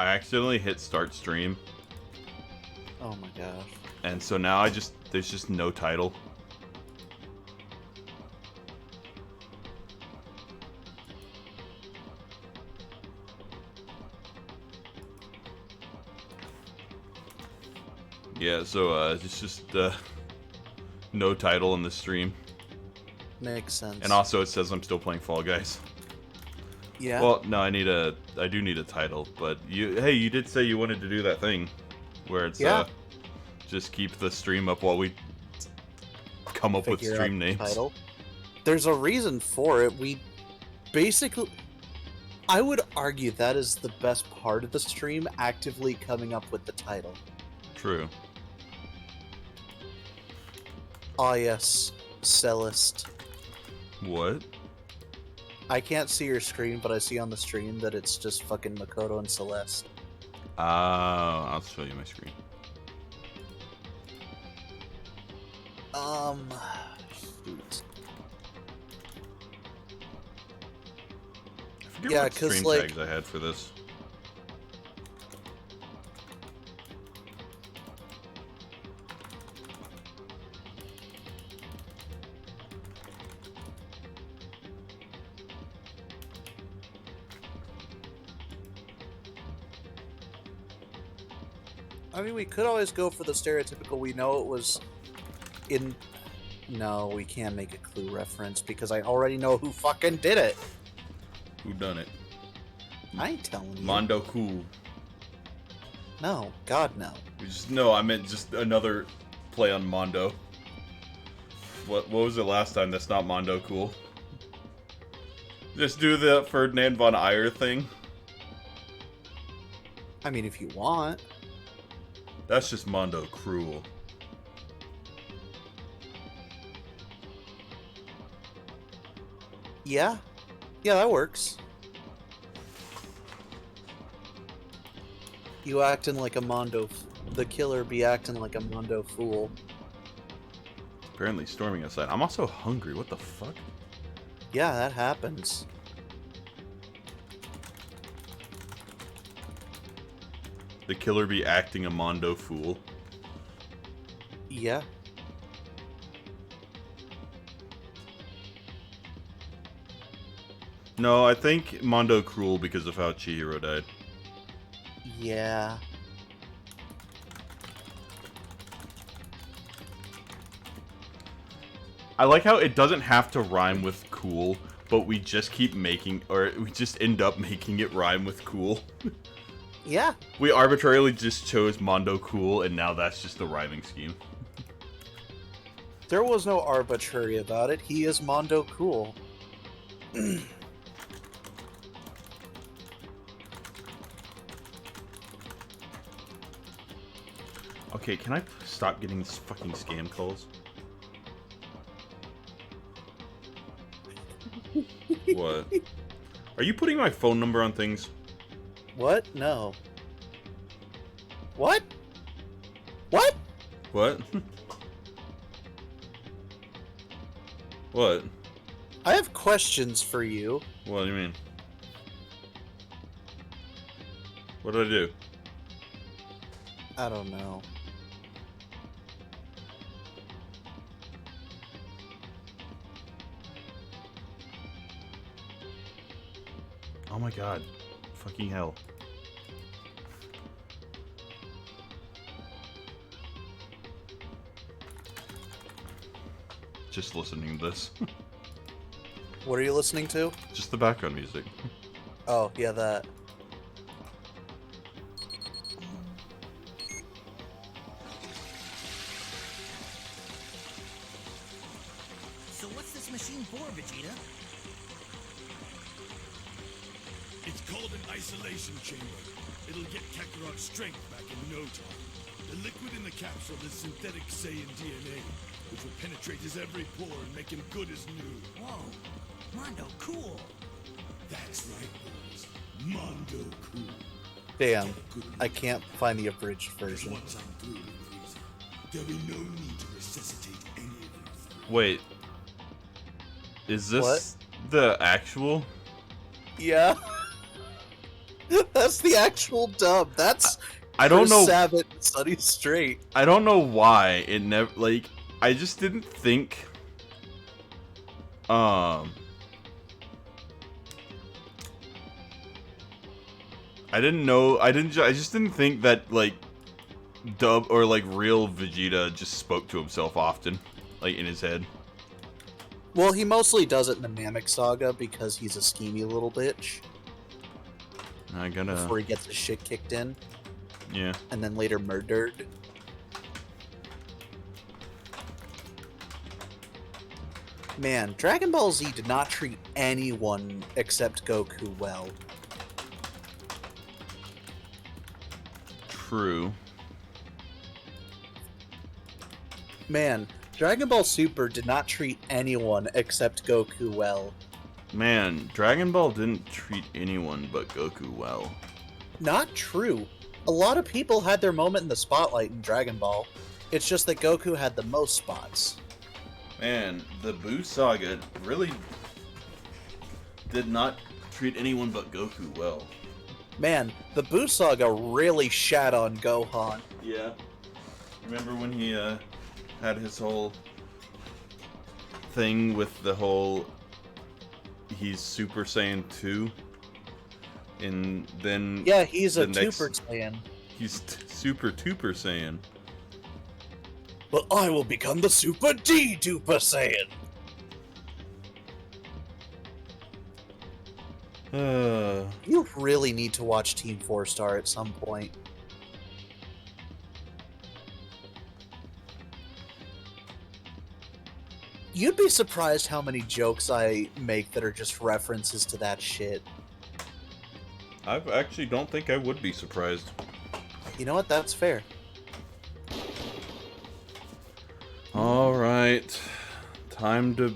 I accidentally hit start stream, Oh my gosh. and so now there's just no title. Yeah, so it's just no title in the stream. Makes sense. And also it says I'm still playing Fall Guys. Yeah. Well, no, I do need a title, but hey, you did say you wanted to do that thing where it's just keep the stream up while we come up with stream names. Title. There's a reason for it. We basically, I would argue that is the best part of the stream, actively coming up with the title. True. Ah yes, Celeste. What? I can't see your screen, but I see on the stream that it's just fucking Makoto and Celeste. I'll show you my screen. Shoot. I forget what stream tags I had for this. I mean, we could always go for the stereotypical. We know it was in. No, we can't make a Clue reference because I already know who fucking did it. Who done it? I ain't telling you. Mondo Cool. No, God no. No, I meant just another play on Mondo. What was it last time? That's not Mondo Cool. Just do the Ferdinand von Ayer thing. I mean, if you want. That's just Mondo Cruel. Yeah. Yeah, that works. You acting like a Mondo... The killer be acting like a Mondo fool. Apparently storming outside. I'm also hungry. What the fuck? Yeah, that happens. The killer be acting a Mondo fool. Yeah. No, I think Mondo Cruel because of how Chihiro died. Yeah. I like how it doesn't have to rhyme with cool, but we just keep making, or we just end up making it rhyme with cool. Yeah. We arbitrarily just chose Mondo Cool, and now that's just the rhyming scheme. There was no arbitrary about it. He is Mondo cool. Okay, can I stop getting these fucking scam calls? What? Are you putting my phone number on things? What? No. What? What? What? What? I have questions for you. What do you mean? What did I do? I don't know. Oh my god. Fucking hell. Just listening to this. What are you listening to? Just the background music. Oh, yeah, that. So what's this machine for, Vegeta? It's called an isolation chamber. It'll get Kakarot's strength back in no time. The liquid in the capsule is synthetic Saiyan DNA, which will penetrate his every pore and make him good as new. Whoa, Mondo, cool. That's right, boys. Mondo cool. Damn, I can't find the abridged version. Once I'm through with Frieza, there'll be no need to resuscitate any of you. Wait. Is this What? the actual? Yeah. That's the actual dub. That's I don't know. Sabbath and Sunny Straight. I don't know why it never like. I just didn't think. I didn't know. I just didn't think that like dub or like real Vegeta just spoke to himself often, like in his head. Well, he mostly does it in the Namek Saga because he's a schemy little bitch I gotta. before he gets his shit kicked in Yeah. and then later murdered. Man, Dragon Ball Z did not treat anyone except Goku well. True. Man, Dragon Ball Super did not treat anyone except Goku well. Man, Dragon Ball didn't treat anyone but Goku well. Not true. A lot of people had their moment in the spotlight in Dragon Ball. It's just that Goku had the most spots. Man, the Buu Saga really did not treat anyone but Goku well. Man, the Buu Saga really shat on Gohan. Yeah. Remember when he had his whole thing with the whole he's Super Saiyan 2? And then Yeah, he's a the next- Super Saiyan. he's Super Tuper Saiyan. But I will become the Super D Duper Saiyan. You really need to watch Team 4 Star at some point. You'd be surprised how many jokes I make that are just references to that shit. I actually don't think I would be surprised. You know what? That's fair. Alright. Time to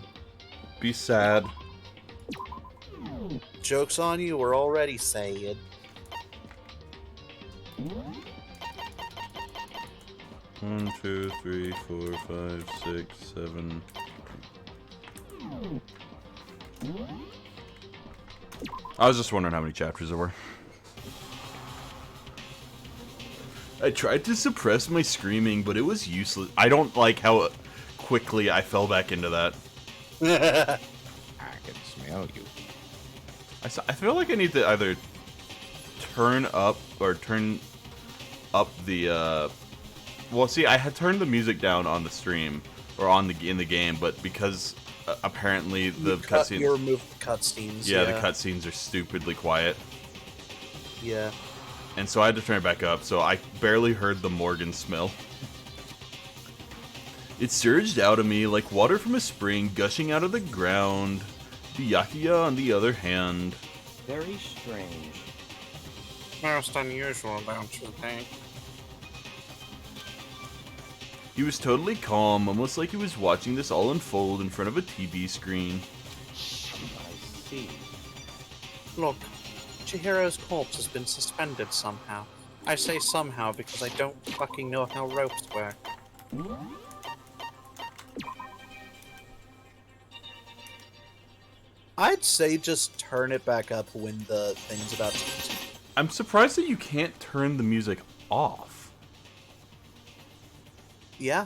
be sad. Joke's on you, we're already saying. 1, 2, 3, 4, 5, 6, 7. I was just wondering how many chapters there were. I tried to suppress my screaming, but it was useless. I don't like how quickly I fell back into that. I can smell you. I feel like I need to either turn up the well, see, I had turned the music down on the stream or in the game, but because apparently the cutscenes, You removed the cutscenes. yeah, the cutscenes are stupidly quiet, Yeah. and so I had to turn it back up. So I barely heard the Morgan smell. It surged out of me like water from a spring gushing out of the ground. Byakuya, on the other hand, Very strange. Most unusual, don't you think? he was totally calm, almost like he was watching this all unfold in front of a TV screen. I see. Look, Chihiro's corpse has been suspended somehow. I say somehow because I don't fucking know how ropes work. I'd say just turn it back up when the thing's about to... I'm surprised that you can't turn the music off. Yeah?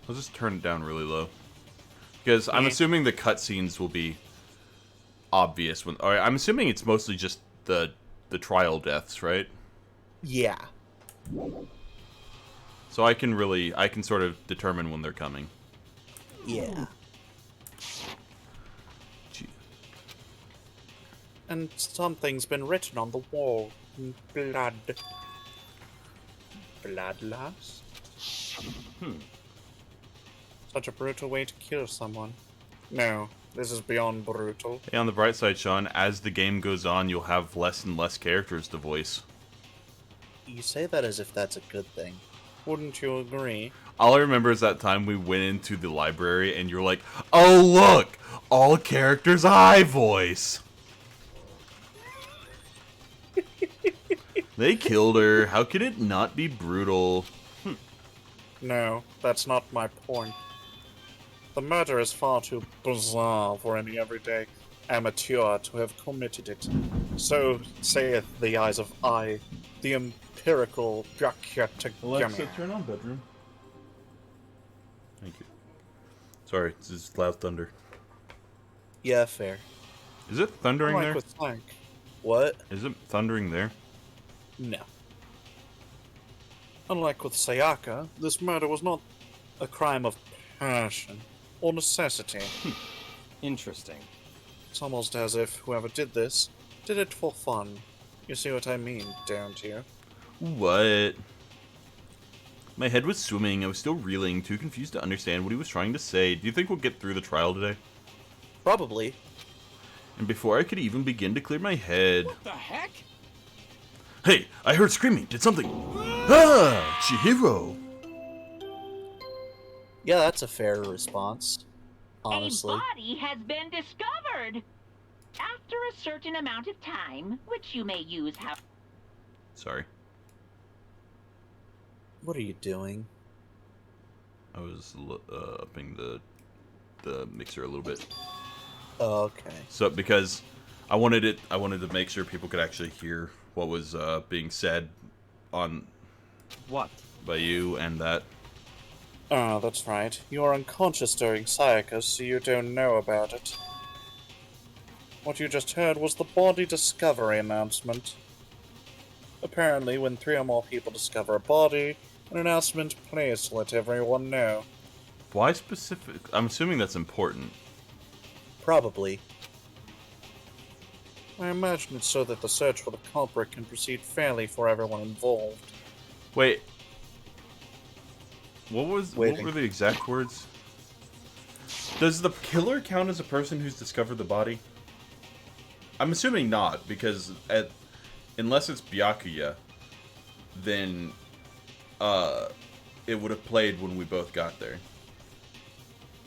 I'll just turn it down really low. Because I'm assuming the cutscenes will be obvious when. Or I'm assuming it's mostly just the trial deaths, right? Yeah. So I can sort of determine when they're coming. Yeah. Gee. And something's been written on the wall. Blood. Bloodlust? Such a brutal way to kill someone. No, this is beyond brutal. Hey, on the bright side, Sean, as the game goes on, you'll have less and less characters to voice. You say that as if that's a good thing. Wouldn't you agree? All I remember is that time we went into the library and you're like, "Oh look, all characters I voice." They killed her. How could it not be brutal? No, that's not my point. The murder is far too bizarre for any everyday amateur to have committed it. So saith the eyes of I, the empirical Alexa, turn on bedroom. Thank you. Sorry, it's just loud thunder. Yeah, fair. Is it thundering Unlike there? with Frank. What? Is it thundering there? No. Unlike with Sayaka, this murder was not a crime of passion or necessity. Interesting. It's almost as if whoever did this did it for fun. You see what I mean, don't you? What? My head was swimming, I was still reeling, too confused to understand what he was trying to say. Do you think we'll get through the trial today? Probably. And before I could even begin to clear my head... What the heck? Hey, I heard screaming. Did something... Ah! Chihiro! Yeah, that's a fair response. Honestly. A body has been discovered. After a certain amount of time, which you may use how... Sorry. What are you doing? I was upping the mixer a little bit. Oh, okay. So, because I wanted to make sure people could actually hear what was being said on... What? By you and that. Oh, that's right. You were unconscious during Sayaka, so you don't know about it. What you just heard was the body discovery announcement. Apparently, when 3 or more people discover a body, an announcement plays to let everyone know. Why specific? I'm assuming that's important. Probably. I imagine it's so that the search for the culprit can proceed fairly for everyone involved. Wait. What Waiting. were the exact words? Does the killer count as a person who's discovered the body? I'm assuming not, because unless it's Byakuya, then it would have played when we both got there.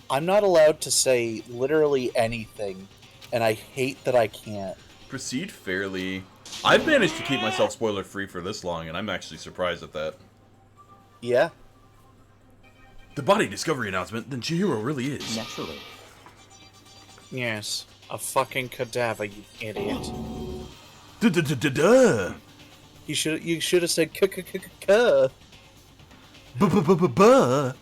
I'm not allowed to say literally anything, and I hate that I can't. Proceed fairly. I've managed to keep myself spoiler free for this long, and I'm actually surprised at that. Yeah? The body discovery announcement, then Chihiro really is. Naturally. Yes. A fucking cadaver, you idiot. Duh. You should have said k-k-k-k-k. Buh.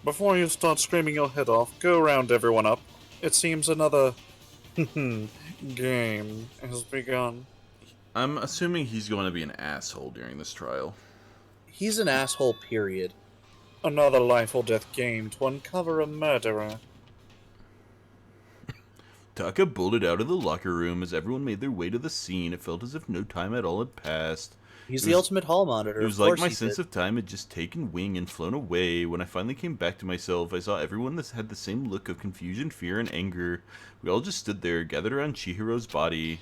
Before you start screaming your head off, go round everyone up. It seems another game has begun. I'm assuming he's going to be an asshole during this trial. He's an asshole, period. Another life or death game to uncover a murderer. Taka bolted out of the locker room as everyone made their way to the scene. It felt as if no time at all had passed. He's the ultimate hall monitor. It was like my sense of time had just taken wing and flown away. When I finally came back to myself, I saw everyone that had the same look of confusion, fear, and anger. We all just stood there, gathered around Chihiro's body.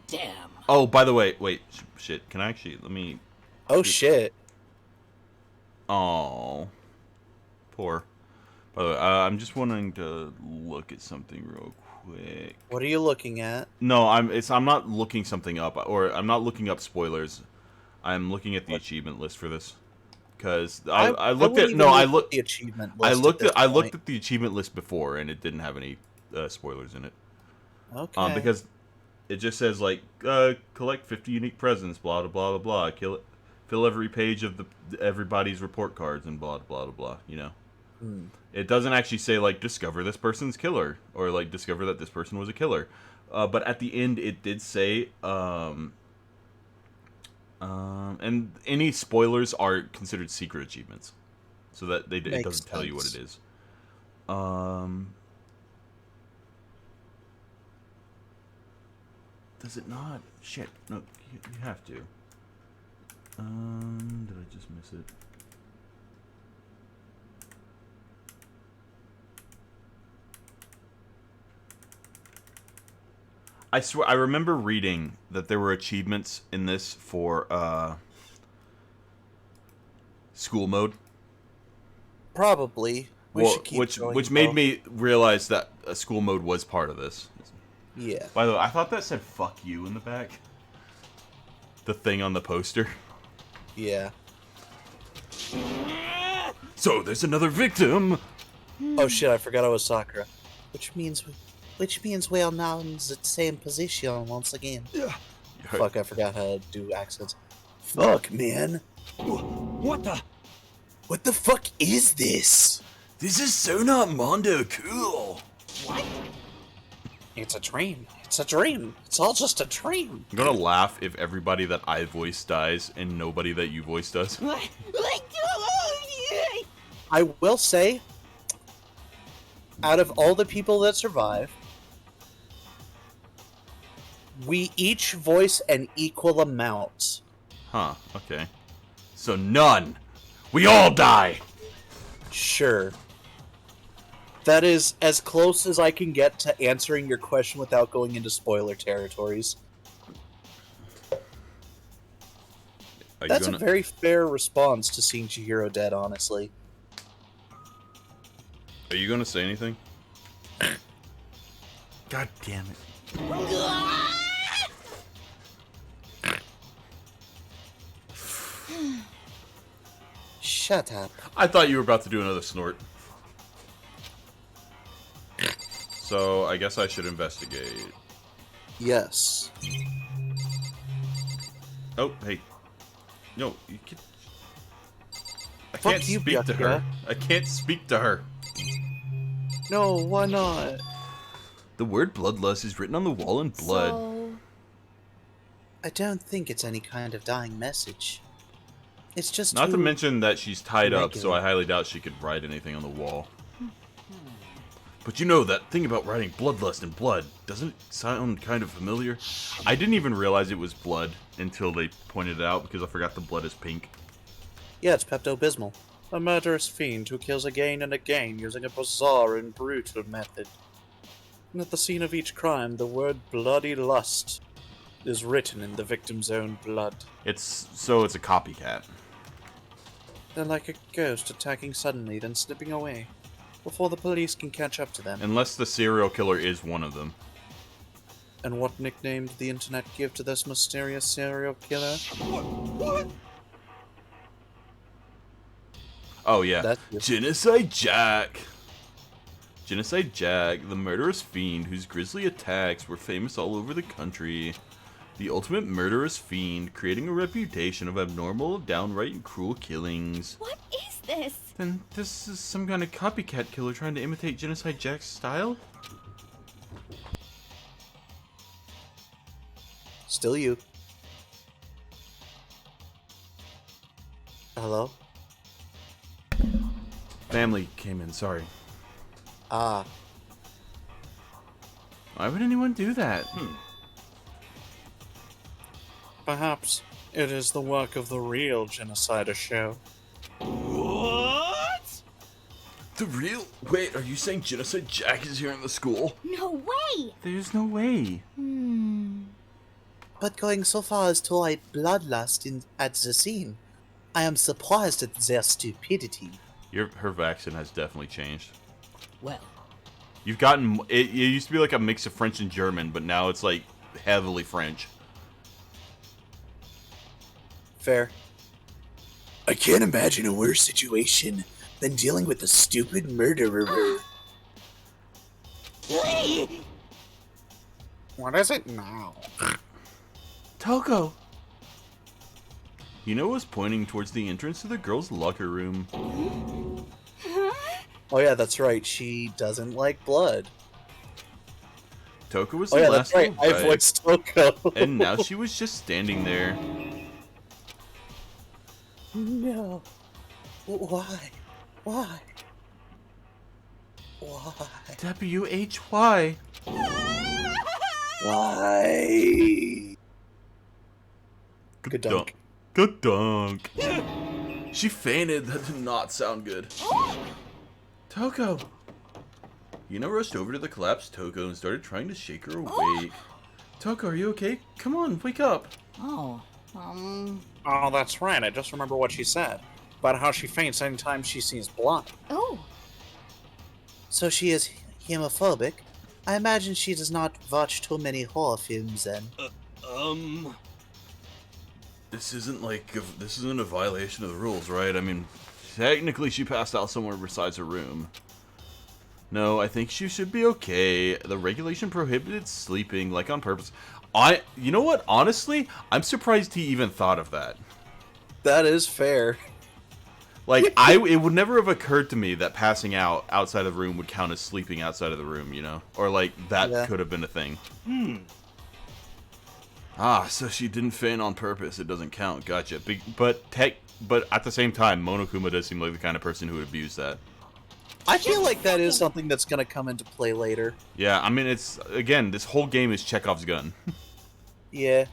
Damn. Oh, by the way, wait, shit, can I actually, let me... Oh shit. Oh, poor. By the way, I'm just wanting to look at something real quick. What are you looking at? No, I'm not looking something up, or I'm not looking up spoilers. I'm looking at the achievement list for this, because I looked at the achievement list. I looked at the achievement list before, and it didn't have any spoilers in it. Okay. Because it just says like collect 50 unique presents, blah blah blah blah, fill every page of everybody's report cards, and blah blah blah blah. You know. It doesn't actually say, like, discover this person's killer, or, like, discover that this person was a killer. But at the end, it did say, and any spoilers are considered secret achievements. So that it doesn't tell you what it is. Does it not? Shit. No, you have to. Did I just miss it? I swear, I remember reading that there were achievements in this for school mode. Probably. Which made me realize that a school mode was part of this. Yeah. By the way, I thought that said "fuck you" in the back. The thing on the poster. Yeah. So there's another victim. Oh shit, I forgot I was Sakura. Which means we are now in the same position once again. Fuck, I forgot how to do accents. Fuck, man. What the? What the fuck is this? This is so not Mondo cool. It's a dream. It's a dream. It's all just a dream. I'm gonna laugh if everybody that I voice dies and nobody that you voice does. I will say, out of all the people that survive, we each voice an equal amount. Huh, okay. So none. We all die! Sure. That is as close as I can get to answering your question without going into spoiler territories. That's a very fair response to seeing Chihiro dead, honestly. Are you gonna say anything? God damn it. Shut up. I thought you were about to do another snort. So, I guess I should investigate. Yes. Oh, hey. No, you can... I Fuck can't you, speak to her. Byakuya. I can't speak to her. No, why not? The word bloodlust is written on the wall in blood. So, I don't think it's any kind of dying message. It's just Not to too- mention that she's tied up, so regular. I highly doubt she could write anything on the wall. But you know, that thing about writing bloodlust in blood, doesn't it sound kind of familiar? I didn't even realize it was blood until they pointed it out, because I forgot the blood is pink. Yeah, it's Pepto-Bismol. A murderous fiend who kills again and again using a bizarre and brutal method. And at the scene of each crime, the word bloody lust is written in the victim's own blood. It's a copycat. They're like a ghost attacking suddenly, then slipping away, before the police can catch up to them. Unless the serial killer is one of them. And what nickname did the internet give to this mysterious serial killer? What? Oh yeah, That's it. Genocide Jack. Genocide Jack, the murderous fiend whose grisly attacks were famous all over the country. The ultimate murderous fiend, creating a reputation of abnormal, downright, and cruel killings. what is this? Then this is some kind of copycat killer trying to imitate Genocide Jack's style? Still you. Hello? Family came in, sorry. Ah, Why would anyone do that? perhaps it is the work of the real Genocida show. What? The real... Wait, are you saying Genocide Jack is here in the school? No way! There's no way. But going so far as to light bloodlust at the scene, I am surprised at their stupidity. Her accent has definitely changed. Well, You've gotten... It used to be like a mix of French and German, but now it's like heavily French. Fair. I can't imagine a worse situation than dealing with a stupid murderer. What is it now? Toko! Hino was pointing towards the entrance to the girls' locker room. Oh yeah, that's right. She doesn't like blood. Toko was Oh the yeah, last that's right. to I arrive, voiced Toko. and now she was just standing there. No. Why? Why? Why? W-H-Y. Why? Good dunk. Good dunk. She fainted. That did not sound good. Toko. Hino rushed over to the collapsed Toko and started trying to shake her awake. Toko, are you okay? Come on, wake up. oh, Oh, that's right. I just remember what she said about how she faints anytime she sees blood. Oh, So she is homophobic? I imagine she does not watch too many horror films then. This isn't this isn't a violation of the rules, right? I mean, technically she passed out somewhere besides her room. No, I think she should be okay. The regulation prohibited sleeping, like on purpose. You know what? Honestly, I'm surprised he even thought of that. That is fair. Like, it would never have occurred to me that passing out outside of the room would count as sleeping outside of the room, you know? Or, like, that could have been a thing. Ah, so she didn't faint on purpose. It doesn't count. Gotcha. But at the same time, Monokuma does seem like the kind of person who would abuse that. I feel like that is something that's going to come into play later. Yeah, I mean, again, this whole game is Chekhov's gun. Yeah.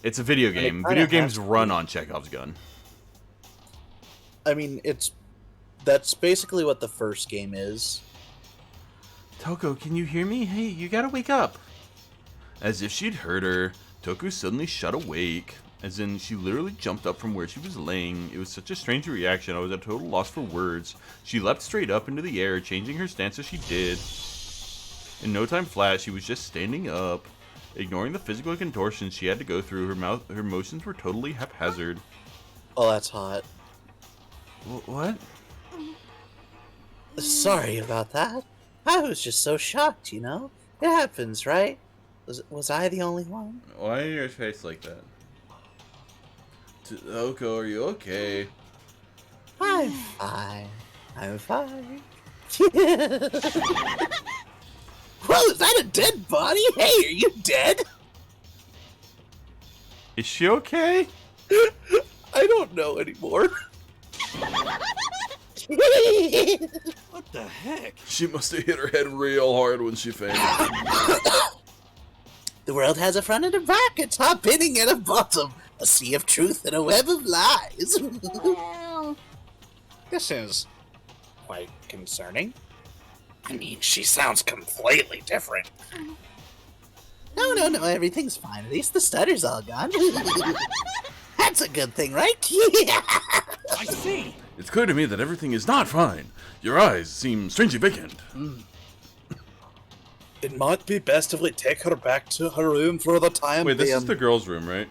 It's a video game. Video games run on Chekhov's gun. I mean, that's basically what the first game is. Toko, can you hear me? Hey, you gotta wake up. As if she'd heard her, Toku suddenly shut awake. As in, she literally jumped up from where she was laying. It was such a strange reaction, I was at a total loss for words. She leapt straight up into the air, changing her stance as she did. In no time flat, she was just standing up. Ignoring the physical contortions she had to go through, her motions were totally haphazard. Oh, that's hot. What? Sorry about that. I was just so shocked, you know? It happens, right? Was I the only one? Why is your face like that? Toko, are you okay? I'm fine. I'm fine. Whoa, is that a dead body? Hey, are you dead? Is she okay? I don't know anymore. What the heck? She must have hit her head real hard when she fainted. The world has a front and a back, a top ending and a bottom, a sea of truth and a web of lies. Well, This is quite concerning. I mean, she sounds completely different. No, everything's fine. At least the stutter's all gone. That's a good thing, right? I see. It's clear to me that everything is not fine. Your eyes seem strangely vacant. It might be best if we take her back to her room for the time Wait, this is the girls' room, right?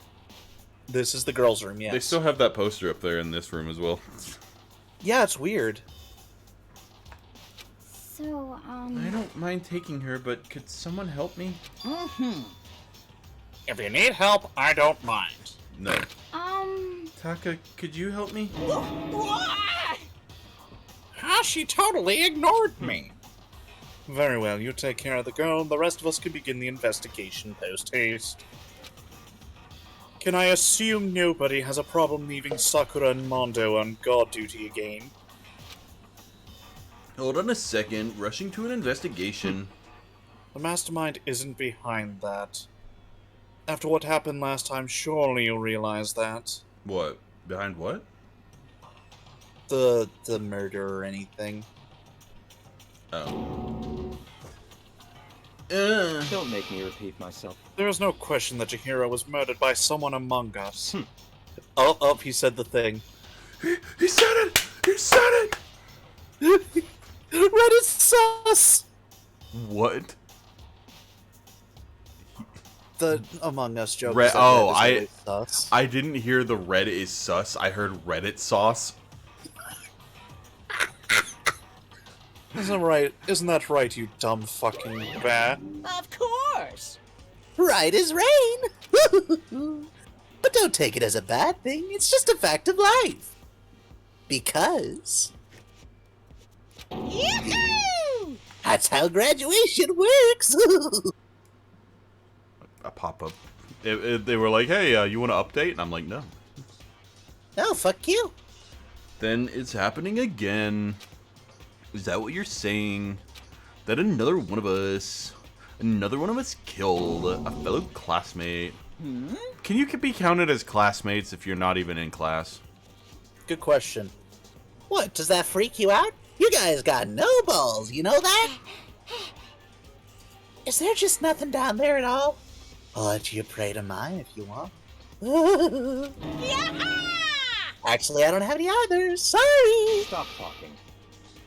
This is the girls' room, yes. They still have that poster up there in this room as well. Yeah, it's weird. so, I don't mind taking her, but could someone help me? If you need help, I don't mind. No. um, Taka, could you help me? She totally ignored me. Very well, you take care of the girl, the rest of us can begin the investigation post-haste. Can I assume nobody has a problem leaving Sakura and Mondo on guard duty again? Hold on a second. Rushing to an investigation. The mastermind isn't behind that. After what happened last time, surely you'll realize that. What? Behind what? The murder or anything. Oh. Don't make me repeat myself. There is no question that Chihiro was murdered by someone among us. Oh, he said the thing. He said it! He said it! Red is sus! What? The Among Us joke. Red, is that oh, Red is always sus. I didn't hear the red is sus. I heard Reddit sauce. Isn't that right, you dumb fucking bat? Of course. Right is rain! But don't take it as a bad thing, it's just a fact of life. Because Yahoo! that's how graduation works! A pop-up. They were like, hey, you want to update? And I'm like, no. No, fuck you. Then it's happening again. Is that what you're saying? That another one of us killed a fellow classmate. Can you be counted as classmates if you're not even in class? Good question. What, does that freak you out? You guys got no balls, you know that? Is there just nothing down there at all? I'll let you pray to mine if you want. Actually, I don't have any either. Sorry. Stop talking.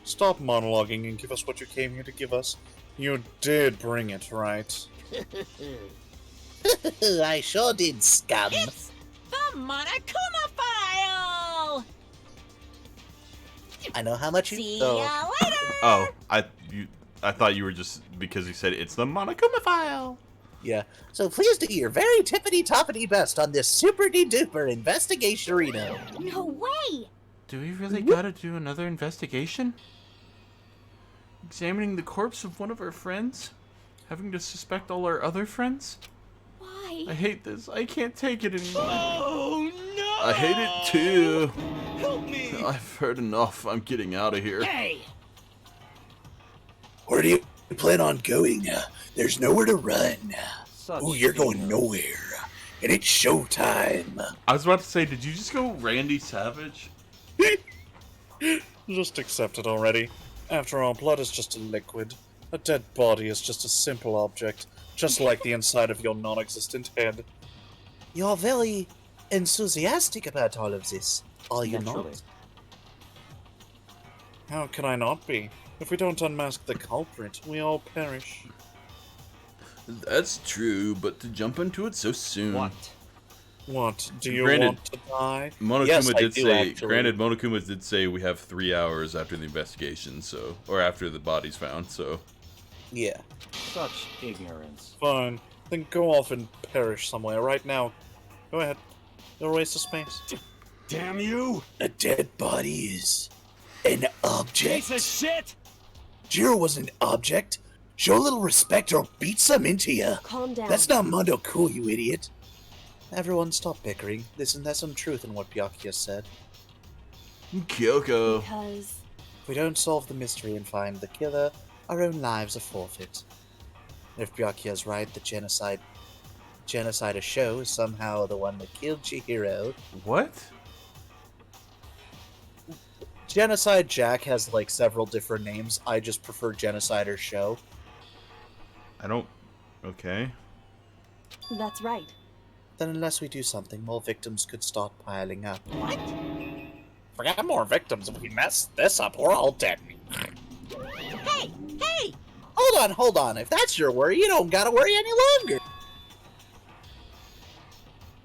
Stop monologuing and give us what you came here to give us. You did bring it, right? I sure did, scum. It's the Monokuma file. I know how much you... See Oh. ya later. Oh, I thought you were just because you said it's the Monokuma file. Yeah. So please do your very tippity-toppity best on this super-de-duper investigation-reno. No way! Do we really gotta do another investigation? Examining the corpse of one of our friends? Having to suspect all our other friends? Why? I hate this. I can't take it anymore. Oh no! I hate it too. Help me! I've heard enough. I'm getting out of here. Hey! Where do you plan on going? There's nowhere to run. Such Ooh, you're going ignorance. nowhere. And it's showtime. I was about to say, did you just go Randy Savage? Just accept it already. After all, blood is just a liquid. A dead body is just a simple object, just like the inside of your non-existent head. You're very enthusiastic about all of this, are you Naturally. not? How can I not be? If we don't unmask the culprit, we all perish. That's true, but to jump into it so soon. What? What, do you Granted, want to die? Monokuma Yes, I did do, say. actually. Granted, Monokuma did say we have 3 hours after the investigation, so or after the body's found. So Yeah. Such ignorance. Fine. Then go off and perish somewhere right now. Go ahead. You'll race to space. Damn you! A dead body is an object. Piece of shit! Jiro was an object. Show a little respect or I'll beat some into you. Calm down. That's not Mondo cool, you idiot. Everyone stop bickering. Listen, there's some truth in what Byakuya said. Kyoko. Because If we don't solve the mystery and find the killer, our own lives are forfeit. If Byakuya's right, the genocide show is somehow the one that killed Chihiro. What? Genocide Jack has like several different names. I just prefer Genocider Show. I don't. Okay. that's right. Then unless we do something, more victims could start piling up. What? Forget more victims. If we mess this up, we're all dead. Hey! Hey! Hold on. If that's your worry, you don't gotta worry any longer.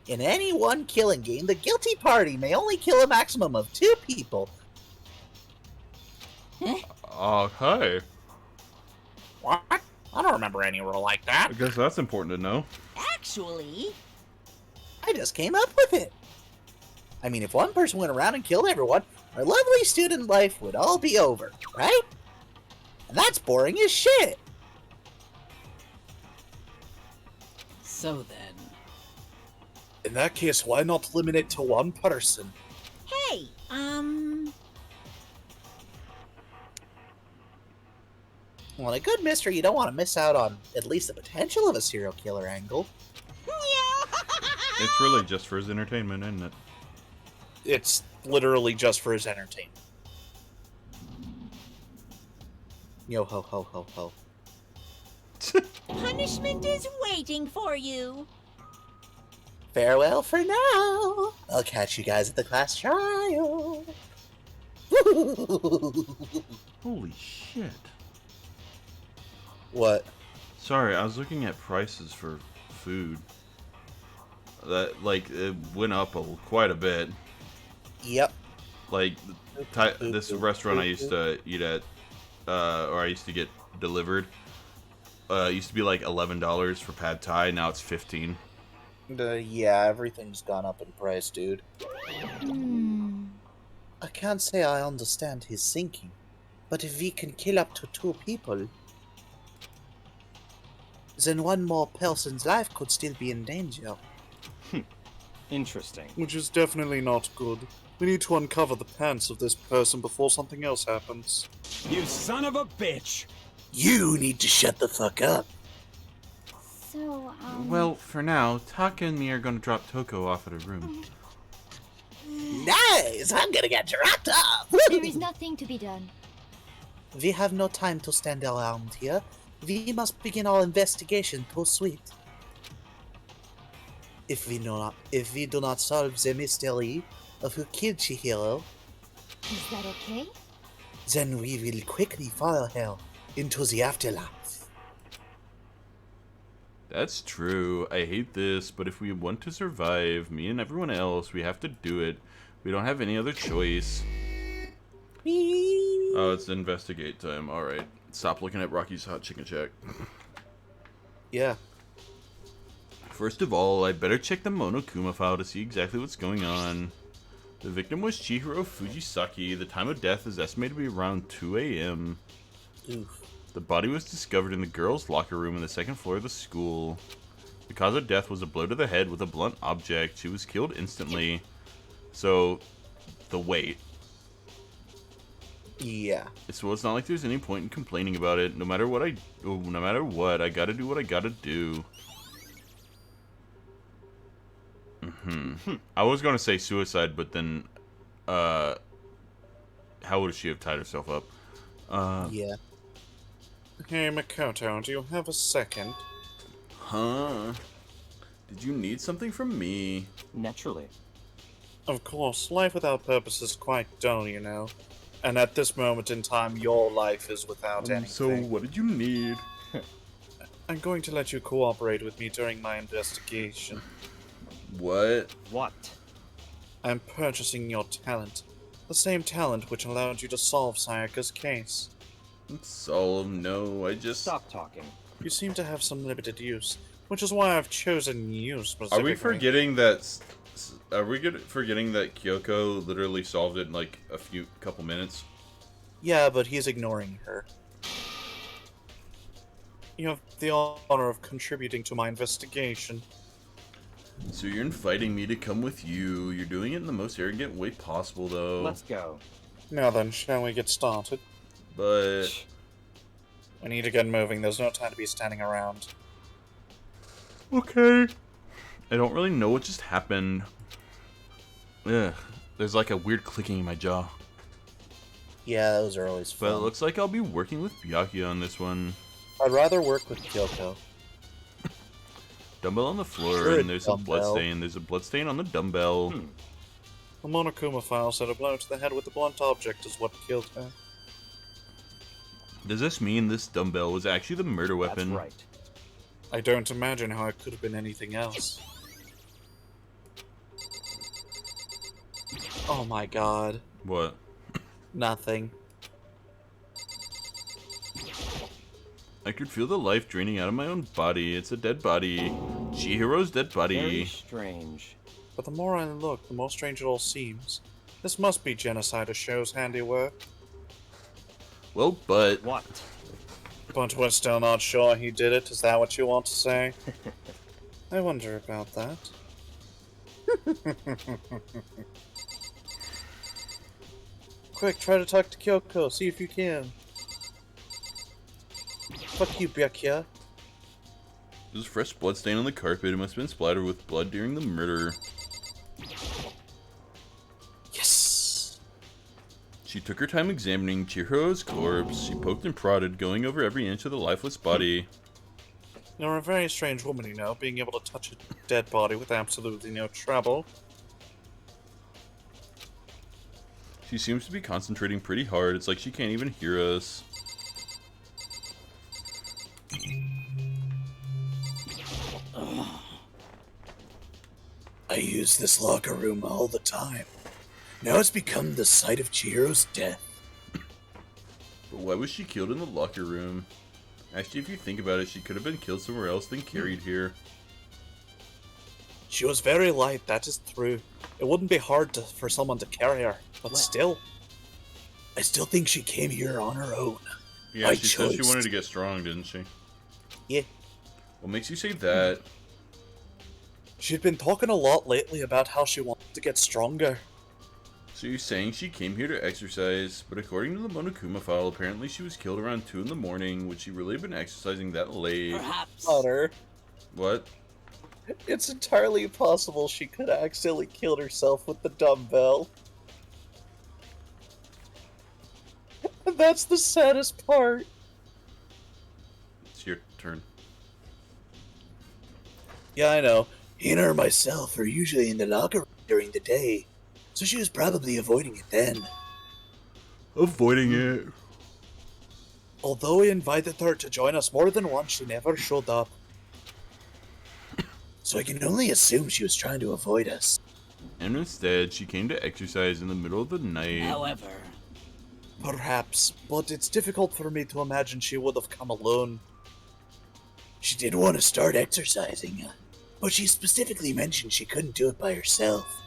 In any one killing game, the guilty party may only kill a maximum of 2 people. Okay. What? I don't remember any rule like that. I guess that's important to know. Actually, I just came up with it. I mean, if one person went around and killed everyone, our lovely student life would all be over, right? And that's boring as shit. so then. In that case, why not limit it to one person? Hey, Well, in a good mystery, you don't want to miss out on at least the potential of a serial killer angle. It's really just for his entertainment, isn't it? It's literally just for his entertainment. Yo ho ho ho ho. Punishment is waiting for you. Farewell for now. I'll catch you guys at the class trial. Holy shit. What? Sorry, I was looking at prices for food. That, like, it went up quite a bit. Yep. Like, this restaurant I used to eat at, or I used to get delivered, used to be like $11 for pad thai, now it's $15. Yeah, everything's gone up in price, dude. I can't say I understand his thinking, but if we can kill up to 2 people, then one more person's life could still be in danger. Interesting. Which is definitely not good. We need to uncover the pants of this person before something else happens. You son of a bitch! You need to shut the fuck up. So, Well, for now, Taka and me are gonna drop Toko off at her room. Nice! I'm gonna get dropped off! there is nothing to be done. We have no time to stand around here. We must begin our investigation to sweet. If we do not solve the mystery of who killed Chihiro, Is that okay? then we will quickly follow her into the afterlife. That's true. I hate this, but if we want to survive, me and everyone else, we have to do it. We don't have any other choice. Oh, it's investigate time. Alright. Stop looking at Rocky's Hot Chicken Shack. Yeah. First of all, I better check the Monokuma file to see exactly what's going on. The victim was Chihiro Fujisaki. The time of death is estimated to be around 2 a.m. Oof. The body was discovered in the girls' locker room on the second floor of the school. The cause of death was a blow to the head with a blunt object. She was killed instantly. So, the weight. Yeah. So it's not like there's any point in complaining about it. No matter what, I gotta do what I gotta do. I was gonna say suicide, but then, how would she have tied herself up? Yeah. Hey, Makoto, do you have a second? Huh? Did you need something from me? Naturally. Of course, life without purpose is quite dull, you know. And at this moment in time, your life is without anything. So what did you need? I'm going to let you cooperate with me during my investigation. What? What? I'm purchasing your talent. The same talent which allowed you to solve Sayaka's case. Solemn, no, I just... Stop talking. You seem to have some limited use, which is why I've chosen you specifically. Are we forgetting that... forgetting that Kyoko literally solved it in like a couple minutes? Yeah, but he's ignoring her. You have the honor of contributing to my investigation. So you're inviting me to come with you. You're doing it in the most arrogant way possible, though. Let's go. Now then, shall we get started? But... We need to get moving. There's no time to be standing around. Okay. I don't really know what just happened. Ugh. There's like a weird clicking in my jaw. Yeah, those are always fun. But it looks like I'll be working with Byakuya on this one. I'd rather work with Kyoko. Dumbbell on the floor, Sure, and there's a blood dumbbell. stain. There's a blood stain on the dumbbell. The Monokuma file said a blow to the head with a blunt object is what killed her. Does this mean this dumbbell was actually the murder weapon? That's right. I don't imagine how it could have been anything else. Oh my god. What? Nothing. I could feel the life draining out of my own body. It's a dead body. Chihiro's dead Very body. strange. But the more I look, the more strange it all seems. This must be Genocide Show's handiwork. Well, but... What? But we're still not sure he did it, is that what you want to say? I wonder about that. Quick, try to talk to Kyoko, see if you can. Fuck you, Byakuya. There's a fresh blood stain on the carpet. It must have been splattered with blood during the murder. Yes! She took her time examining Chihiro's corpse. She poked and prodded, going over every inch of the lifeless body. You're a very strange woman, you know, being able to touch a dead body with absolutely no trouble. She seems to be concentrating pretty hard. It's like she can't even hear us. I use this locker room all the time. Now it's become the site of Chihiro's death. But why was she killed in the locker room? Actually, if you think about it, she could have been killed somewhere else than carried here. She was very light, that is true. It wouldn't be hard for someone to carry her, but still. I still think she came here on her own. Yeah, By she said she choice. wanted to get strong, didn't she? Yeah. What makes you say that? She'd been talking a lot lately about how she wanted to get stronger. So you're saying she came here to exercise, but according to the Monokuma file, apparently she was killed around 2 in the morning. Would she really have been exercising that late? Perhaps. Hunter, What? it's entirely possible she could have accidentally killed herself with the dumbbell. And that's the saddest part. It's your turn. Yeah, I know. He and her myself are usually in the locker room during the day, so she was probably avoiding it then. Avoiding it. Although we invited her to join us more than once, she never showed up. So I can only assume she was trying to avoid us. And instead, she came to exercise in the middle of the night. However, Perhaps, but it's difficult for me to imagine she would have come alone. She did want to start exercising, but she specifically mentioned she couldn't do it by herself.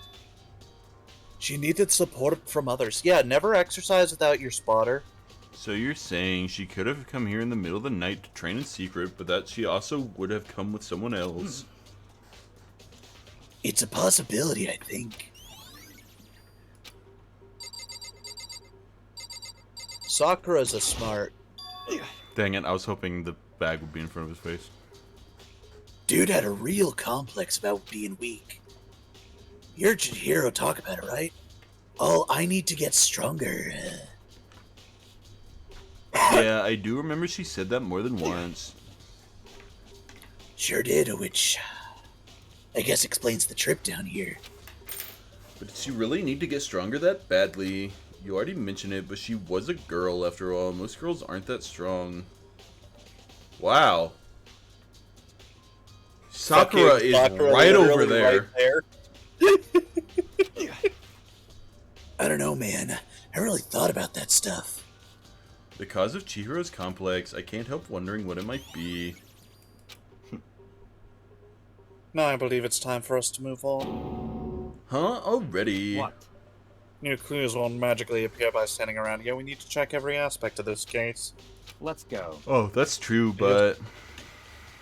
She needed support from others. Yeah, never exercise without your spotter. So you're saying she could have come here in the middle of the night to train in secret, but that she also would have come with someone else? It's a possibility, I think. Sakura's a smart. Dang it, I was hoping the bag would be in front of his face. Dude had a real complex about being weak. You heard Chihiro talk about it, right? Oh, I need to get stronger. Yeah, I do remember she said that more than once. Sure did, which I guess explains the trip down here. But did she really need to get stronger that badly? You already mentioned it, but she was a girl after all. Most girls aren't that strong. Wow. Sakura is right over there. I don't know, man. I haven't really thought about that stuff. The cause of Chihiro's complex, I can't help wondering what it might be. Now I believe it's time for us to move on. Huh? Already? What? New clues won't magically appear by standing around here. We need to check every aspect of this case. Let's go. Oh, that's true, but...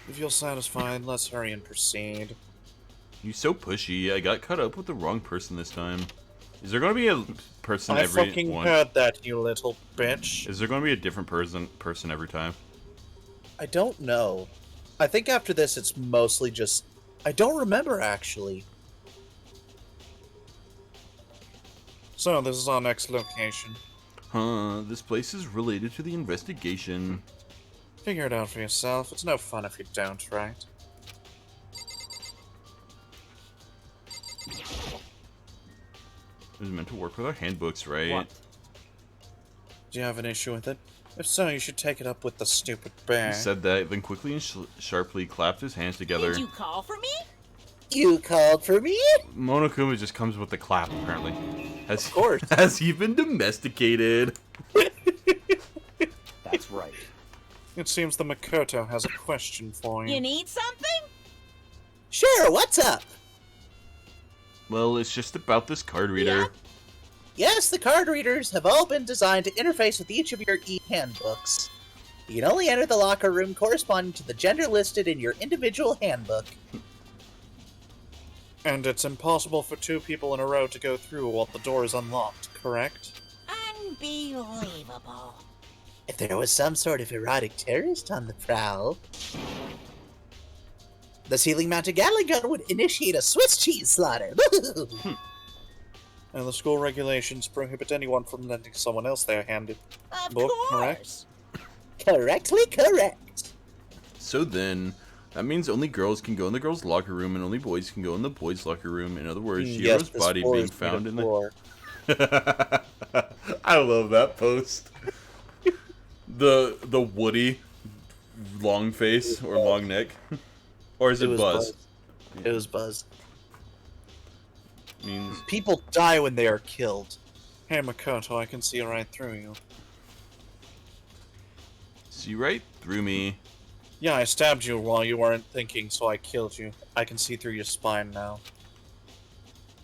If you're satisfied, let's hurry and proceed. You're so pushy. I got caught up with the wrong person this time. Is there going to be a person I every fucking one? heard that, you little bitch. Is there going to be a different person every time? I don't know. I think after this it's mostly just... I don't remember, actually. So, this is our next location. Huh, this place is related to the investigation. Figure it out for yourself. It's no fun if you don't, right? It was meant to work with our handbooks, right? What? Do you have an issue with it? If so, you should take it up with the stupid bear. He said that, then quickly and sharply clapped his hands together. Did you call for me? You called for me? Monokuma just comes with the clap, apparently. Of course. Has he been domesticated? That's right. It seems the Makoto has a question for you. You need something? Sure, what's up? Well, it's just about this card reader. Yes, the card readers have all been designed to interface with each of your e-handbooks. You can only enter the locker room corresponding to the gender listed in your individual handbook. And it's impossible for two people in a row to go through while the door is unlocked, correct? Unbelievable. If there was some sort of erotic terrorist on the prowl, the ceiling-mounted Gatling gun would initiate a Swiss cheese slaughter. And the school regulations prohibit anyone from lending someone else their handbook, Of correct? course. Correctly correct. So then, that means only girls can go in the girls' locker room and only boys can go in the boys' locker room. In other words, Shiro's this body floor being is made found of in the... floor. I love that post. The Woody long face or long neck. Or is it, was Buzz? It was Buzz. Means People die when they are killed. Hey, Makoto, I can see right through you. see right through me. Yeah, I stabbed you while you weren't thinking, so I killed you. I can see through your spine now.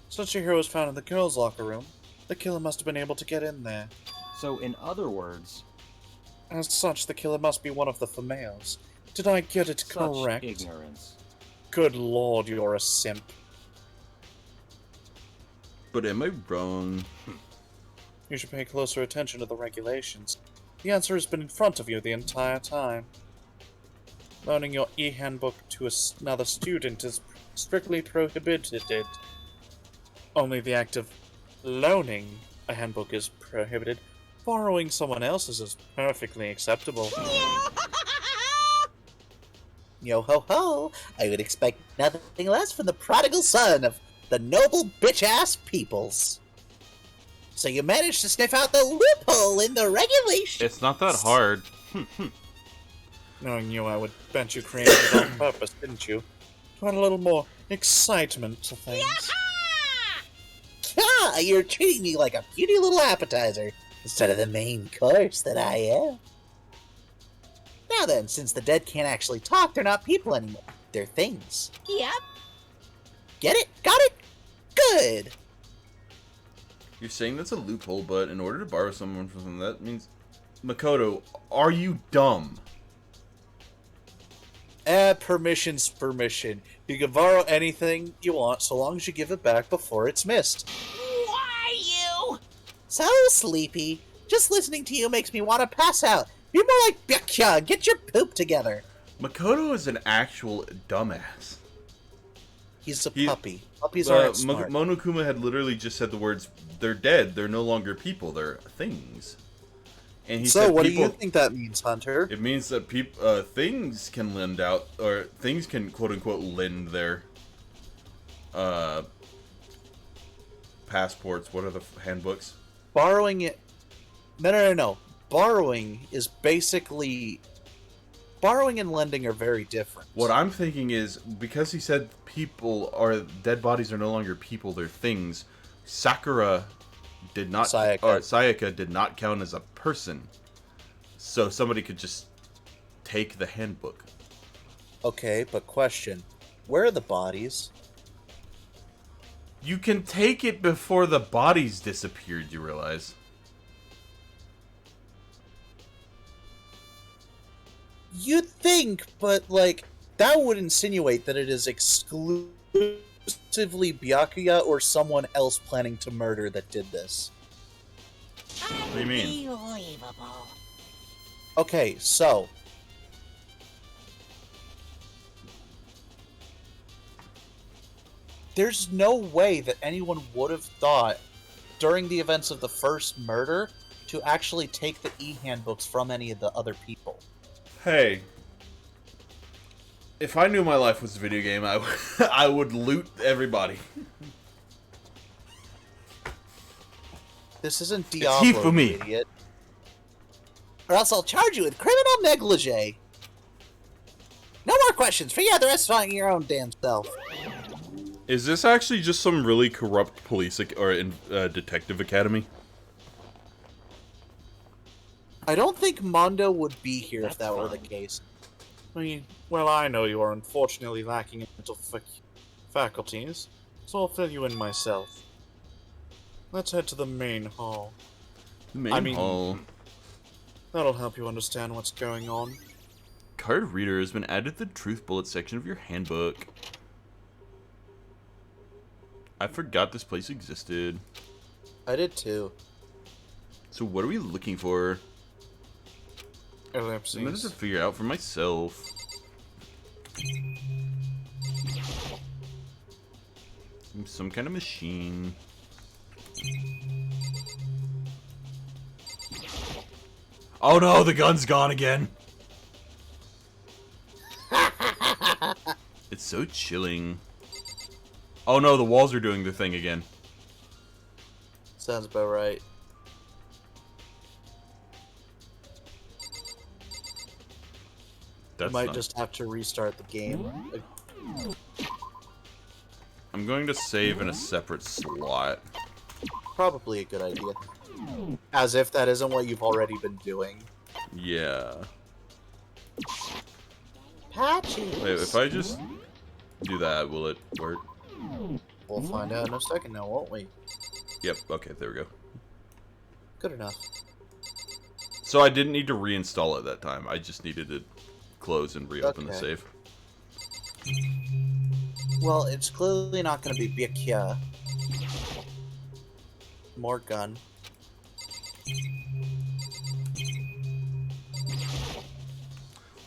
Since your hero was found in the girls' locker room, the killer must have been able to get in there. So, in other words, As such, the killer must be one of the females. Did I get it such correct? ignorance. Good lord, you're a simp. But am I wrong? You should pay closer attention to the regulations. The answer has been in front of you the entire time. Loaning your e-handbook to another student is strictly prohibited. Only the act of loaning a handbook is prohibited. Borrowing someone else's is perfectly acceptable. Yo ho ho! I would expect nothing less from the prodigal son of the noble bitch-ass peoples. So you managed to sniff out the loophole in the regulations. It's not that hard. Knowing you, I would bet you created it on purpose, didn't you? To add a little more excitement to things. Ah, you're treating me like a puny little appetizer. instead of the main course that I am. Now then, since the dead can't actually talk, they're not people anymore. They're things. Yep. Get it? Got it? Good! You're saying that's a loophole, but in order to borrow someone from them, that means... Makoto, are you dumb? Permission's permission. You can borrow anything you want so long as you give it back before it's missed. Why you? So sleepy. Just listening to you makes me want to pass out. You're more like Byakuya. Get your poop together. Makoto is an actual dumbass. He's a He- puppy. Puppies aren't Mo- smart. Monokuma had literally just said the words, they're dead, they're no longer people, they're things. And he So said what do people, you think that means, Hunter? It means that things can lend out, or things can quote-unquote lend their passports. What are the handbooks? Borrowing it... No. Borrowing is basically... Borrowing and lending are very different. What I'm thinking is, because he said people or dead bodies are no longer people, they're things, Sayaka did not count as a person. So somebody could just take the handbook. Okay, but question. Where are the bodies? You can take it before the bodies disappeared, you realize? You'd think, but, like, that would insinuate that it is exclusively Byakuya or someone else planning to murder that did this. What do you mean? Unbelievable. Okay, so... There's no way that anyone would have thought, during the events of the first murder, to actually take the e-handbooks from any of the other people. Hey, if I knew my life was a video game, I would loot everybody. This isn't It's Diablo, he for me. you idiot. Or else I'll charge you with criminal negligee. No more questions. Figure out the rest on your own damn self. Is this actually just some really corrupt police or detective academy? I don't think Mondo would be here if that were the case. Well, I know you are unfortunately lacking in mental faculties, so I'll fill you in myself. Let's head to the main hall. Main hall. That'll help you understand what's going on. Card reader has been added to the truth bullet section of your handbook. I forgot this place existed. I did too. So what are we looking for? Ellipses. I'm gonna have to figure it out for myself. Some kind of machine. Oh no, the gun's gone again. It's so chilling. Oh no, the walls are doing their thing again. Sounds about right. That's Might not- just have to restart the game. I'm going to save in a separate slot. Probably a good idea. As if that isn't what you've already been doing. Yeah. Patches. Wait, if I just do that, will it work? We'll find out in a second now, won't we? Yep, okay, there we go. Good enough. So I didn't need to reinstall it that time. I just needed to close and reopen the Okay. save. Well, it's clearly not going to be Byakuya. More gun.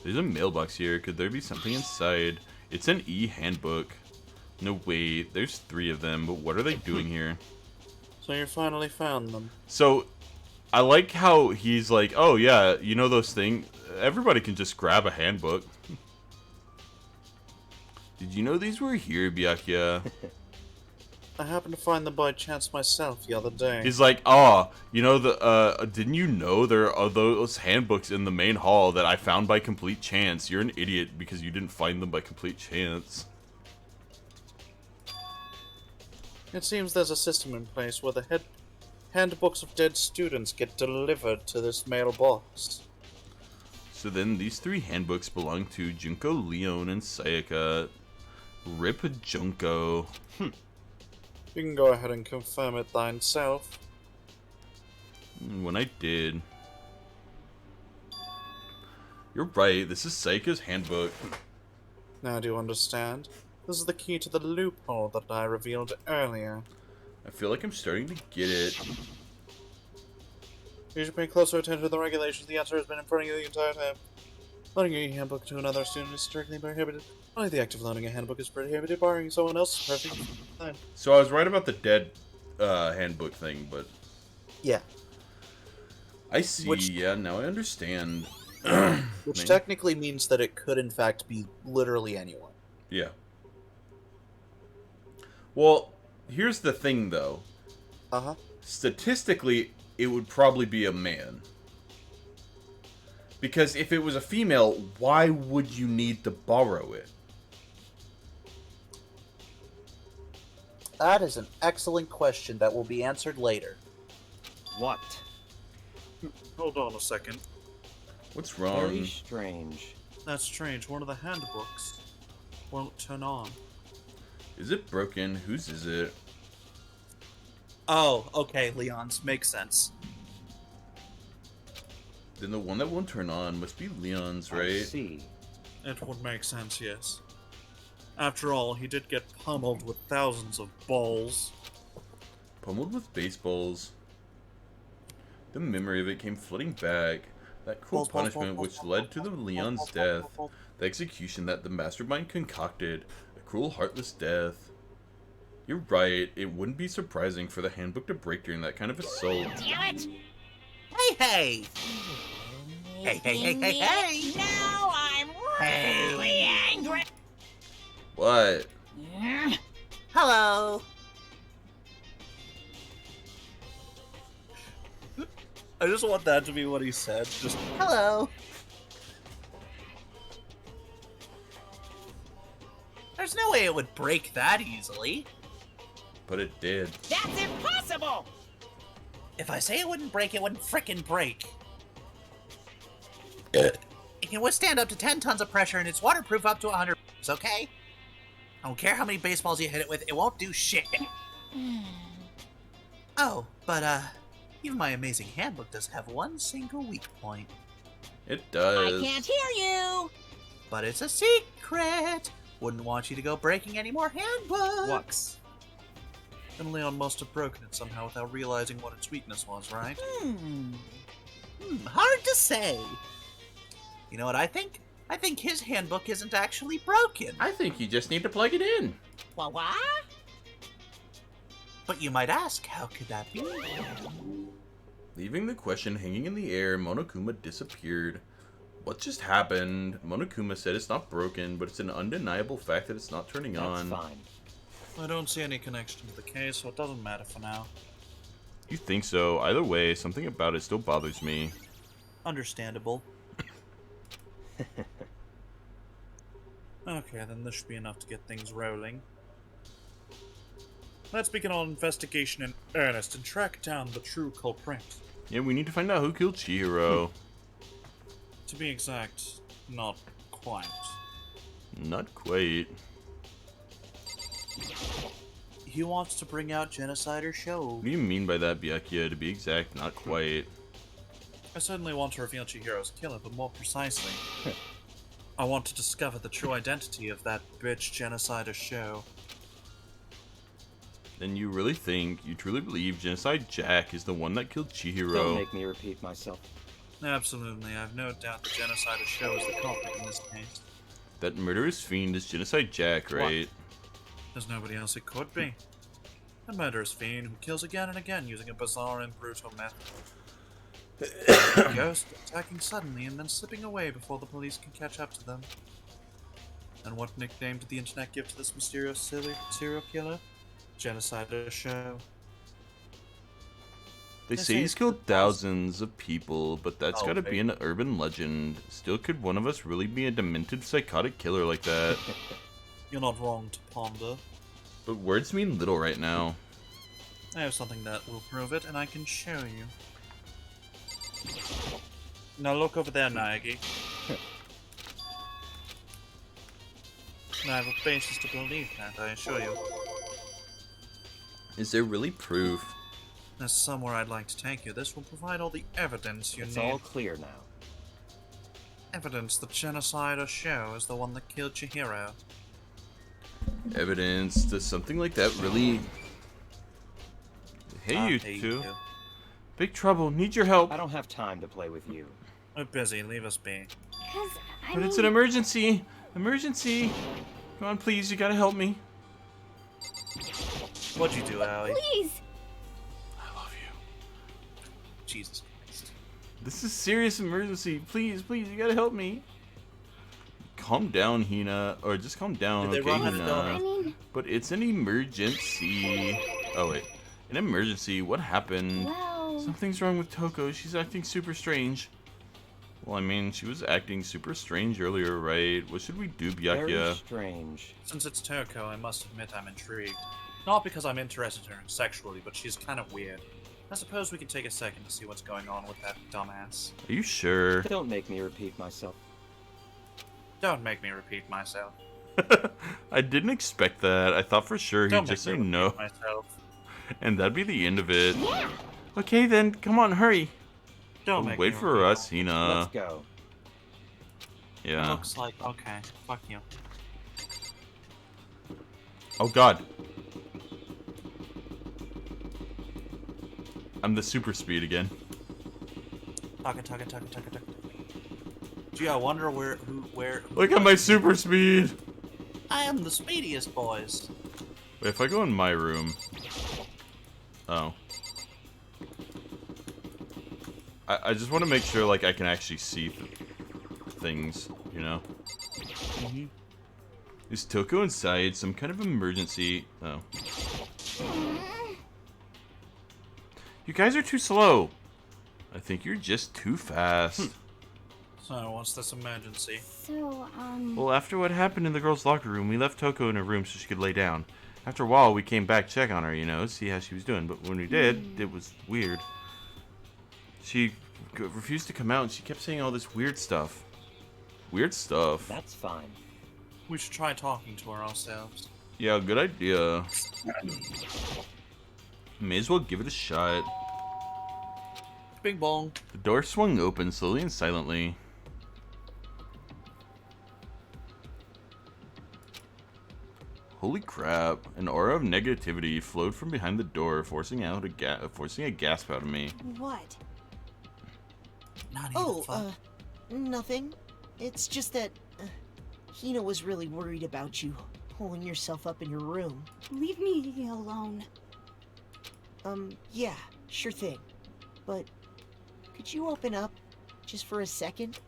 There's a mailbox here. Could there be something inside? It's an e-handbook. No, wait. There's 3 of them, but what are they doing here? So you finally found them. So, I like how he's like, oh yeah, you know those things? Everybody can just grab a handbook. Did you know these were here, Byakuya? I happened to find them by chance myself the other day. He's like, oh, you know didn't you know there are those handbooks in the main hall that I found by complete chance? You're an idiot because you didn't find them by complete chance. It seems there's a system in place where the Handbooks of dead students get delivered to this mailbox. So then these 3 handbooks belong to Junko, Leon, and Sayaka. Rip Junko. You can go ahead and confirm it thine self. When I did. You're right, this is Sayaka's handbook. Now do you understand? This is the key to the loophole that I revealed earlier. I feel like I'm starting to get it. You should pay closer attention to the regulations. The answer has been in front of you the entire time. Loaning a handbook to another student is strictly prohibited. Only the act of loaning a handbook is prohibited. Borrowing someone else's is perfectly fine. So I was right about the dead handbook thing, but Yeah. I see. Which- Yeah, now I understand. Which technically means that it could in fact be literally anyone. Yeah. Well, here's the thing, though. Uh-huh. Statistically, it would probably be a man. Because if it was a female, why would you need to borrow it? That is an excellent question that will be answered later. What? Hold on a second. What's Very wrong? strange. That's strange. One of the handbooks won't turn on. Is it broken? Whose is it? Oh, okay, Leon's. Makes sense. Then the one that won't turn on must be Leon's, I right? see. It would make sense, yes. After all, he did get pummeled with thousands of balls. Pummeled with baseballs. The memory of it came flooding back. That cruel punishment which led to the Leon's death. The execution that the mastermind concocted. A cruel, heartless death. You're right, it wouldn't be surprising for the handbook to break during that kind of assault. Damn it! Hey, hey! Hey, hey, hey, hey, hey! Now I'm really angry! What? Hello! I just want that to be what he said. Just Hello! There's no way it would break that easily. But it did. That's impossible! If I say it wouldn't break, it wouldn't frickin' break. It can withstand up to 10 tons of pressure and it's waterproof up to 100, okay? I don't care how many baseballs you hit it with, it won't do shit. Oh, but even my amazing handbook does have one single weak point. It I does. can't hear you! But it's a secret! Wouldn't want you to go breaking any more handbooks. and Leon must have broken it somehow without realizing what its weakness was, right? Hard to say. You know what I think? I think his handbook isn't actually broken. I think you just need to plug it in. What? But you might ask, how could that be? Leaving the question hanging in the air, Monokuma disappeared. What just happened? Monokuma said it's not broken, but it's an undeniable fact that it's not turning That's on. fine. I don't see any connection to the case, so it doesn't matter for now. You think so? Either way, something about it still bothers me. Understandable. Okay, then this should be enough to get things rolling. Let's begin our investigation in earnest and track down the true culprit. Yeah, we need to find out who killed Chihiro. To be exact, not quite. Not quite. He wants to bring out Genocider Show. What do you mean by that, Byakuya? To be exact, not quite. I certainly want to reveal Chihiro's killer, but more precisely, I want to discover the true identity of that bitch Genocider Show. Then you really think, you truly believe Genocide Jack is the one that killed Don't Chihiro? make me repeat myself. Absolutely, I have no doubt the Genocider Show is the culprit in this case. That murderous fiend is Genocide Jack, right? There's nobody else it could be. A murderous fiend who kills again and again using a bizarre and brutal method. A ghost attacking suddenly and then slipping away before the police can catch up to them. And what nickname did the internet give to this mysterious serial killer? Genocider Show. They This say he's is killed thousands of people, but that's gotta Okay. be an urban legend. Still, could one of us really be a demented psychotic killer like that? You're not wrong to ponder. But words mean little right now. I have something that will prove it, and I can show you. Now look over there, Naegi. I have a basis to believe that, I assure you. Is there really proof? There's somewhere I'd like to take you. This will provide all the evidence you It's need. all clear now. Evidence the genocide show is the one that killed Chihiro. Evidence? Does something like that really... Hey, you two. Big trouble. Need your help. I don't have time to play with you. We're busy. Leave us be. Because, But it's an emergency. Emergency. Come on, please. You gotta help me. What'd you do, Allie? Please! I love you. Jesus Christ. This is serious emergency. Please, please. You gotta help me. Calm down, Hina. Or just calm down, Did they okay, run out of I Hina? mean, But it's an emergency. Oh, wait. An emergency? What happened? well... Something's wrong with Toko. She's acting super strange. Well, I mean, she was acting super strange earlier, right? What should we do, Very Byakuya? strange. Since it's Toko, I must admit I'm intrigued. Not because I'm interested in her sexually, but she's kind of weird. I suppose we could take a second to see what's going on with that dumbass. Are you sure? Don't make me repeat myself. Don't make me repeat myself. I didn't expect that. I thought for sure he'd Don't just make say me repeat no. myself. And that'd be the end of it. Yeah! Okay, then. Come on, hurry. Don't make Wait me for repeat us, Hina. Let's go. Yeah. Looks like okay. Fuck you. Oh, God. I'm the super speed again. Talking. Gee, I wonder where. Look at my super speed. I am the speediest, boys. Wait, if I go in my room... Oh. I just want to make sure, like, I can actually see things, you know? Mm-hmm. Is Toko inside? Some kind of emergency... Oh. You guys are too slow. I think you're just too fast. So, what's this emergency? So, Well, after what happened in the girls' locker room, we left Toko in her room so she could lay down. After a while, we came back to check on her, you know, see how she was doing. But when we did, it was weird. She refused to come out, and she kept saying all this weird stuff. Weird stuff. That's fine. We should try talking to her ourselves. Yeah, good idea. May as well give it a shot. Bing bong. The door swung open slowly and silently. Holy crap! An aura of negativity flowed from behind the door, forcing a gasp out of me. what? Not even Oh, fun. nothing. It's just that Hina was really worried about you holding yourself up in your room. Leave me alone. Yeah, sure thing. But could you open up just for a second?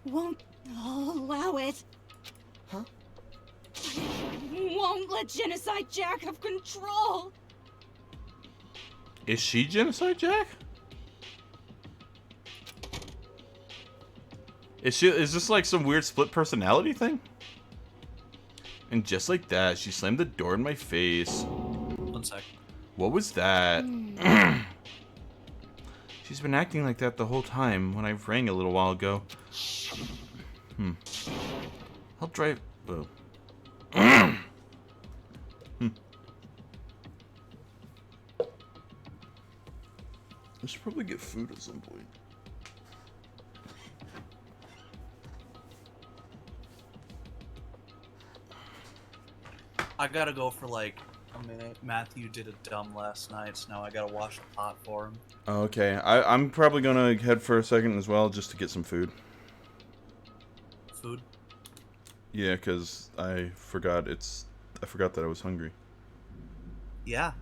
Won't allow it. Huh? Won't let Genocide Jack have control. Is she Genocide Jack? Is this like some weird split personality thing? And just like that, she slammed the door in my face. 1 sec. What was that? She's been acting like that the whole time when I rang a little while ago. I'll drive... Oh. I should probably get food at some point. I gotta go for like a minute. Matthew did a dumb last night, so now I gotta wash the pot for him. Okay, I'm probably gonna head for a second as well, just to get some food. Food? Yeah, because I forgot that I was hungry. Yeah.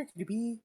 Where could he be?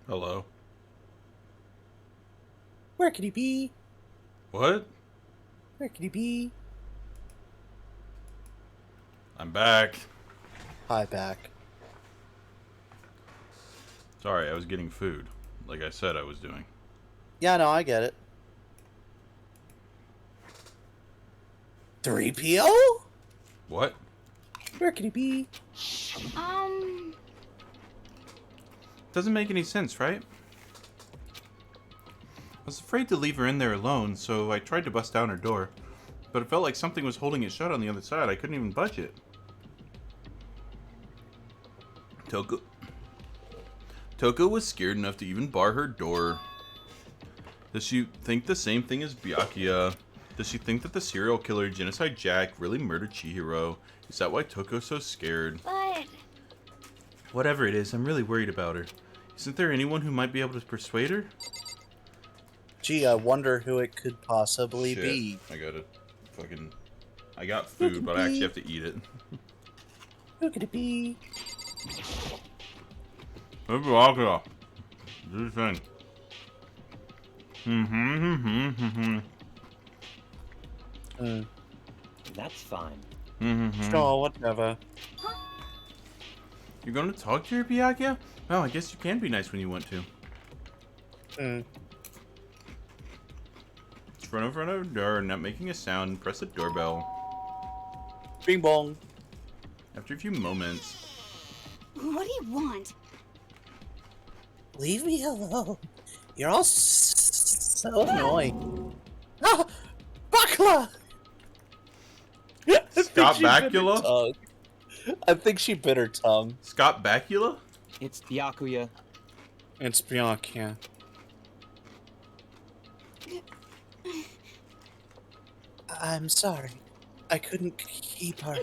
Hello. Where could he be? What? Where could he be? I'm back. Hi, back. Sorry, I was getting food. Like I said I was doing. Yeah, no, I get it. 3PO? What? Where could he be? Doesn't make any sense, right? I was afraid to leave her in there alone, so I tried to bust down her door. But it felt like something was holding it shut on the other side. I couldn't even budge it. Toko was scared enough to even bar her door. Does she think the same thing as Byakuya? Does she think that the serial killer Genocide Jack really murdered Chihiro? Is that why Toko's so scared? But Whatever it is, I'm really worried about her. Isn't there anyone who might be able to persuade her? Gee, I wonder who it could possibly Shit, be. I got food, but I actually have to eat it. Who could it be? Maybe Byakuya. Do the thing. That's fine. Sure, whatever. You're going to talk to your Byakuya? Well, I guess you can be nice when you want to. Just run over on a door, not making a sound, and press the doorbell. Bing bong. After a few moments... What do you want? Leave me alone. You're all so annoying. Ah! Bakla! Scott Bakula? I think she bit her tongue. Scott Bakula? It's Byakuya. It's Byakuya. I'm sorry. I couldn't keep her.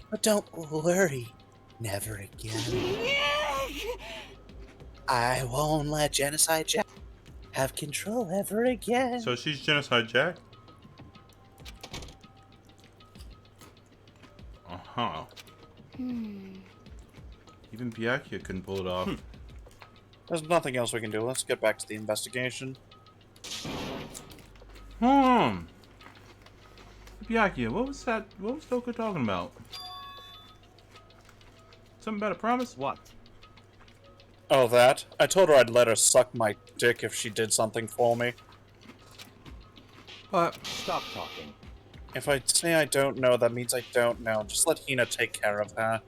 But don't worry. Never again. I won't let Genocide Jack have control ever again. So she's Genocide Jack? Uh-huh. Even Byakuya couldn't pull it off. There's nothing else we can do. Let's get back to the investigation. Byakuya, what was that? What was Toko talking about? Something about a promise? What? Oh, that? I told her I'd let her suck my dick if she did something for me. What? Stop talking. If I say I don't know, that means I don't know. Just let Hina take care of that.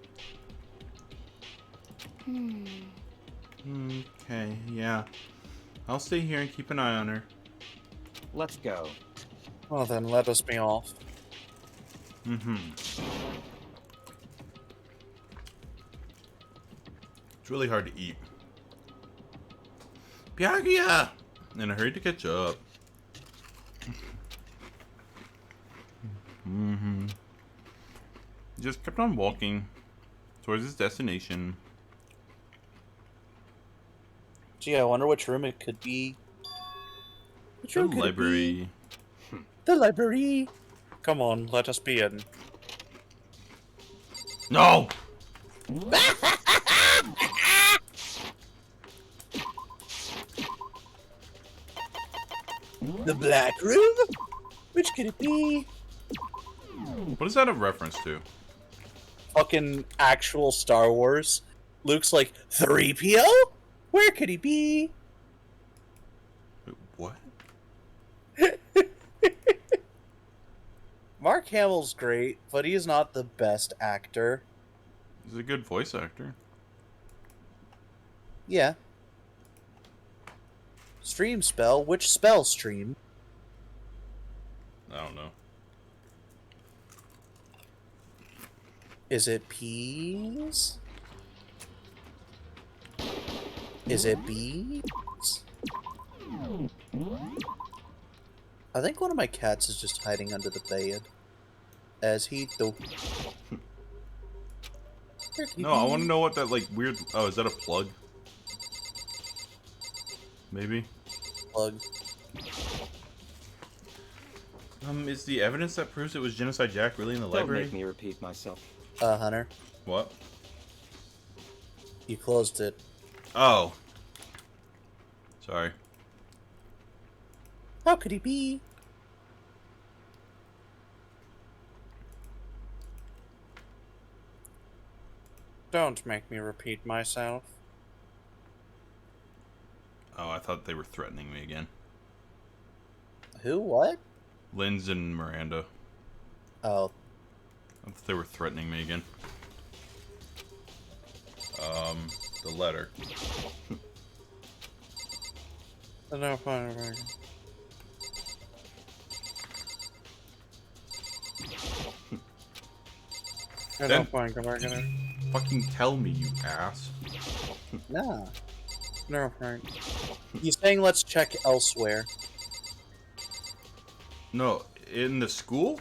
Okay, yeah. I'll stay here and keep an eye on her. Let's go. Well then, let us be off. It's really hard to eat. Byakuya! In a hurry to catch up. Just kept on walking. Towards his destination. Gee, I wonder which room it could be. Which The room could it library. be? The library. Come on, let us be in. No! The black room? Which could it be? What is that a reference to? Fucking actual Star Wars. Luke's like, 3PO? Where could he be? Wait, what? Mark Hamill's great, but he's not the best actor. He's a good voice actor. Yeah. Stream spell? Which spell stream? I don't know. Is it peas? Is it bees? I think one of my cats is just hiding under the bed. As he do. No, I want to know what that, like, weird... Oh, is that a plug? Maybe? Plug. Is the evidence that proves it was Genocide Jack really in the Don't library? make me repeat myself. Hunter, What? you closed it. Oh. Sorry. How could he be? Don't make me repeat myself. Oh, I thought they were threatening me again. Who? What? Linz and Miranda. Oh. I thought they were threatening me again. The letter. No point. No Then- point. Come back in there. Fucking tell me, you ass. Nah. No point. He's saying let's check elsewhere. No, in the school?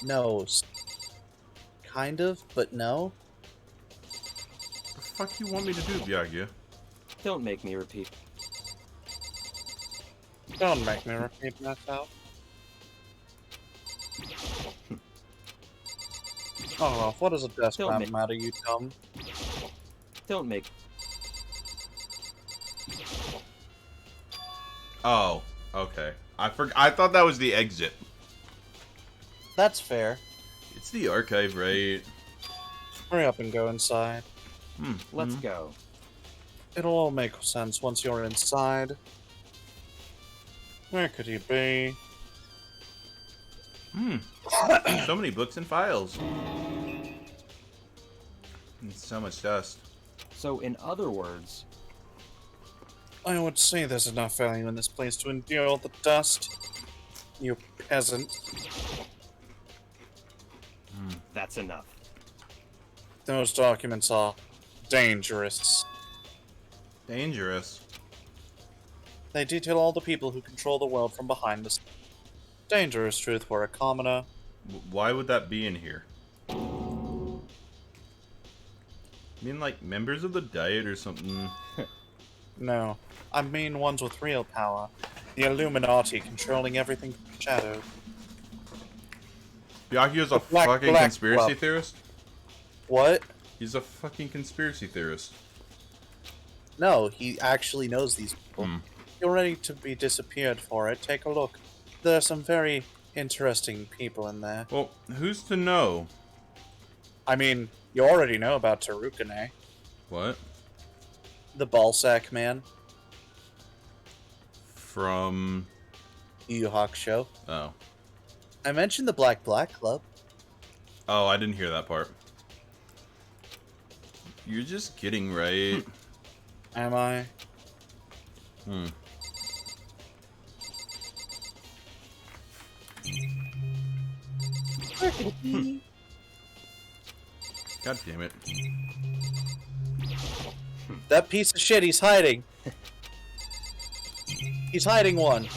No. Kind of, but no. The fuck you want me to do, Byagia? Don't make me repeat. Don't make me repeat myself. Oh, well, what does a desk Don't lamp make- matter, you dumb? Don't make. Oh, okay. I thought that was the exit. That's fair. It's the archive, right? Hurry up and go inside. Let's go. It'll all make sense once you're inside. Where could he be? So many books and files. And so much dust. So, in other words, I would say there's enough value in this place to endure all the dust. You peasant. that's enough. Those documents are dangerous. Dangerous. They detail all the people who control the world from behind us. Dangerous truth for a commoner. Why would that be in here? I mean, like, members of the Diet or something. No, I mean ones with real power. The Illuminati controlling everything from the shadow. Byakuya's a Black fucking conspiracy Club. theorist? What? He's a fucking conspiracy theorist. No, he actually knows these people. You're ready to be disappeared for it. Take a look. There are some very interesting people in there. Well, who's to know? I mean, you already know about Tarukane, What? the ballsack man, From... Yu Yu Hakusho. Oh. I mentioned the Black Club. Oh, I didn't hear that part. You're just kidding, right? Am I? Where could it be? God damn it. That piece of shit, he's hiding. He's hiding one.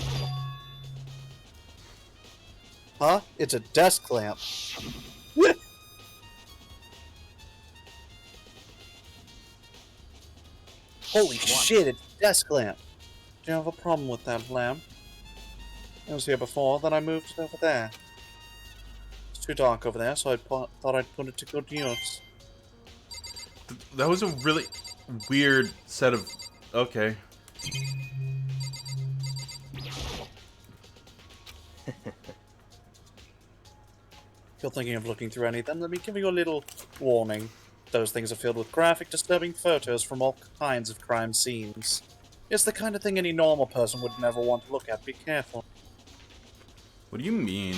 Huh? It's a desk lamp. Holy shit, it's a desk lamp. Do you have a problem with that lamp? It was here before, then I moved it over there. It's too dark over there, so I thought I'd put it to good use. That was a really weird set of... Okay. If you're thinking of looking through any, then let me give you a little warning. Those things are filled with graphic, disturbing photos from all kinds of crime scenes. It's the kind of thing any normal person would never want to look at. Be careful. What do you mean?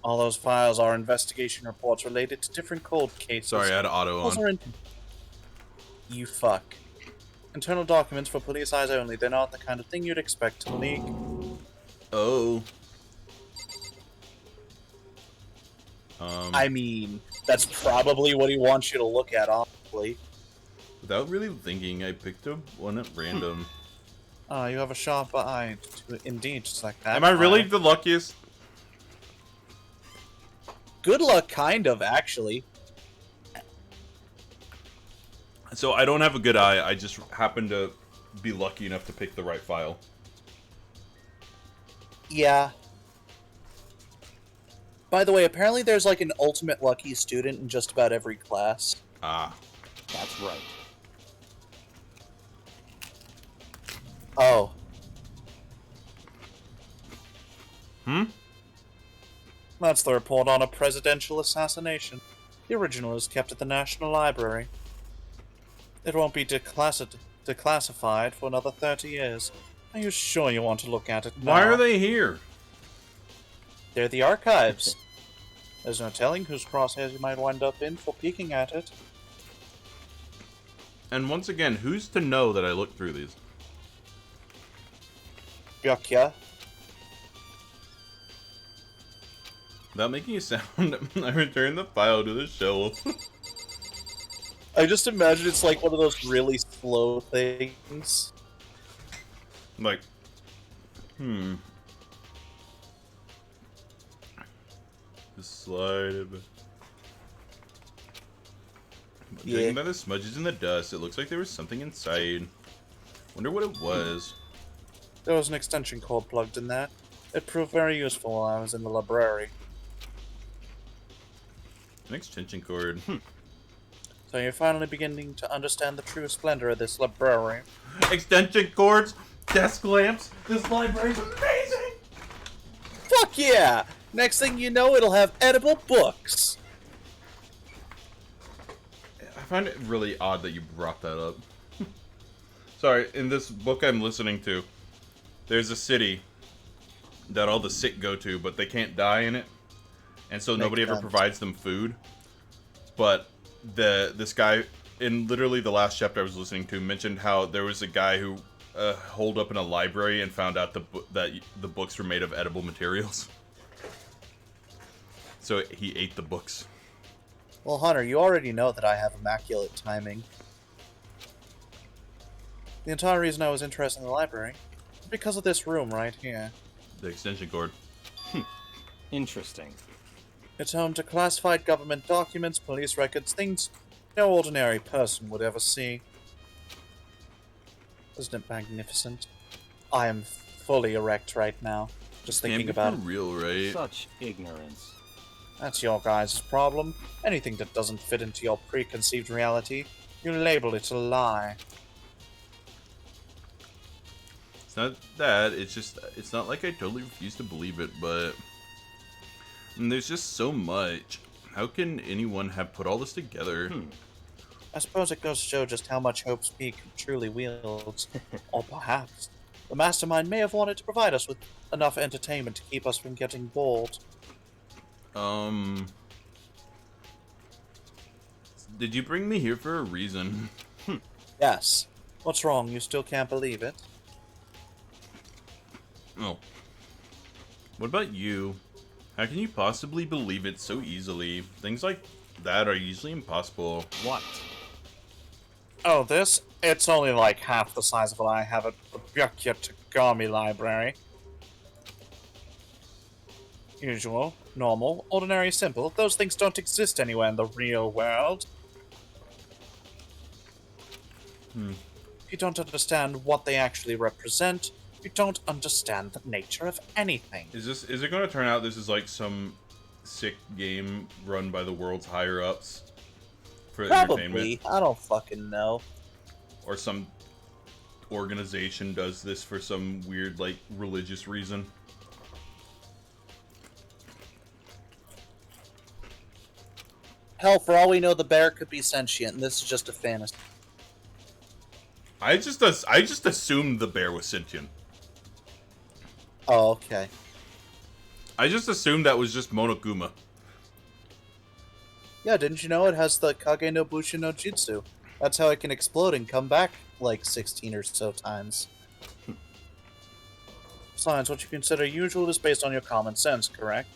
All those files are investigation reports related to different cold cases. Sorry, I had auto Those on. are You fuck. Internal documents for police eyes only. They're not the kind of thing you'd expect to leak. Oh. I mean, that's probably what he wants you to look at, honestly. Without really thinking, I picked up one at random. Ah, you have a sharp eye. Indeed, just like that. Am I really eye. the luckiest? Good luck, kind of, actually. So I don't have a good eye, I just happen to be lucky enough to pick the right file. Yeah. By the way, apparently there's like an ultimate lucky student in just about every class. Ah. That's right. Oh. That's the report on a presidential assassination. The original is kept at the National Library. It won't be declassified for another 30 years. Are you sure you want to look at it now? Why are they here? They're the archives. There's no telling whose crosshairs you might wind up in for peeking at it. And once again, who's to know that I looked through these? Yuck. Without making a sound, I return the file to the shelf. I just imagine it's like one of those really slow things. Like, Just slide it back. Judging by the smudges in the dust, it looks like there was something inside. Wonder what it was. There was an extension cord plugged in there. It proved very useful while I was in the library. An extension cord. So you're finally beginning to understand the true splendor of this library. Extension cords, desk lamps. This library's amazing. Fuck yeah! Next thing you know, it'll have edible books. I find it really odd that you brought that up. Sorry, in this book I'm listening to, there's a city that all the sick go to, but they can't die in it. And so nobody ever provides them food. But this guy, in literally the last chapter I was listening to, mentioned how there was a guy who holed up in a library and found out that the books were made of edible materials. So he ate the books. Well, Hunter, you already know that I have immaculate timing. The entire reason I was interested in the library is because of this room right here. The extension cord. Interesting. It's home to classified government documents, police records, things no ordinary person would ever see. Isn't it magnificent? I am fully erect right now, just thinking about it. Can't be for real, right? Such ignorance. That's your guys' problem. Anything that doesn't fit into your preconceived reality, you label it a lie. It's not that, it's just, it's not like I totally refuse to believe it, but there's just so much. How can anyone have put all this together? I suppose it goes to show just how much Hope's Peak truly wields. Or perhaps the mastermind may have wanted to provide us with enough entertainment to keep us from getting bored. Did you bring me here for a reason? Yes. What's wrong? You still can't believe it? Oh. What about you? How can you possibly believe it so easily? Things like that are usually impossible. What? Oh, this? It's only like half the size of what I have at the Byakya Tagami Library. Usual, normal, ordinary, simple. Those things don't exist anywhere in the real world. If you don't understand what they actually represent, you don't understand the nature of anything. Is it going to turn out this is like some sick game run by the world's higher ups for entertainment, Probably. I don't fucking know. or some organization does this for some weird like religious reason? Hell, for all we know, the bear could be sentient, and this is just a fantasy. I just assumed the bear was sentient. Oh, okay. I just assumed that was just Monokuma. Yeah, didn't you know it has the Kage no Bushi no Jutsu? That's how it can explode and come back like 16 or so times. Besides, what you consider usual is based on your common sense, correct?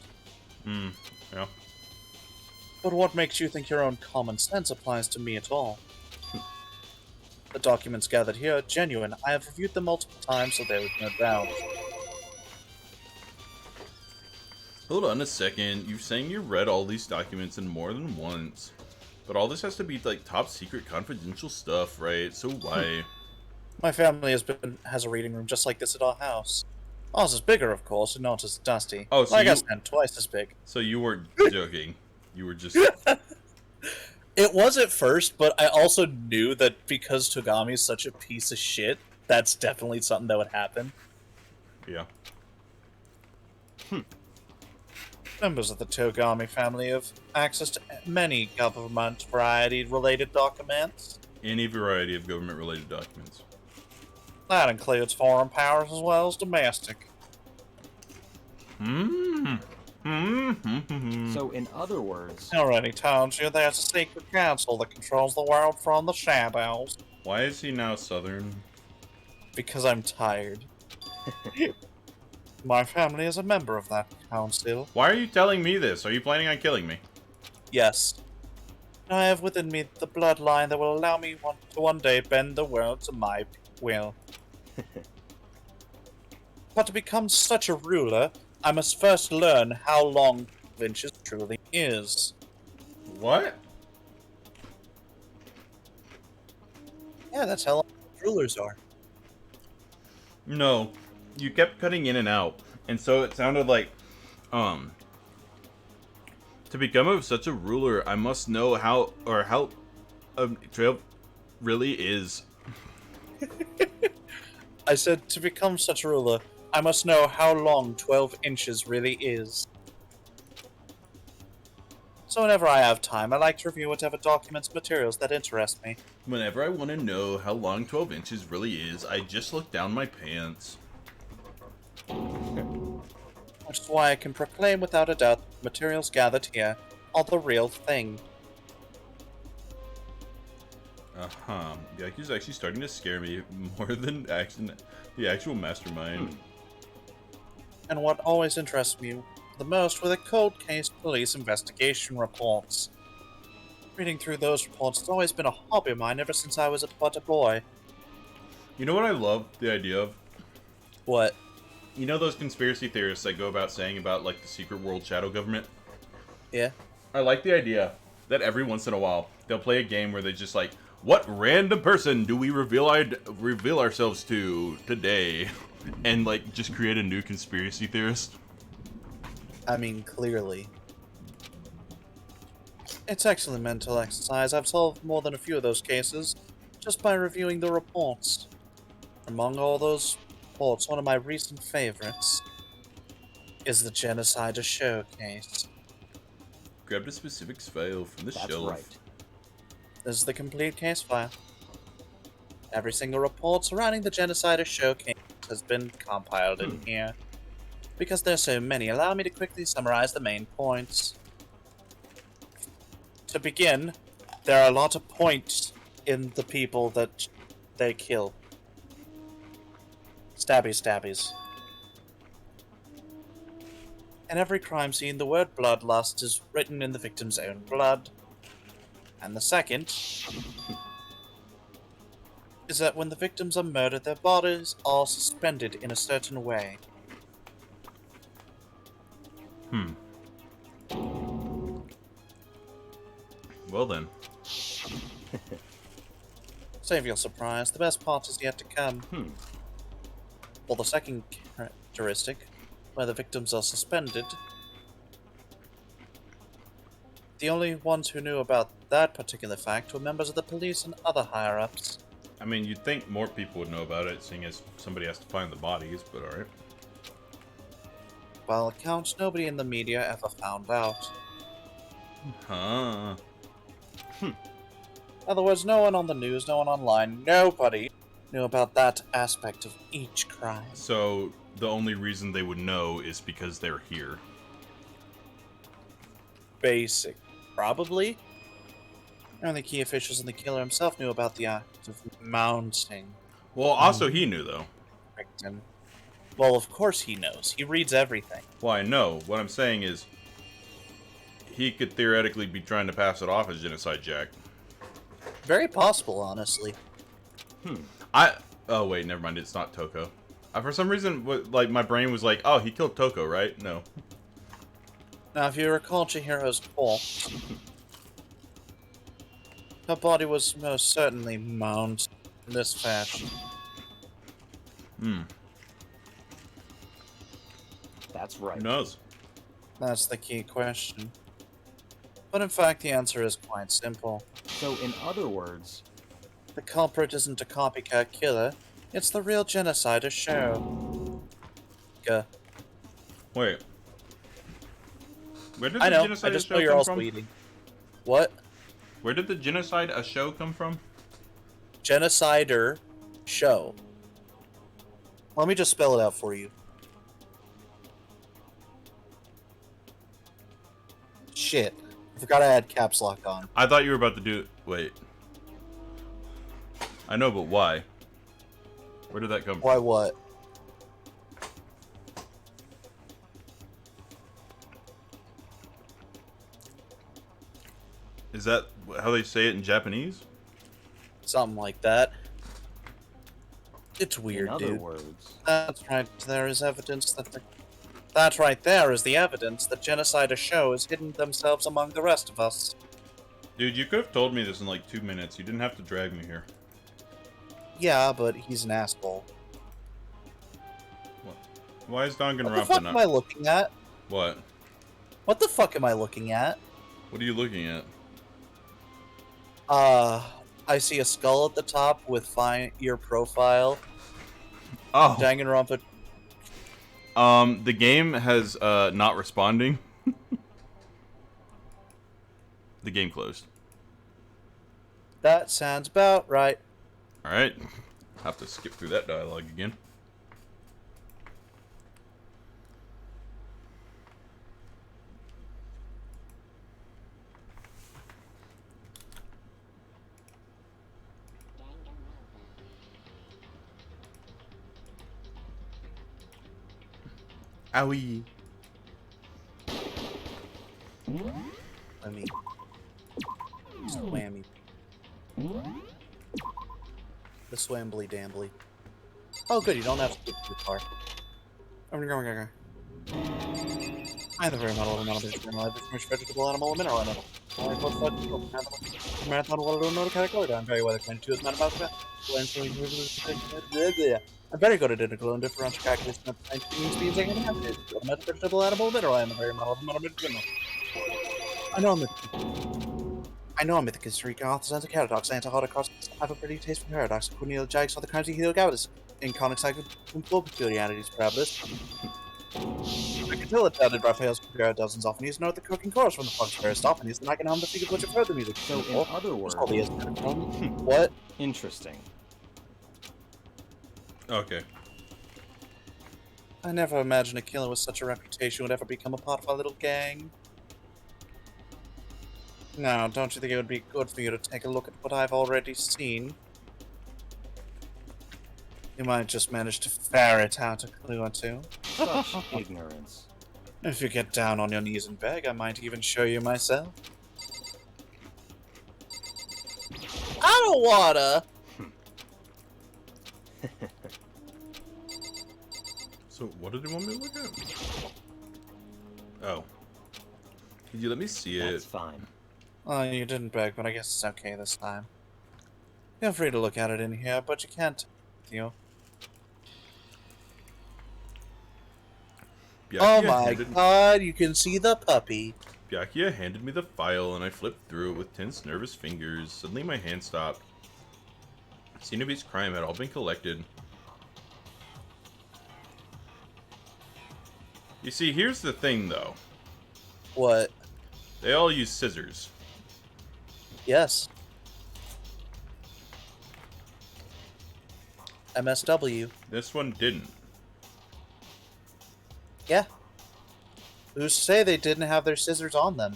Yeah. But what makes you think your own common sense applies to me at all? The documents gathered here are genuine. I have reviewed them multiple times, so there is no doubt. Hold on a second. You're saying you read all these documents and more than once. But all this has to be like top secret confidential stuff, right? So why? My family has a reading room just like this at our house. Ours is bigger, of course, and not as dusty. Oh, so like I you- said, twice as big. So you weren't joking. You were just... It was at first, but I also knew that because Togami is such a piece of shit, that's definitely something that would happen. Yeah. Members of the Togami family have access to many government variety-related documents. Any variety of government-related documents. That includes foreign powers as well as domestic. So, in other words, I already told you there's a secret council that controls the world from the shadows. Why is he now Southern? Because I'm tired. My family is a member of that council. Why are you telling me this? Are you planning on killing me? Yes. I have within me the bloodline that will allow me to one day bend the world to my will. But to become such a ruler, I must first learn how long 12 inches truly is. What? Yeah, that's how long rulers are. No. You kept cutting in and out. And so it sounded like, to become such a ruler, I must know how 12 really is. I said, to become such a ruler, I must know how long 12 inches really is. So whenever I have time, I like to review whatever documents and materials that interest me. Whenever I want to know how long 12 inches really is, I just look down my pants. Which is why I can proclaim without a doubt that the materials gathered here are the real thing. Uh-huh. Yaku's actually starting to scare me more than the actual mastermind. And what always interests me the most were the cold case police investigation reports. Reading through those reports has always been a hobby of mine ever since I was but a boy. You know what I love the idea of? What? You know those conspiracy theorists that go about saying about, like, the secret world shadow government? Yeah? I like the idea that every once in a while, they'll play a game where they just like, what random person do we reveal ourselves to today? And, like, just create a new conspiracy theorist. I mean, clearly. It's excellent mental exercise. I've solved more than a few of those cases just by reviewing the reports. Among all those reports, one of my recent favorites is the Genocide Showcase. Grabbed a specific file from the that's shelf. right. This is the complete case file. Every single report surrounding the Genocide Showcase has been compiled in here. Because there's so many, allow me to quickly summarize the main points. To begin, there are a lot of points in the people that they kill. Stabbies. In every crime scene, the word bloodlust is written in the victim's own blood. And the second is that when the victims are murdered, their bodies are suspended in a certain way. Well then. Save your surprise. The best part is yet to come. Well, the second characteristic, where the victims are suspended. The only ones who knew about that particular fact were members of the police and other higher-ups. I mean, you'd think more people would know about it, seeing as somebody has to find the bodies, but alright. By all accounts, nobody in the media ever found out. Huh. In other words, no one on the news, no one online, nobody knew about that aspect of each crime. So, the only reason they would know is because they're here. Basic. Probably. Only key officials and the killer himself knew about the act of mounting. Well, also he knew, though. Victim. Well, of course he knows. He reads everything. Well, I know. What I'm saying is, he could theoretically be trying to pass it off as Genocide Jack. Very possible, honestly. Oh, wait, never mind. It's not Toko. For some reason, like, my brain was like, oh, he killed Toko, right? No. Now, if you recall Chihiro's corpse, her body was most certainly mounted in this fashion. That's right. Who knows? That's the key question. But in fact, the answer is quite simple. So, in other words, The culprit isn't a copycat killer, it's the real genocider show. Wait. Where did I the know, Genocide I just show know you're come all from? tweeting. What? Where did the Genocide show come from? Genocider show. Let me just spell it out for you. Shit. I forgot I had caps lock on. I thought you were about to do... Wait. I know, but why? Where did that come from? Why what? Is that how they say it in Japanese? Something like that. It's weird, in other dude. words, That's right. There is evidence that that right there is the evidence that Genocide Show has hidden themselves among the rest of us. Dude, you could have told me this in like 2 minutes. You didn't have to drag me here. Yeah, but he's an asshole. What? Why is What the Danganronpa fuck am not... I looking at? What? What the fuck am I looking at? What are you looking at? I see a skull at the top with find your profile. Oh. Danganronpa. The game has, not responding. The game closed. That sounds about right. Alright. Have to skip through that dialogue again. Owie. Let me. Swammy. The swambly dambly. Oh, good, you don't have to get too far. Okay. Either very model of a model based on life, which vegetable, animal, or mineral animal. Marathon, water, or no category. I'm very well acquainted to as matter of fact. I'm very good at integral and differential calculation of science beings and inhabitants. A vegetable, animal, mineral. I'm a very model of a model mineral. I know I'm mythic history, authors and paradox, anti-holocaust, have a pretty taste for paradox. Cornelia Jags saw the crimes he healed Gaudius. In comics, I could full peculiarities, perhaps. I can tell it sounded Raphael's compare dozens often used note the cooking chorus from the Fox Aristophanes, and I can hum the figure which have heard the music. so in other words, What? interesting. Okay. I never imagined a killer with such a reputation would ever become a part of our little gang. Now, don't you think it would be good for you to take a look at what I've already seen? You might just manage to ferret out a clue or two. Such ignorance. If you get down on your knees and beg, I might even show you myself. I don't wanna! So, what did you want me to look at? Oh. Could you let me see That's it? fine. Oh, you didn't beg, but I guess it's okay this time. Feel free to look at it in here, but you can't. You. Oh my god, you can see the puppy. Byakuya handed me the file, and I flipped through it with tense, nervous fingers. Suddenly my hand stopped. Shinobi's crime had all been collected. You see, here's the thing, though. What? They all use scissors. Yes. MSW. This one didn't. Yeah. Who's to say they didn't have their scissors on them?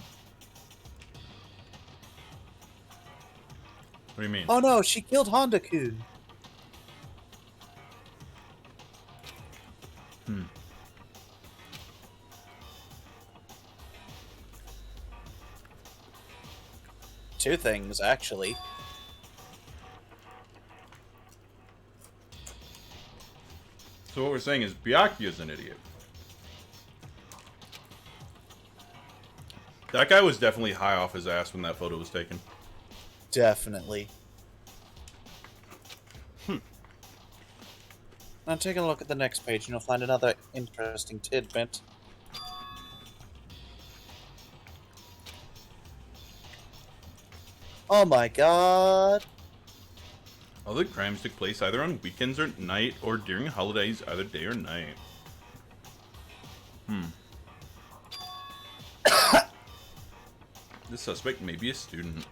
What do you mean? Oh no, she killed Honda-kun. Two things, actually. So what we're saying is Byakuya's an idiot. That guy was definitely high off his ass when that photo was taken. Definitely. Now take a look at the next page and you'll find another interesting tidbit. Oh my god. All the crimes took place either on weekends or at night, or during holidays, either day or night. The suspect may be a student.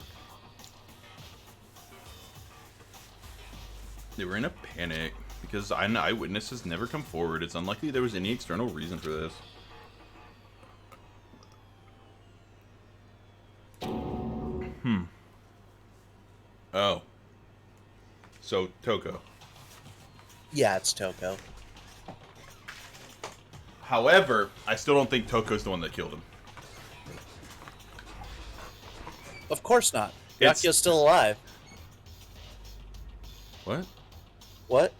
They were in a panic, because an eyewitness has never come forward. It's unlikely there was any external reason for this. Oh. So, Toko. Yeah, it's Toko. However, I still don't think Toko's the one that killed him. Of course not. It's- Byakuya's still alive. What? What?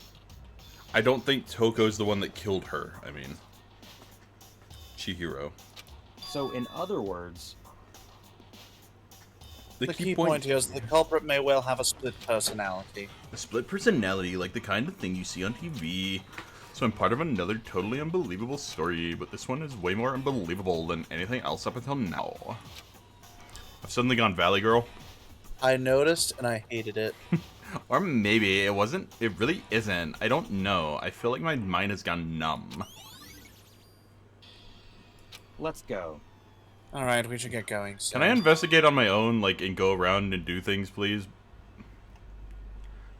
I don't think Toko's the one that killed her. I mean, Chihiro. So, in other words, The key point here is the culprit may well have a split personality. A split personality, like the kind of thing you see on TV. So I'm part of another totally unbelievable story, but this one is way more unbelievable than anything else up until now. I've suddenly gone Valley Girl. I noticed and I hated it. Or maybe it wasn't. It really isn't. I don't know. I feel like my mind has gone numb. let's go. Alright, we should get going. So. Can I investigate on my own, like, and go around and do things, please?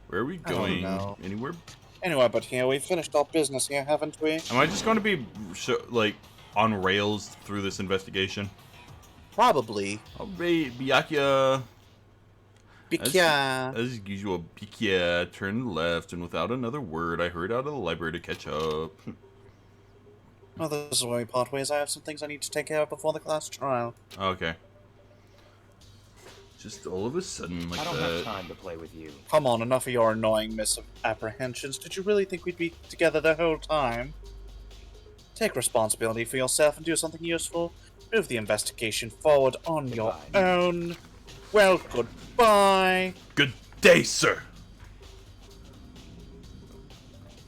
Where are we going? know. Anywhere? Anyway, but here, we've finished our business here, haven't we? Am I just going to be, like, on rails through this investigation? Probably. Alright, Byakuya. Byakuya. As usual, Byakuya turned left, and without another word, I hurried out of the library to catch up. Well, this is where we part ways. I have some things I need to take care of before the class trial. Okay. Just all of a sudden, like I don't that. have time to play with you. Come on, enough of your annoying misapprehensions. Did you really think we'd be together the whole time? Take responsibility for yourself and do something useful. Move the investigation forward on your own. Well, goodbye. Good day, sir!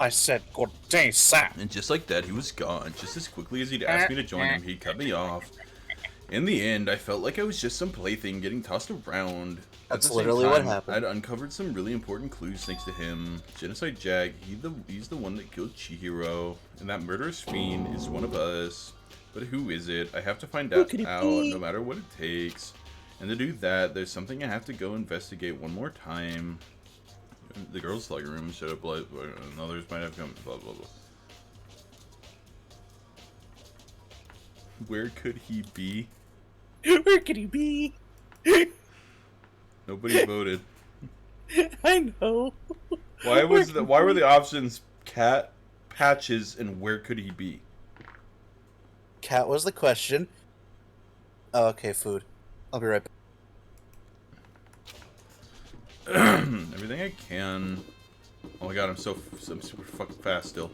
I said good day, sir. And just like that, he was gone. Just as quickly as he'd asked me to join him, he cut me off. In the end, I felt like I was just some plaything getting tossed around. That's At the same literally what time, happened. I'd uncovered some really important clues thanks to him. Genocide Jack, he's the one that killed Chihiro, and that murderous fiend is one of us. But who is it? I have to find out no matter what it takes. And to do that, there's something I have to go investigate one more time. The girls' locker room shut up like and others might have come. Blah blah blah. Where could he be? Where could he be? Nobody voted. I know. Why were the options cat, patches, and where could he be? Cat was the question. Oh, okay, food. I'll be right back. Everything I can. Oh my god, I'm super fucking fast still.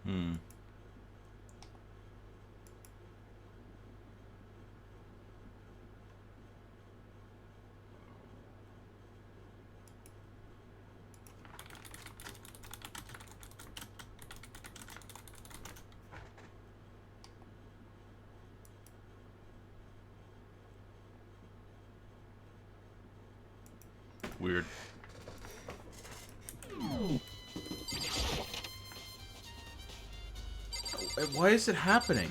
Hmm. Weird. Why is it happening?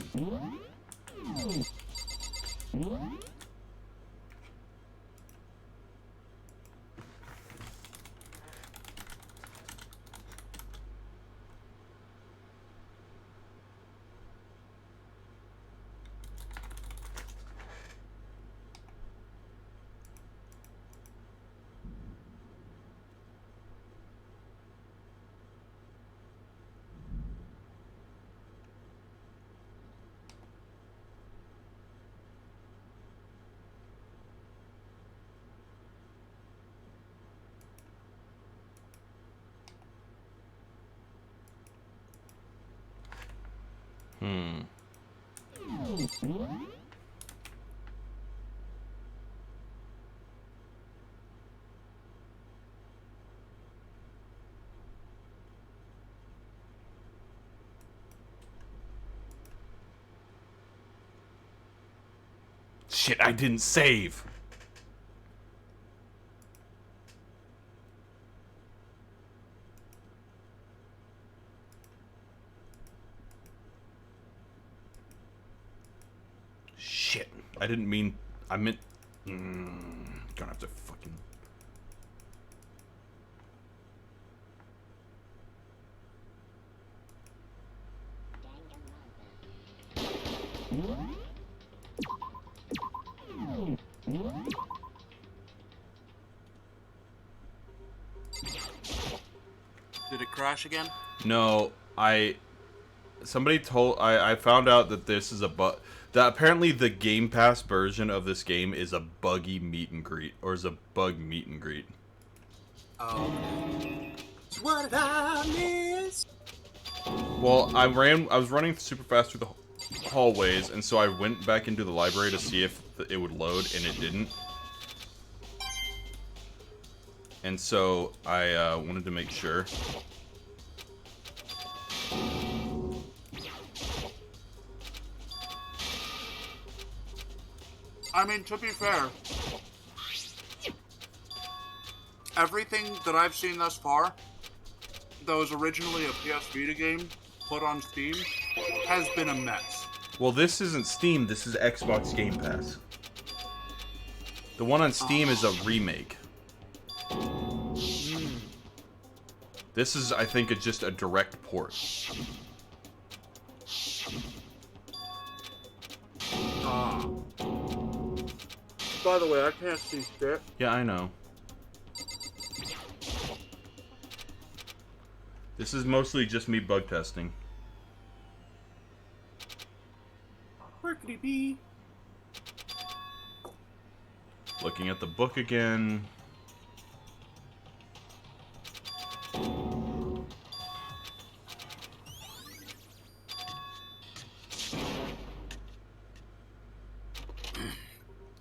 Hmm. Shit, I didn't save. Shit. I didn't mean... I meant... Gonna have to fucking... Did it crash again? No, somebody told... I found out that this is a bug... That apparently the Game Pass version of this game is a buggy meet and greet. Or is a bug meet and greet. Oh. What did I miss? Well, I was running super fast through the hallways, and so I went back into the library to see if it would load, and it didn't. And so I wanted to make sure. I mean, to be fair, everything that I've seen thus far that was originally a PS Vita game put on Steam has been a mess. Well, this isn't Steam, this is Xbox Game Pass. The one on Steam is a remake. This is, I think, just a direct port. By the way, I can't see shit. Yeah, I know. This is mostly just me bug testing. Where could he be? Looking at the book again.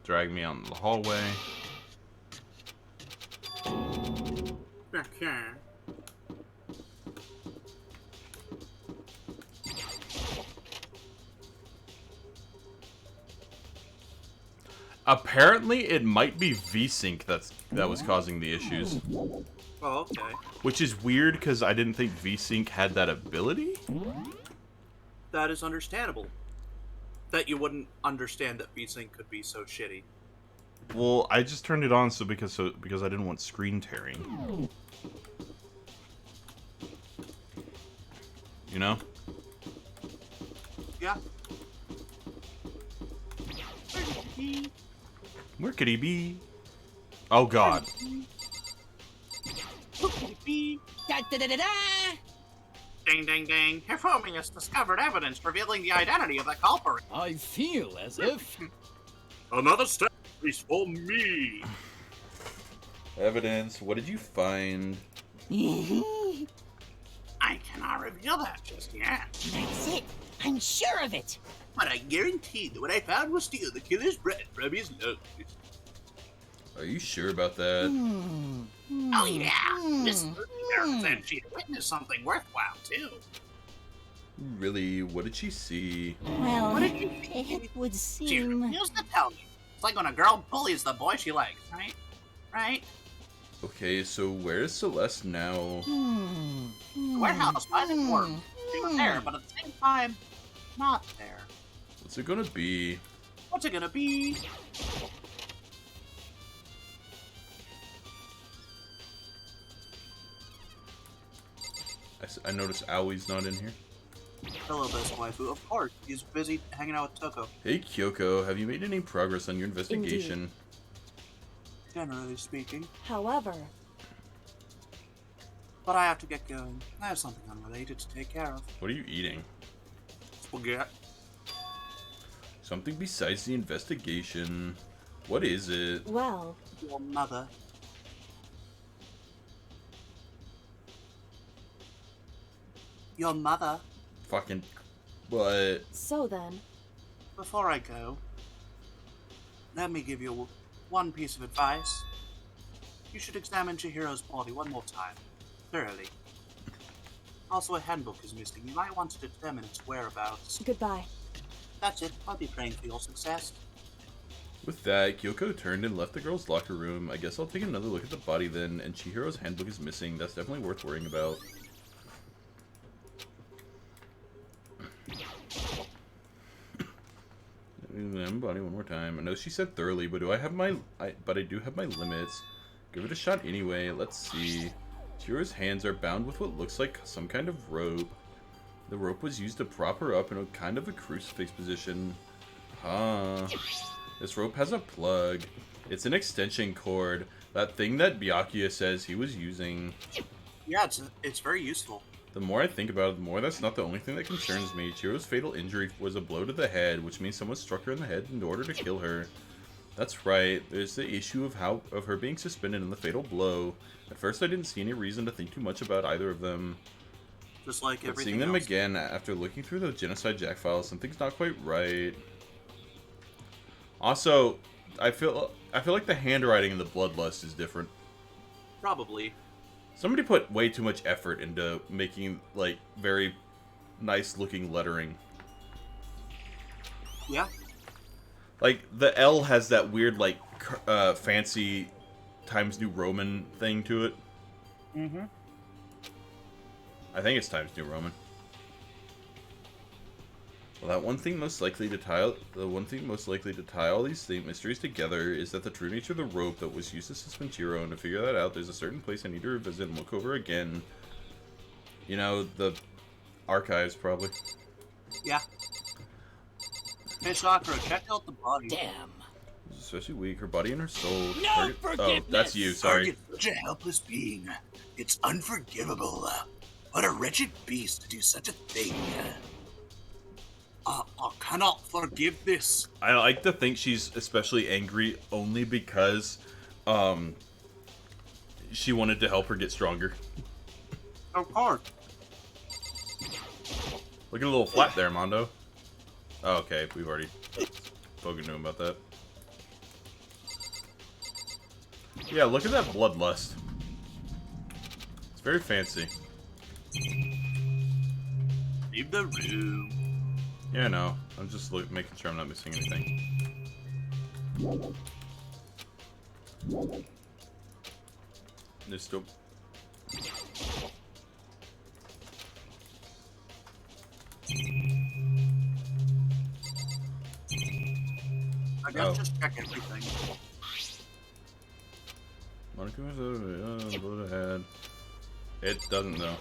Drag me out in the hallway. Okay. Apparently, it might be VSync that was causing the issues. Oh, okay. Which is weird because I didn't think VSync had that ability. That is understandable. That you wouldn't understand that VSync could be so shitty. Well, I just turned it on because I didn't want screen tearing. You know? Yeah. Where could he be? Oh God. Da-da-da-da-da! Ding, ding, ding. Hifumi has discovered evidence revealing the identity of the culprit. I feel as if... Another step is for me. Evidence. What did you find? I cannot reveal that just yet. That's it. I'm sure of it. But I guarantee that what I found will steal the killer's breath from his nose. Are you sure about that? Oh yeah, Miss Lucy said she'd witnessed something worthwhile too. Really? What did she see? Well, What did you it would She seem... refused to tell me. It's like when a girl bullies the boy she likes, right? Right? Okay, so where is Celeste now? Warehouse by the court. She was there, but at the same time, not there. What's it gonna be? What's it gonna be? I noticed Awie's not in here. Hello, best waifu. Of course, he's busy hanging out with Toko. Hey Kyoko, have you made any progress on your investigation? Generally speaking. However, But I have to get going. I have something unrelated to take care of. What are you eating? Spaghetti. Something besides the investigation. What is it? well, Your mother. Your mother. Fucking... What? so then, Before I go, let me give you one piece of advice. You should examine Chihiro's body one more time, thoroughly. Also, a handbook is missing. You might want to determine its whereabouts. goodbye. That's it. I'll be praying for your success. With that, Kyoko turned and left the girls' locker room. I guess I'll take another look at the body then, and Chihiro's handbook is missing. That's definitely worth worrying about. Body one more time. I know she said thoroughly, but I do have my limits. Give it a shot anyway. Let's see. Chihiro's hands are bound with what looks like some kind of rope. The rope was used to prop her up in a kind of a crucifix position. Huh. This rope has a plug. It's an extension cord. That thing that Byakuya says he was using. Yeah, it's very useful. The more I think about it, the more that's not the only thing that concerns me. Chihiro's fatal injury was a blow to the head, which means someone struck her in the head in order to kill her. That's right. There's the issue of her being suspended in the fatal blow. At first, I didn't see any reason to think too much about either of them. Just like But everything seeing them else. again after looking through the Genocide Jack files, something's not quite right. Also, I feel like the handwriting in the Bloodlust is different. Probably. Somebody put way too much effort into making like very nice looking lettering. Yeah. Like the L has that weird like fancy Times New Roman thing to it. Mm-hmm. I think it's Times New Roman. Well, the one thing most likely to tie all these mysteries together is that the true nature of the rope that was used to suspend Chihiro, and to figure that out, there's a certain place I need to revisit and look over again. You know, the archives, probably. Yeah. Hey, Sakura, check out the body. Damn. It's especially weak. Her body and her soul. No Oh, forgiveness! that's you. Sorry. Target such a helpless being. It's unforgivable. What a wretched beast to do such a thing. I cannot forgive this. I like to think she's especially angry only because, she wanted to help her get stronger. Of course. Look at a little flap there, Mondo. Oh, okay, we've already spoken to him about that. Yeah, look at that bloodlust. It's very fancy. Leave the room. Yeah, no. I'm just making sure I'm not missing anything. There's still... I guess Oh. just check everything. It doesn't though.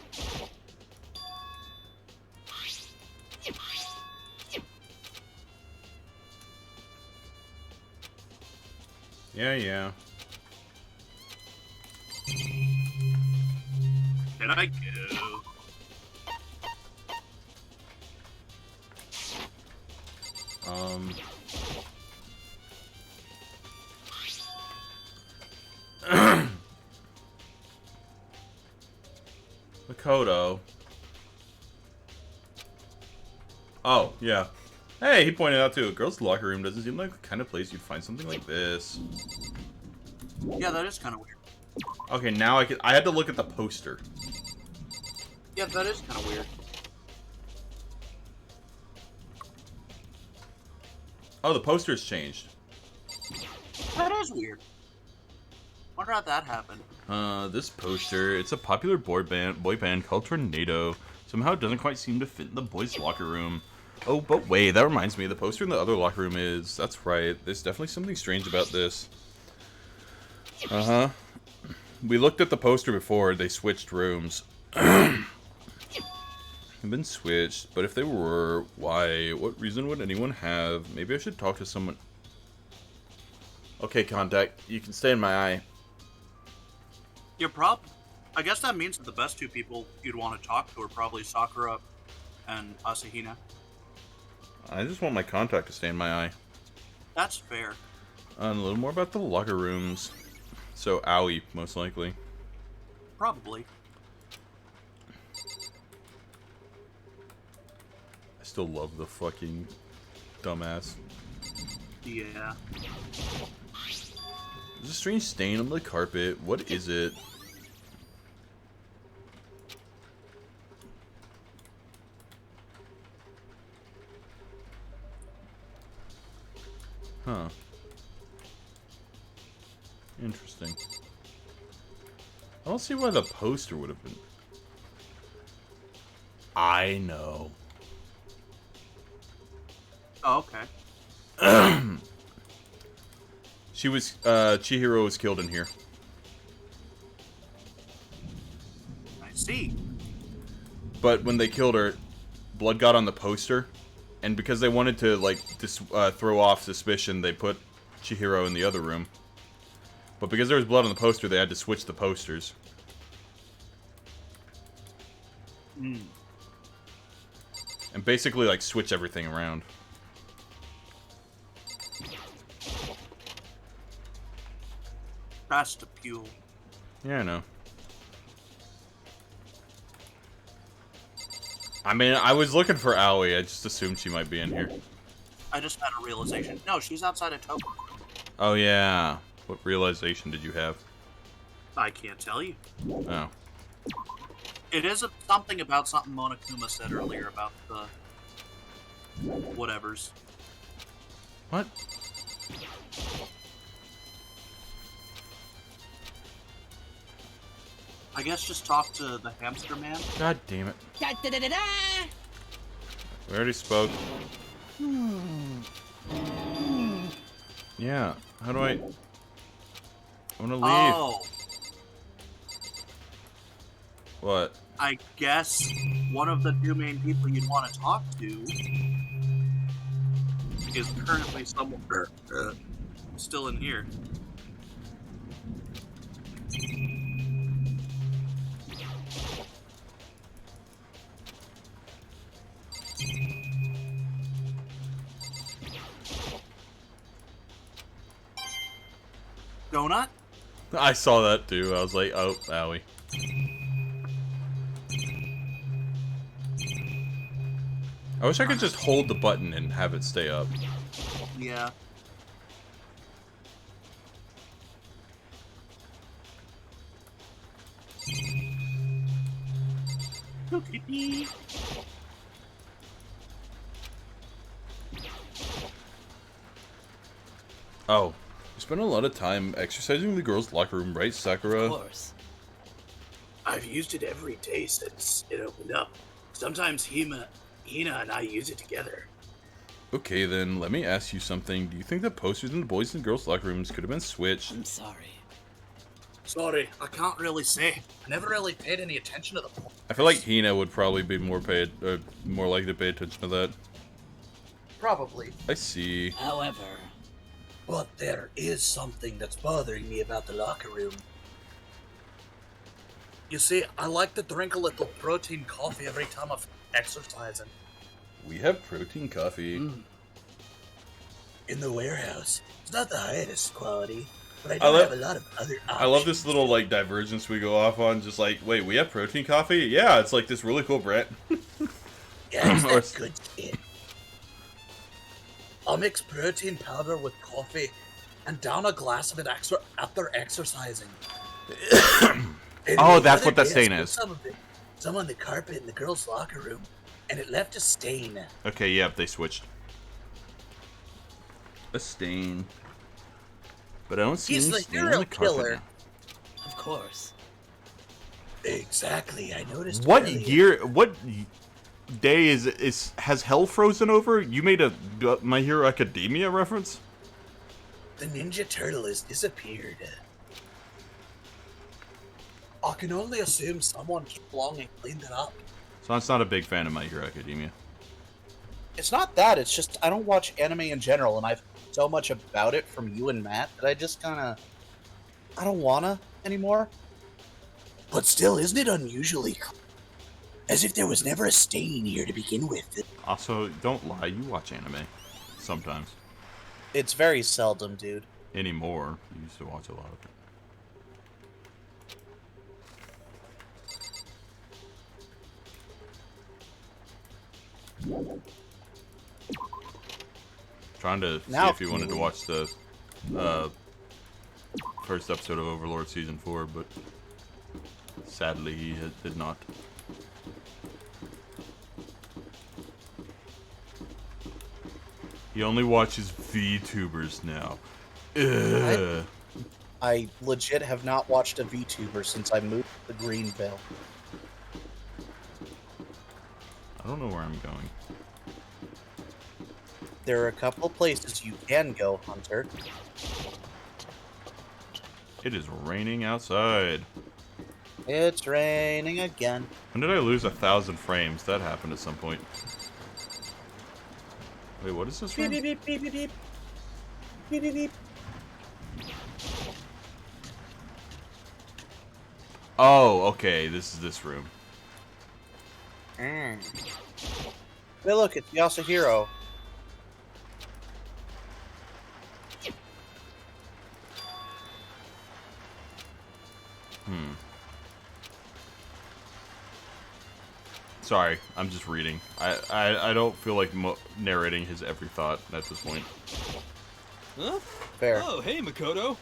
Yeah. Can I go? Makoto. Oh, yeah. Hey, he pointed out too, a girl's locker room doesn't seem like the kind of place you'd find something like this. Yeah, that is kind of weird. Okay, now I had to look at the poster. Yeah, that is kind of weird. Oh, the poster's changed. That is weird. Wonder how that happened. This poster, it's a popular boy band called Tornado. Somehow it doesn't quite seem to fit in the boys' locker room. Oh, but wait, that reminds me, the poster in the other locker room is... That's right, there's definitely something strange about this. Uh-huh. We looked at the poster before, they switched rooms. They've been switched, but if they were, why? What reason would anyone have? Maybe I should talk to someone... Okay, Contact, you can stay in my eye. I guess that means that the best two people you'd want to talk to are probably Sakura and Asahina. I just want my Contact to stay in my eye. That's fair. And a little more about the locker rooms. So, Aoi, most likely. Probably. I still love the fucking dumbass. Yeah. There's a strange stain on the carpet. What is it? Huh. Interesting. I don't see why the poster would have been... I know. Oh, okay. She was, Chihiro was killed in here. I see. But when they killed her, blood got on the poster, and because they wanted to, like, throw off suspicion, they put Chihiro in the other room. But because there was blood on the poster, they had to switch the posters. Mm. And basically, like, switch everything around. Vestibule. Yeah, I know. I mean, I was looking for Aoi. I just assumed she might be in here. I just had a realization. No, she's outside of Tokyo. Oh, yeah. What realization did you have? I can't tell you. Oh. It is something about something Monokuma said earlier about the... whatevers. What? I guess just talk to the hamster man. God damn it. Da, da, da, da, da. We already spoke. Yeah. How do I... I want to leave. Oh, What? I guess one of the two main people you'd want to talk to is currently somewhere still in here. Donut? I saw that too. I was like, oh, Aoi. I wish I could just hold the button and have it stay up. Yeah. Look at me. Oh. You spent a lot of time exercising in the girls' locker room, right, Sakura? Of course. I've used it every day since it opened up. Sometimes Hina and I use it together. Okay, then, let me ask you something. Do you think the posters in the boys' and girls' locker rooms could have been switched? I'm sorry. Sorry, I can't really say. I never really paid any attention to the point. I feel like Hina would probably be more likely to pay attention to that. Probably. I see. However, But there is something that's bothering me about the locker room. You see, I like to drink a little protein coffee every time I'm exercising. We have protein coffee. In the warehouse. It's not the highest quality, but I do have a lot of other options. I love this little like divergence we go off on. Just like, wait, we have protein coffee? Yeah, it's like this really cool brand. Yeah, it's that good shit. I'll mix protein powder with coffee and down a glass of it after exercising. Oh, that's what that stain is. Some on the carpet in the girls' locker room, and it left a stain. Okay, yep, they switched. A stain. But I don't see He's any the stain on serial the carpet killer. now. of course. Exactly, I noticed. What earlier. year? What day has hell frozen over? You made a My Hero Academia reference? The Ninja Turtle has disappeared. I can only assume someone came along and cleaned it up. So I'm not a big fan of My Hero Academia. It's not that. It's just I don't watch anime in general, and I've so much about it from you and Matt that I just kind of I don't wanna anymore. But still, isn't it unusually clean? As if there was never a stain here to begin with. Also, don't lie, you watch anime. Sometimes. It's very seldom, dude. Anymore. You used to watch a lot of it. Trying to see Now- if he wanted to watch the first episode of Overlord Season 4, but sadly he did not. He only watches VTubers now. Ugh. I legit have not watched a VTuber since I moved to Greenville. I don't know where I'm going. There are a couple places you can go, Hunter. It is raining outside. It's raining again. When did I lose 1,000 frames? That happened at some point. Wait, what is this Beep, room? beep, beep, beep, beep, beep. Beep, beep, beep. Oh, okay. This is this room. Hey, look, it's Yasuhiro. Sorry, I'm just reading. I don't feel like narrating his every thought at this point. Huh? Fair. Oh, hey, Makoto.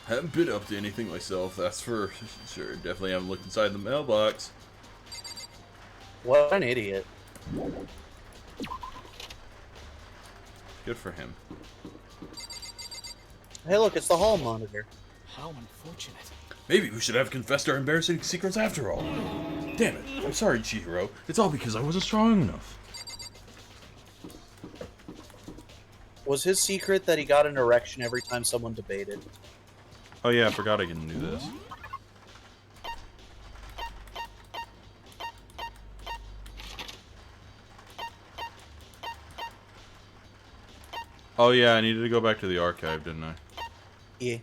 Haven't been up to anything myself, that's for sure. Definitely haven't looked inside the mailbox. What an idiot. Good for him. Hey, look, it's the hall monitor. How unfortunate. Maybe we should have confessed our embarrassing secrets after all. Damn it. I'm sorry, Chihiro. It's all because I wasn't strong enough. Was his secret that he got an erection every time someone debated? Oh yeah, I forgot I can do this. Oh yeah, I needed to go back to the archive, didn't I? Yeah.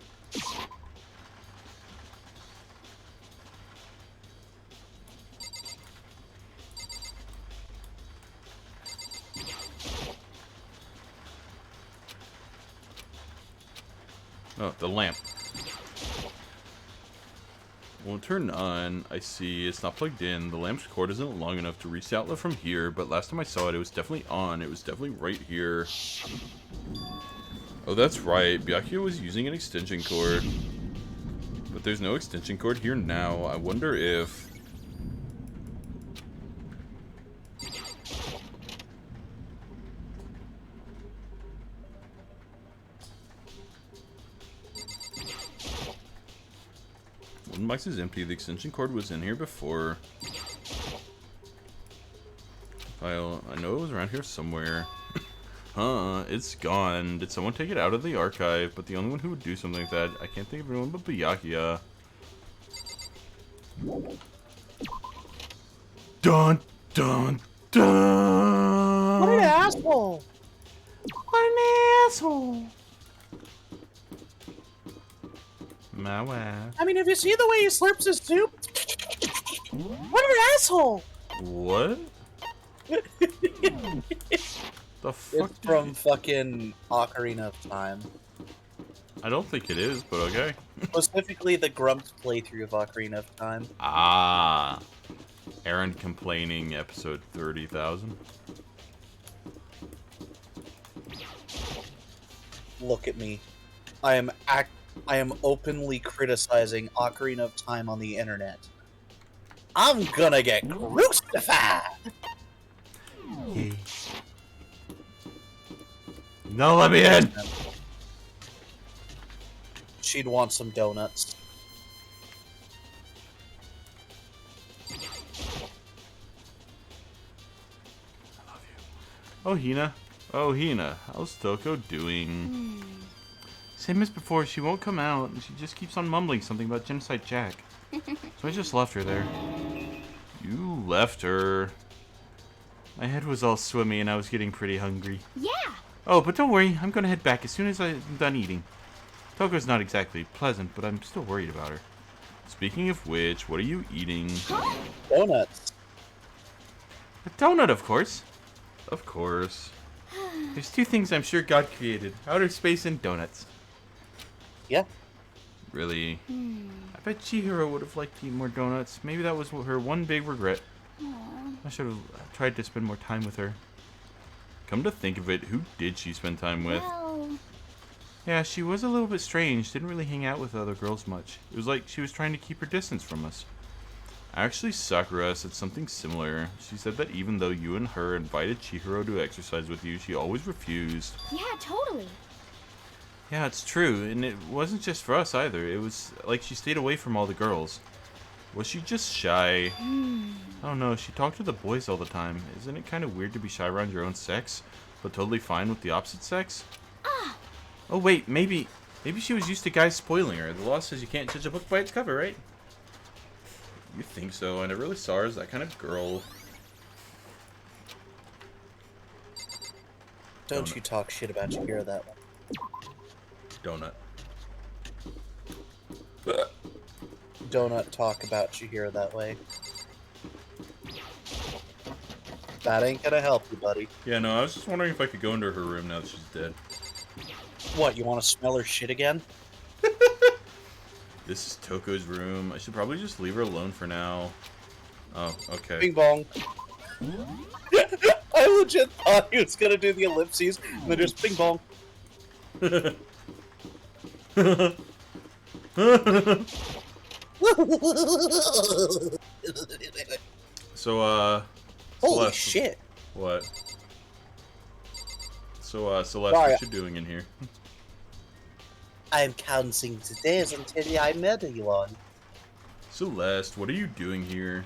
Oh, the lamp. Won't turn on. I see it's not plugged in. The lamp's cord isn't long enough to reach the outlet from here, but last time I saw it, it was definitely on. It was definitely right here. Oh, that's right. Byakuya was using an extension cord. But there's no extension cord here now. I wonder if... One box is empty. The extension cord was in here before. I know it was around here somewhere. Huh, it's gone. Did someone take it out of the archive? But the only one who would do something like that, I can't think of anyone but Byakuya. Dun, dun, dun! What an asshole! What an asshole! My wife. I mean, have you seen the way he slurps his soup? What an asshole! What? The fuck? It's from fucking Ocarina of Time. I don't think it is, but okay. Specifically the Grumps playthrough of Ocarina of Time. Ah. Aaron complaining, episode 30,000. Look at me. I am openly criticizing Ocarina of Time on the internet. I'm gonna get crucified! Yay. No, let me in! She'd want some donuts. Oh, Hina. Oh, Hina. How's Toko doing? Same as before, she won't come out, and she just keeps on mumbling something about Genocide Jack. So I just left her there. You left her. My head was all swimmy, and I was getting pretty hungry. Yeah. Oh, but don't worry, I'm gonna head back as soon as I'm done eating. Toko's not exactly pleasant, but I'm still worried about her. Speaking of which, what are you eating? Donuts. A donut, of course. Of course. There's two things I'm sure God created. Outer space and donuts. Yeah. Really? I bet Chihiro would have liked to eat more donuts. Maybe that was her one big regret. I should have tried to spend more time with her. Come to think of it, who did she spend time with? Well, Yeah, she was a little bit strange. Didn't really hang out with other girls much. It was like she was trying to keep her distance from us. Actually, Sakura said something similar. She said that even though you and her invited Chihiro to exercise with you, she always refused. yeah, totally. Yeah, it's true, and it wasn't just for us either. It was like she stayed away from all the girls. Was she just shy? I don't know, she talked to the boys all the time. Isn't it kind of weird to be shy around your own sex, but totally fine with the opposite sex? Oh wait, maybe she was used to guys spoiling her. The law says you can't judge a book by its cover, right? You think so? I never really saw her as that kind of girl. Don't you talk shit about Chihiro that way. Donut. Donut talk about Chihiro that way. That ain't gonna help you, buddy. Yeah, no, I was just wondering if I could go into her room now that she's dead. What, you want to smell her shit again? This is Toko's room. I should probably just leave her alone for now. Oh, okay. Bing bong. I legit thought he was gonna do the ellipses, and then just bing bong. So, Holy Celeste, shit. What? So, Celeste, Sorry. what you doing in here? I am counting the days until I murder you all. Celeste, what are you doing here?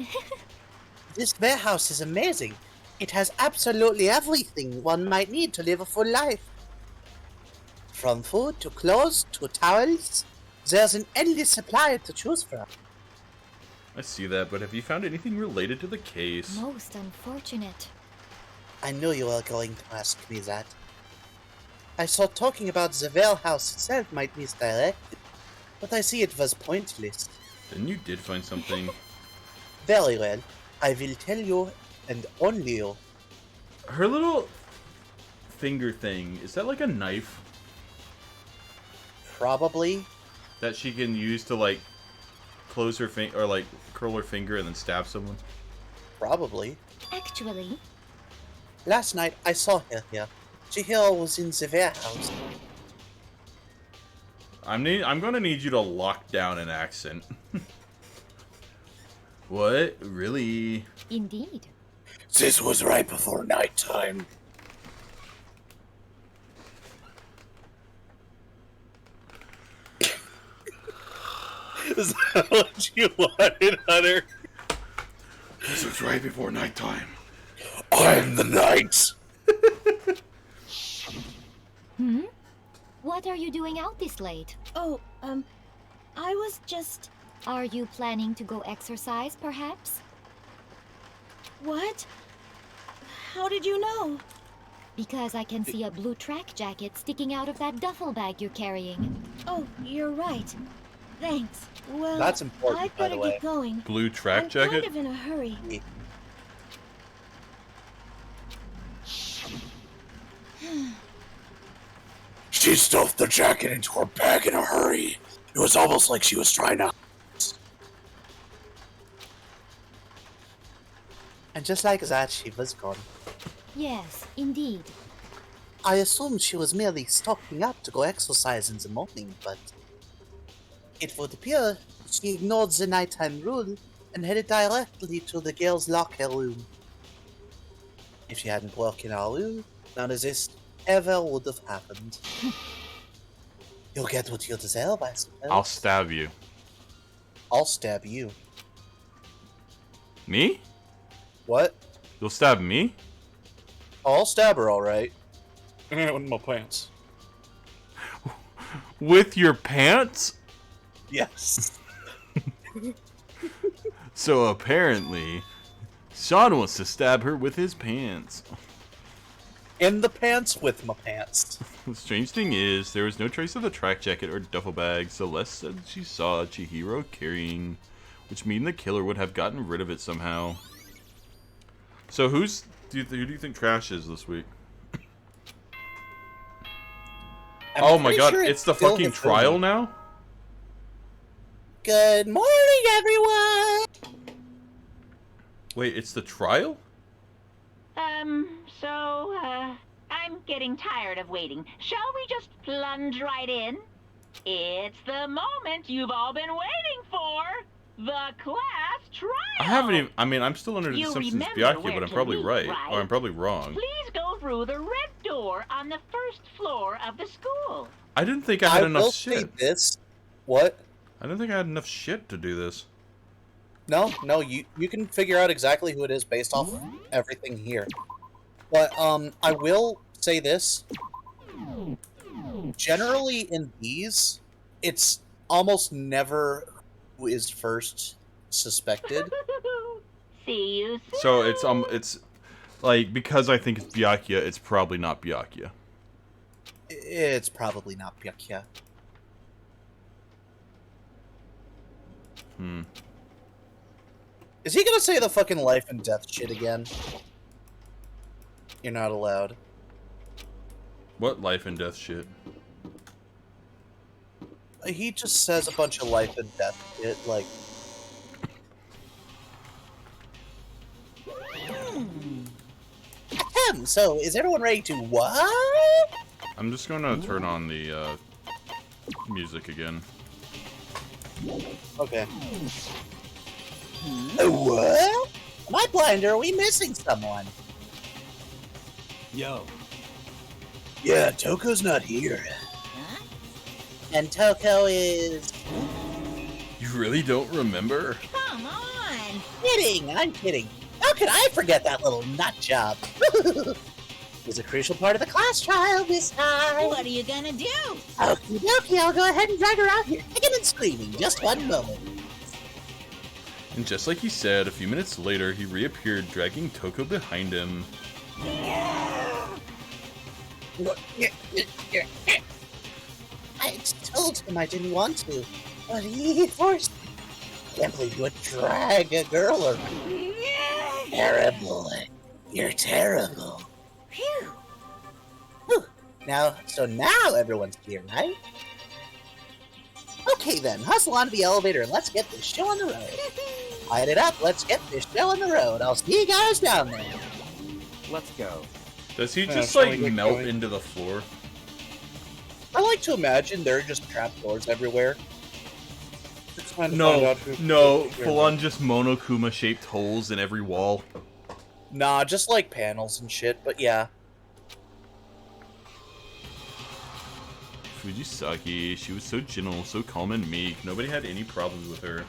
This warehouse is amazing. It has absolutely everything one might need to live a full life. From food to clothes to towels, there's an endless supply to choose from. I see that, but have you found anything related to the case? Most unfortunate. I knew you were going to ask me that. I thought talking about the warehouse itself might misdirect it, but I see it was pointless. Then you did find something. Very well. I will tell you, and only you. Her little finger thing, is that like a knife Probably. that she can use to, like, close her finger, or, like, curl her finger and then stab someone? Probably. Actually, Last night I saw her here. Chihiro was in the warehouse. I'm gonna need you to lock down an accent. What? Really? indeed. This was right before nighttime. Is that what you wanted, Hunter? This was right before nighttime. I'm the night. Hmm? What are you doing out this late? Oh, I was just... Are you planning to go exercise, perhaps? What? How did you know? Because I can see a blue track jacket sticking out of that duffel bag you're carrying. Oh, you're right. Thanks. Well, That's important, I'd by the better way. get going. Blue track I'm jacket? kind of in a hurry. She stuffed the jacket into her bag in a hurry. It was almost like she was trying to. And just like that, she was gone. Yes, indeed. I assumed she was merely stocking up to go exercise in the morning, but it would appear she ignored the nighttime rule and headed directly to the girls' locker room. If she hadn't broken our rule, none of this ever would have happened. You'll get what you deserve, I suppose. I'll stab you. I'll stab you. Me? What? You'll stab me? Oh, I'll stab her, alright. In my pants. With your pants? Yes. So apparently, Sean wants to stab her with his pants. In the pants with my pants. The strange thing is, there was no trace of the track jacket or duffel bag, Celeste said she saw Chihiro carrying, which means the killer would have gotten rid of it somehow. So who do you think trash is this week? Oh my god, it's the fucking trial now? Good morning, everyone! Wait, it's the trial? I'm getting tired of waiting. Shall we just plunge right in? It's the moment you've all been waiting for. The class trial. I haven't even, I mean, I'm still under the You assumption it's remember Byakuya, where but I'm to probably meet, right. right? Or I'm probably wrong. Please go through the red door on the first floor of the school. I didn't think I had will enough say shit. this. What? I didn't think I had enough shit to do this. No, you can figure out exactly who it is based off everything here. But, I will say this. Generally in these, it's almost never who is first suspected. See you soon. So it's like, because I think it's Byakuya, it's probably not Byakuya. It's probably not Byakuya. Is he gonna say the fucking life and death shit again? You're not allowed. What life and death shit? He just says a bunch of life and death shit, like... So, is everyone ready to what? I'm just gonna turn on the music again. Okay. What? Am I blind or are we missing someone? Yo. Yeah, Toko's not here. And Toko is... You really don't remember? Come on! Kidding, I'm kidding. How could I forget that little nut job? It was a crucial part of the class trial this time. What are you gonna do? Okie dokie, I'll go ahead and drag her out here, kicking and screaming. Just one moment. And just like he said, a few minutes later, he reappeared, dragging Toko behind him. I told him I didn't want to, but he forced me. Can't believe you would drag a girl around. Terrible. You're terrible. Phew! Whew. Now everyone's here, right? Okay then, hustle onto the elevator and let's get this show on the road. Light it up, let's get this show on the road. I'll see you guys down there. Let's go. Does he just, shall like, we get melt going? into the floor? I like to imagine there are just trapdoors everywhere. Just trying to find No, out who- no, who- full on just Monokuma-shaped holes in every wall. Nah, just like panels and shit, but yeah. Fujisaki, she was so gentle, so calm and meek. Nobody had any problems with her.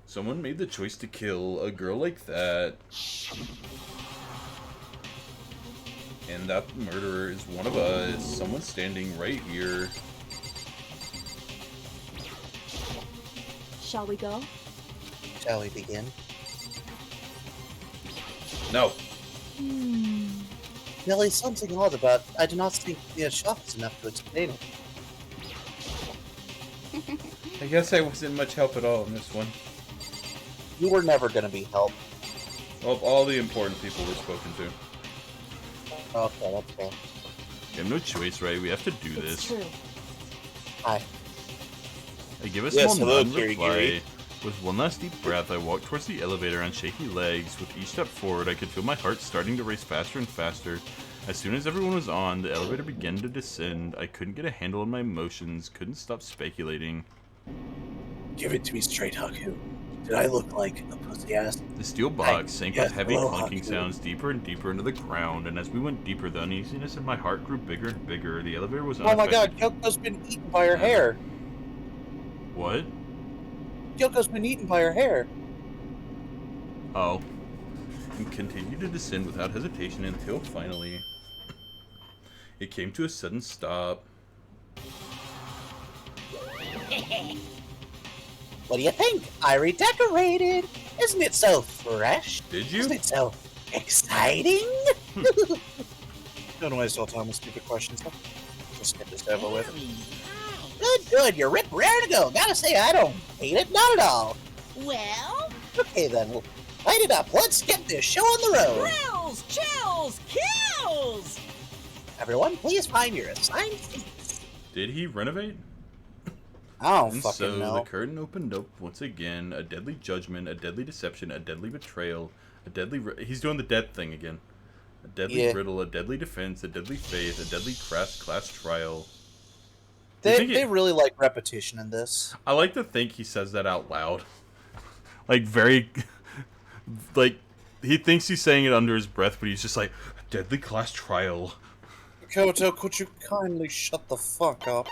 Someone made the choice to kill a girl like that. And that murderer is one of us. Someone standing right here. Shall we go? Shall we begin? No. There is something odd about. I do not think the shock is enough to explain it. I guess I wasn't much help at all in this one. You were never going to be helped. Well, all the important people were spoken to. Okay, that's fair. We have no choice, right? We have to do It's this. true. Hi. I give a Yes, small hello, nod Giri reply. Giri. With one last deep breath, I walked towards the elevator on shaky legs. With each step forward, I could feel my heart starting to race faster and faster. As soon as everyone was on, the elevator began to descend. I couldn't get a handle on my emotions, couldn't stop speculating. Give it to me straight, Haku. Did I look like a pussy ass? The steel box sank yes, with heavy hello, clunking Haku. sounds deeper and deeper into the ground, and as we went deeper, the uneasiness in my heart grew bigger and bigger. The elevator was Oh my god, unaffected. Kyoko's been eaten by her hair. What? Kyoko's been eaten by her hair. Oh. And continued to descend without hesitation until finally it came to a sudden stop. What do you think? I redecorated. Isn't it so fresh? Did you? Isn't it so exciting? Don't waste all time with stupid questions. Just get this over with. Good, good. You're ripped rare to go. Gotta say, I don't hate it. Not at all. Well, Okay, then. Well, light it up. Let's get this show on the road. thrills, chills, kills! Everyone, please find your assigned seats. Did he renovate? I don't And fucking so know. the curtain opened up once again. A deadly judgment, a deadly deception, a deadly betrayal, a deadly... He's doing the dead thing again. A deadly Yeah. riddle, a deadly defense, a deadly faith, a deadly class trial. They really like repetition in this. I like to think he says that out loud. Like, very... like, he thinks he's saying it under his breath, but he's just like, deadly class trial. Koto, could you kindly shut the fuck up?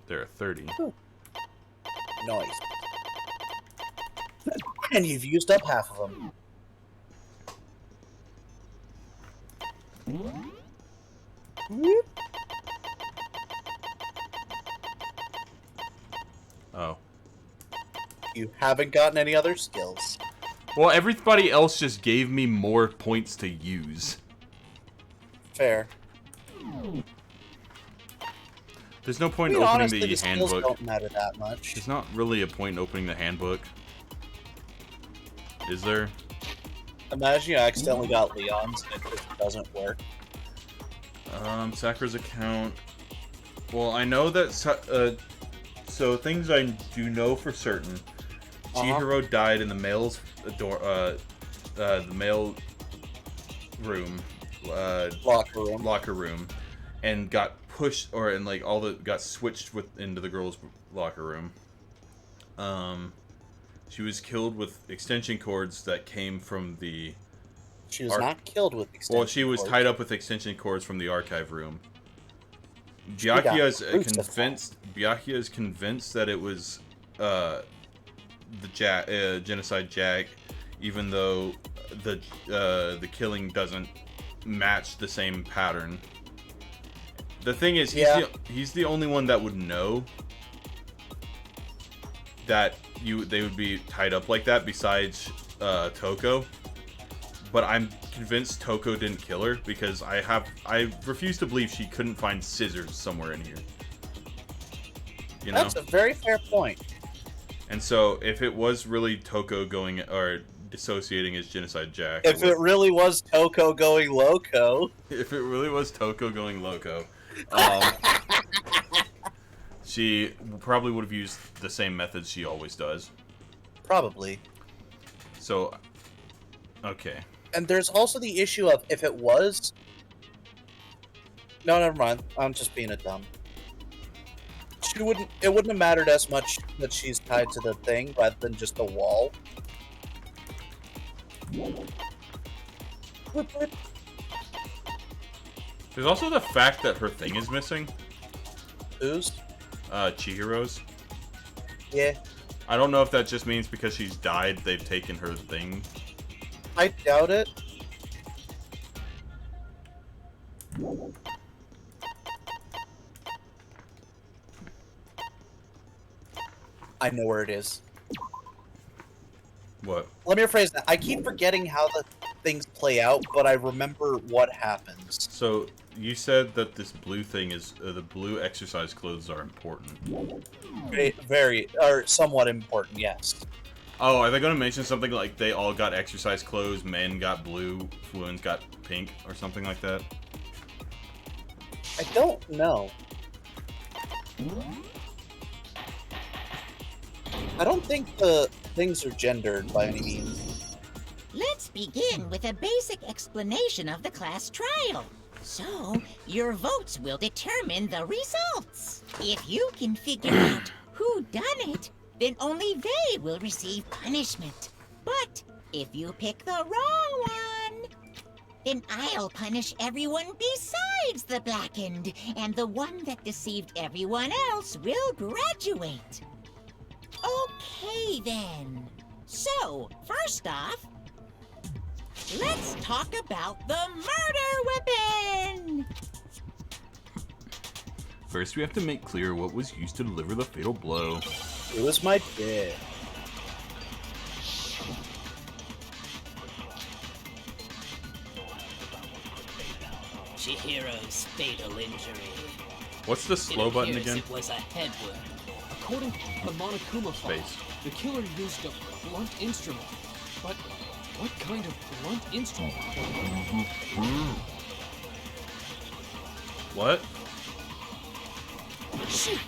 There are 30. Nice. And you've used up half of them. Oh. You haven't gotten any other skills. Well, everybody else just gave me more points to use. Fair. There's no point I in mean, opening honestly, the the skills handbook. don't matter that much. There's not really a point in opening the handbook. Is there? Imagine you accidentally got Leon's and it just doesn't work. Sakura's account. Well, I know that... so, things I do know for certain. Chihiro died in the male's door... the male room. Locker room. And got pushed... Or, and, like, all the... Got switched into the girl's locker room. She was killed with extension cords that came from the... She was not killed with extension Well, she was cords. tied up with extension cords from the archive room. got Byakuya is crucified. convinced that it was the genocide Jack, even though the killing doesn't match the same pattern. The thing is, he's the only one that would know that they would be tied up like that besides Toko. But I'm convinced Toko didn't kill her because I refuse to believe she couldn't find scissors somewhere in here. You know? That's a very fair point. And so if it was really Toko going or dissociating as genocide Jack, If it really was Toko going loco. If it really was Toko going loco, she probably would have used the same methods she always does. Probably. So, okay. And there's also the issue of if it was... No, never mind. I'm just being a dumb. It wouldn't have mattered as much that she's tied to the thing rather than just the wall. There's also the fact that her thing is missing. Whose? Chihiro's. Yeah. I don't know if that just means because she's died, they've taken her thing. I doubt it. I know where it is. What? Let me rephrase that. I keep forgetting how the things play out, but I remember what happens. So, you said that this blue thing is... the blue exercise clothes are important. Very, or somewhat important, yes. Oh, are they going to mention something like they all got exercise clothes, men got blue, women got pink, or something like that? I don't know. I don't think the things are gendered by any means. Let's begin with a basic explanation of the class trial. So, your votes will determine the results. If you can figure out who done it, then only they will receive punishment. But if you pick the wrong one, then I'll punish everyone besides the blackened, and the one that deceived everyone else will graduate. Okay, then. So, first off, let's talk about the murder weapon! First, we have to make clear what was used to deliver the fatal blow. It was my dick. Chihiro's fatal injury. What's the slow button again? It was a head wound. According to the Monokuma file, Space. the killer used a blunt instrument. But what kind of blunt instrument? What? Shoot!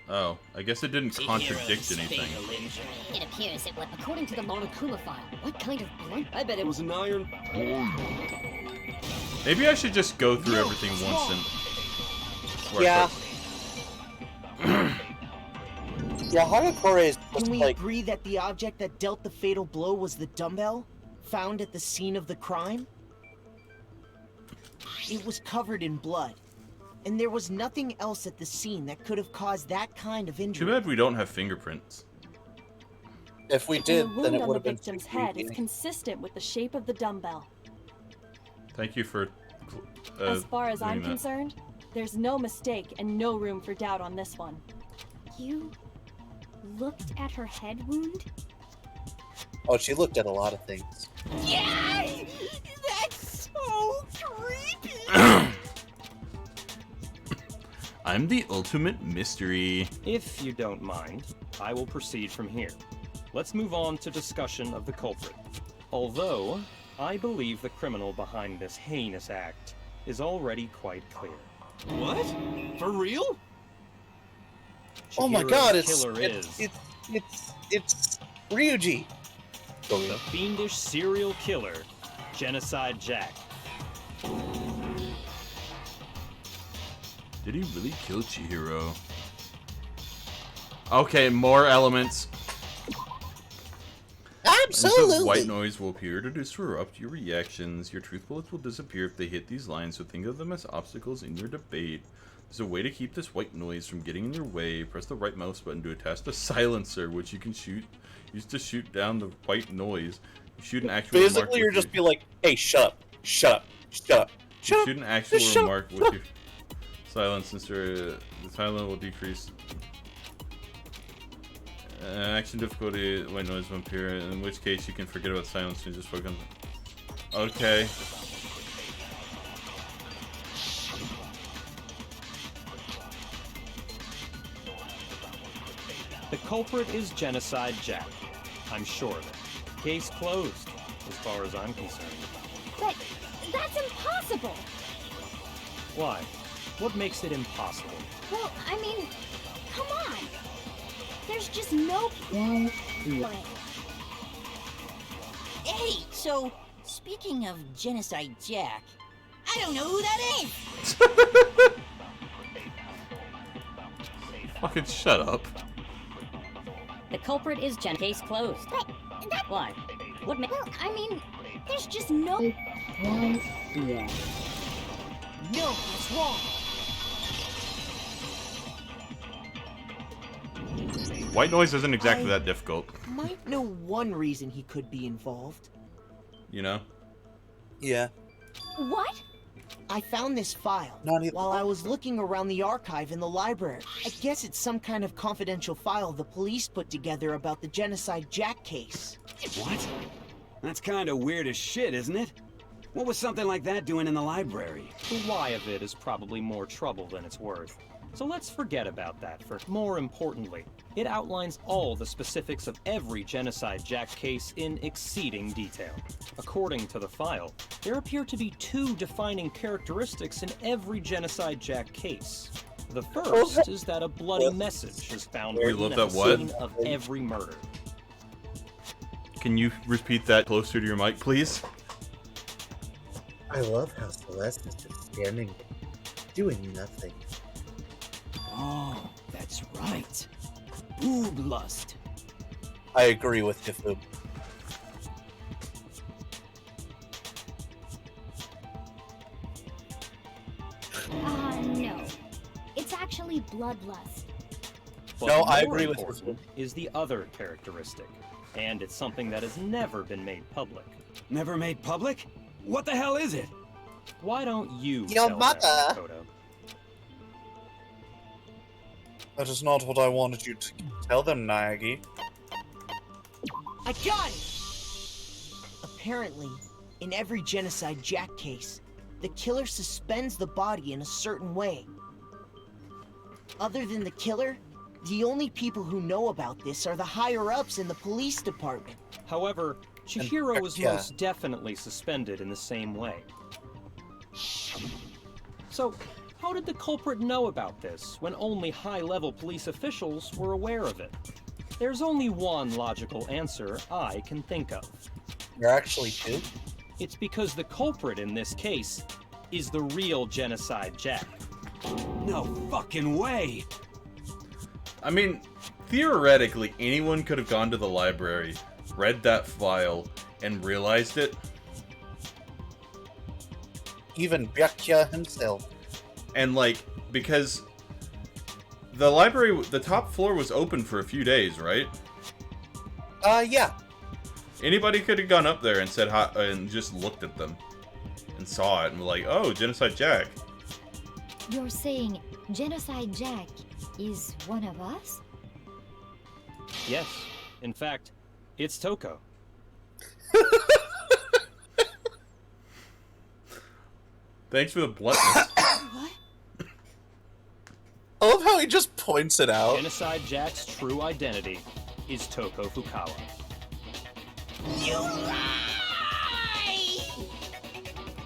Oh, I guess it didn't contradict Chihiro's anything. fatal injury. It appears it was according to the Monokuma file. What kind of blunt? I bet it was an iron. Maybe I should just go through everything once and... Yeah. Yeah, Hagakure is just Can we like... agree that the object that dealt the fatal blow was the dumbbell found at the scene of the crime? It was covered in blood, and there was nothing else at the scene that could have caused that kind of Too injury. bad we don't have fingerprints. If we did, the then wound it on would the have been victim's too head is creepy. consistent with the shape of the dumbbell. Thank you for... As far as I'm doing that. concerned, there's no mistake and no room for doubt on this one. You looked at her head wound? Oh, she looked at a lot of things. Yay! That's so creepy! I'm the ultimate mystery. If you don't mind, I will proceed from here. Let's move on to discussion of the culprit. Although, I believe the criminal behind this heinous act is already quite clear. What? For real? Oh my Chihiro's god, killer is it's Ryuji. the fiendish serial killer, Genocide Jack. Did he really kill Chihiro? Okay, more elements. Absolutely. Hints of white noise will appear to disrupt your reactions. Your truth bullets will disappear if they hit these lines, so think of them as obstacles in your debate. There's a way to keep this white noise from getting in your way. Press the right mouse button to attach the silencer, which you can use to shoot down the white noise. You shoot an actual Basically, you're just be like, hey, shut up, shut up, shut up, shut up. shoot an actual Just shut remark up. with your silence, the silence will decrease. Action difficulty, white noise will appear, in which case you can forget about silence and just focus on... Okay. The culprit is Genocide Jack. I'm sure of it. Case closed, as far as I'm concerned. That's impossible! Why? What makes it impossible? Well, I mean, come on! There's just no way. Hey, so, speaking of Genocide Jack, I don't know who that is! Fucking shut up. The culprit is Case closed. Why? What ma- Well, I mean, there's just no... No, that's wrong. White noise isn't exactly that difficult. Might know one reason he could be involved. You know? Yeah. What? I found this file while I was looking around the archive in the library. I guess it's some kind of confidential file the police put together about the Genocide Jack case. What? That's kind of weird as shit, isn't it? What was something like that doing in the library? The why of it is probably more trouble than it's worth. So let's forget about that, for more importantly, it outlines all the specifics of every Genocide Jack case in exceeding detail. According to the file, there appear to be 2 defining characteristics in every Genocide Jack case. The first is that a bloody message is found written at the scene of every murder. Can you repeat that closer to your mic, please? I love how Celeste is just standing there, doing nothing. Oh, that's right. Boob lust. I agree with Tifu. No. It's actually bloodlust. But No, I more agree with important is the other characteristic, and it's something that has never been made public. Never made public? What the hell is it? Why don't you Your tell mother. them, Kodo? That is not what I wanted you to tell them, Naegi. I got it! Apparently, in every Genocide Jack case, the killer suspends the body in a certain way. Other than the killer, the only people who know about this are the higher-ups in the police department. However, Chihiro was yeah. most definitely suspended in the same way. So, how did the culprit know about this when only high-level police officials were aware of it? There's only one logical answer I can think of. There are actually 2? It's because the culprit in this case is the real Genocide Jack. No fucking way! I mean, theoretically, anyone could have gone to the library, read that file, and realized it. Even Byakuya himself. And, like, because the library, the top floor was open for a few days, right? Yeah. Anybody could have gone up there and said hi, and just looked at them and saw it and were like, oh, Genocide Jack. You're saying Genocide Jack is one of us? Yes, in fact, it's Toko. Thanks for the bluntness. What? I love how he just points it out. Genocide Jack's true identity is Toko Fukawa. You lie!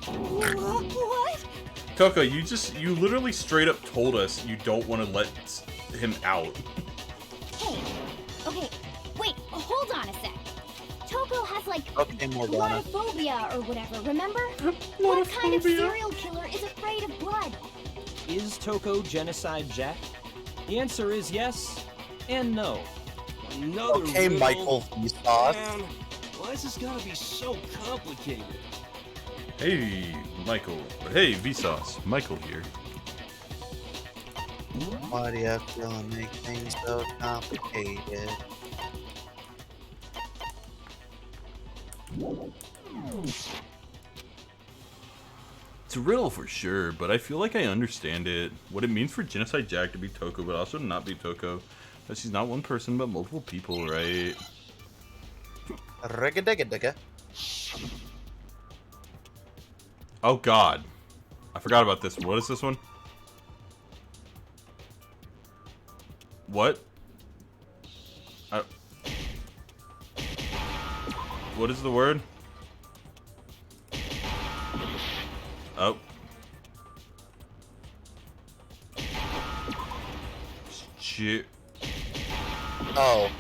What? Toko, you literally straight up told us you don't want to let him out. Hey, okay, wait, hold on a sec. Toko has like Okay, Morgana. blodophobia or whatever, remember? What kind of serial killer is afraid of blood? Is Toko Genocide Jack? The answer is yes and no. Another Okay, riddle. Michael Vsauce. Man, why is this gotta be so complicated? Hey, Michael. Hey, Vsauce. Michael here. Why do you have to make things so complicated? It's a riddle for sure, but I feel like I understand it. What it means for Genocide Jack to be Toko, but also not be Toko. That she's not one person, but multiple people, right? Rigga-digga-digga. Oh god. I forgot about this. What is this one? What? What is the word? Oh. Shit. Oh.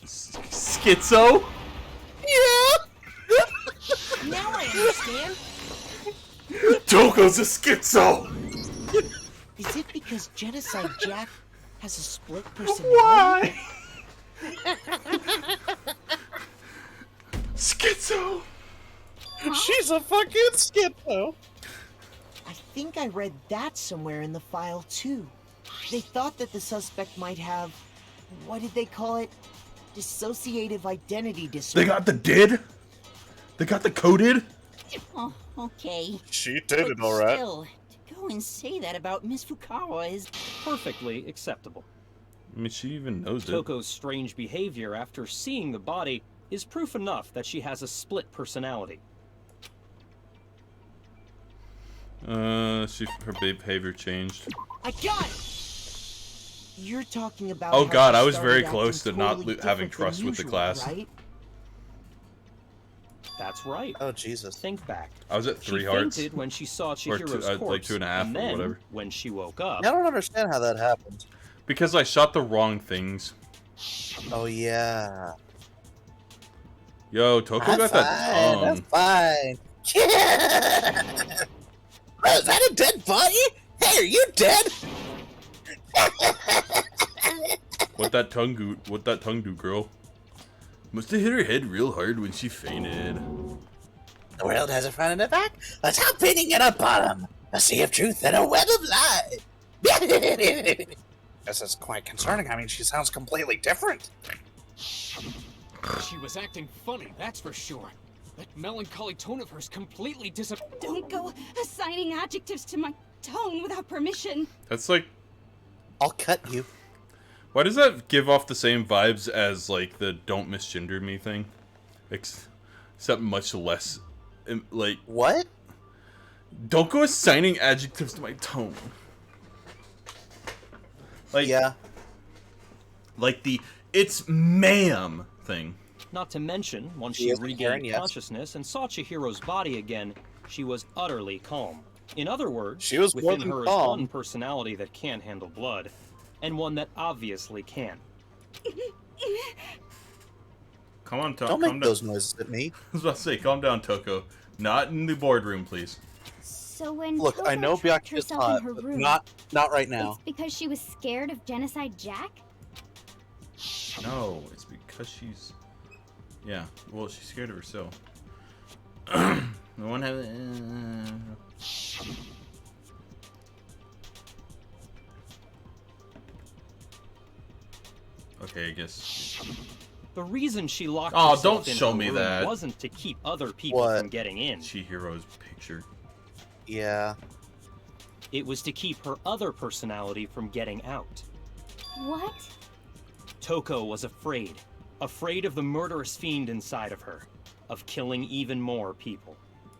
Schizo? Yeah! Now I understand. Toko's a schizo! Is it because Genocide Jack has a split personality? Why? Schizo! She's a fucking schizo. I think I read that somewhere in the file, too. They thought that the suspect might have... what did they call it? Dissociative identity disorder. They got the did? They got the coded? Oh, okay. She did But it all right. Still, to go and say that about Miss Fukawa is... Perfectly acceptable. I mean, she even knows it. Toko's strange behavior after seeing the body is proof enough that she has a split personality. Her behavior changed. I got it! You're talking about... Oh how god, she I was started very acting close to not totally having different trust than with the usual, class. Right? That's right. Oh, Jesus. Think back. I was at 3 she hearts. fainted when she saw Or Chihiro's corpse, like 2.5 and or then, whatever. when she woke up... I don't understand how that happened. Because I shot the wrong things. Oh, yeah. Yo, Toko got that tongue. That's fine. Oh, is that a dead body? Hey, are you dead? What that tongue do, girl? Must have hit her head real hard when she fainted. The world has a front and a back, a top ending and a bottom, a sea of truth and a web of lies. This is quite concerning. I mean, she sounds completely different. She was acting funny, that's for sure. That melancholy tone of hers completely disappeared. Don't go assigning adjectives to my tone without permission. That's like... I'll cut you. Why does that give off the same vibes as, like, the don't misgender me thing? Except much less, like... What? Don't go assigning adjectives to my tone. Like... Yeah. Like the, it's ma'am thing. Not to mention, once She she is regained Karen, yes. consciousness and saw Chihiro's body again, she was utterly calm. In other words, She was more within than her calm. is one personality that can't handle blood, and one that obviously can. Come on, Don't calm make down. those noises at me. I was about to say, calm down, Toko. Not in the boardroom, please. So when Look, Toko I know trapped Byakuya is herself hot, in her but room, not right now. it's because she was scared of Genocide Jack? No, it's because she's... Yeah, well, she's scared of herself. No one has... Okay, I guess... The reason she locked Oh, herself don't in show her me room that. wasn't to keep other people What? from getting in. Chihiro's picture. Yeah. It was to keep her other personality from getting out. What? Toko was afraid. Afraid of the murderous fiend inside of her. Of killing even more people.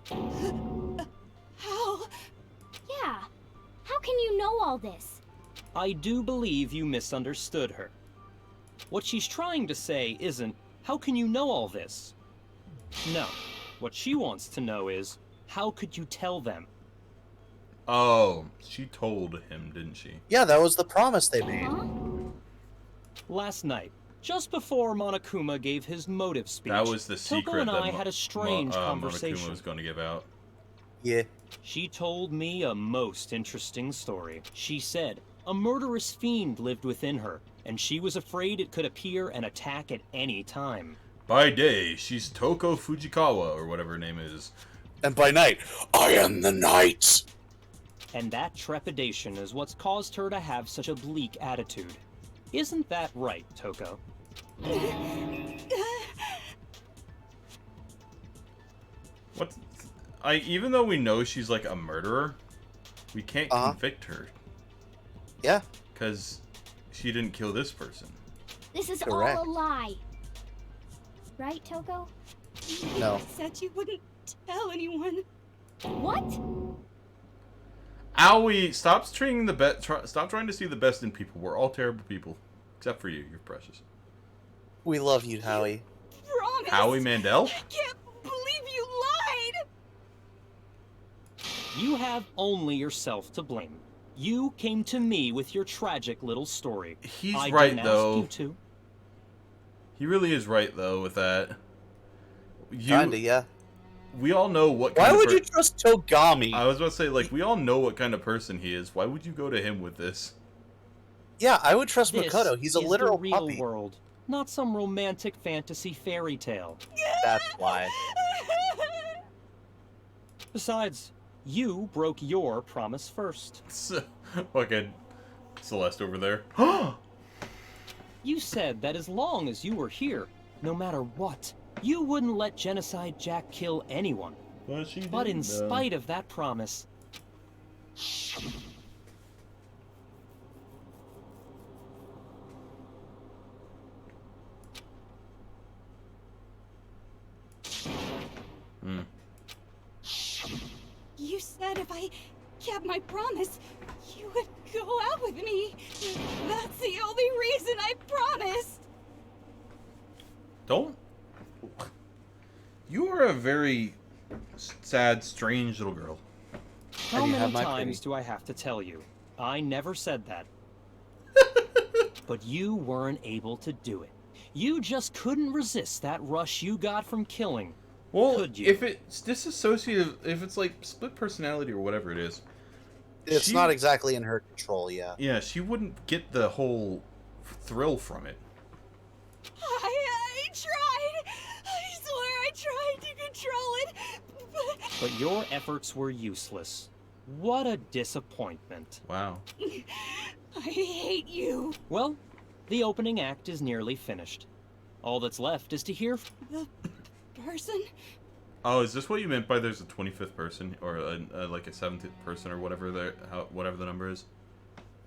How? Yeah. How can you know all this? I do believe you misunderstood her. What she's trying to say isn't, how can you know all this? No. What she wants to know is, how could you tell them? Oh, she told him, didn't she? Yeah, that was the promise they made. Last night, just before Monokuma gave his motive speech, That was the secret Toko and that I had a strange Monokuma conversation. was going to give out. Yeah. She told me a most interesting story. She said a murderous fiend lived within her, and she was afraid it could appear and attack at any time. By day, she's Toko Fujikawa, or whatever her name is. And by night, I am the night. And that trepidation is what's caused her to have such a bleak attitude. Isn't that right, Toko? What? Even though we know she's like a murderer, we can't convict her. Yeah. Because she didn't kill this person. This is Correct. all a lie. Right, Toko? No. You said you wouldn't tell anyone. What? Owie, stop treating the stop trying to see the best in people. We're all terrible people, except for you. You're precious. We love you, Howie. Promise. Howie Mandel? I can't believe you lied. You have only yourself to blame. You came to me with your tragic little story. He's I right, didn't though. ask you to. He really is right, though, with that. Kinda, yeah. We all know what Why kind would of you trust Togami? I was about to say, like, we all know what kind of person he is. Why would you go to him with this? Yeah, I would trust This Makoto. He's a is literal the real puppy. world, not some romantic fantasy fairy tale. That's why. Besides, You broke your promise first. Fucking Celeste over there. You said that as long as you were here, no matter what, you wouldn't let Genocide Jack kill anyone. But in spite of that promise... You said if I kept my promise, you would go out with me. That's the only reason I promised. Don't. You are a very sad, strange little girl. How many times do I have to tell you? I never said that. But you weren't able to do it. You just couldn't resist that rush you got from killing. Well, could you? if it's disassociative, if it's like split personality or whatever it is, It's not exactly in her control, yeah. Yeah, she wouldn't get the whole thrill from it. I tried. I swear I tried to control it, But your efforts were useless. What a disappointment. Wow. I hate you. Well, the opening act is nearly finished. All that's left is to hear The person? Oh, is this what you meant by there's a 25th person or like a 70th person or whatever whatever the number is?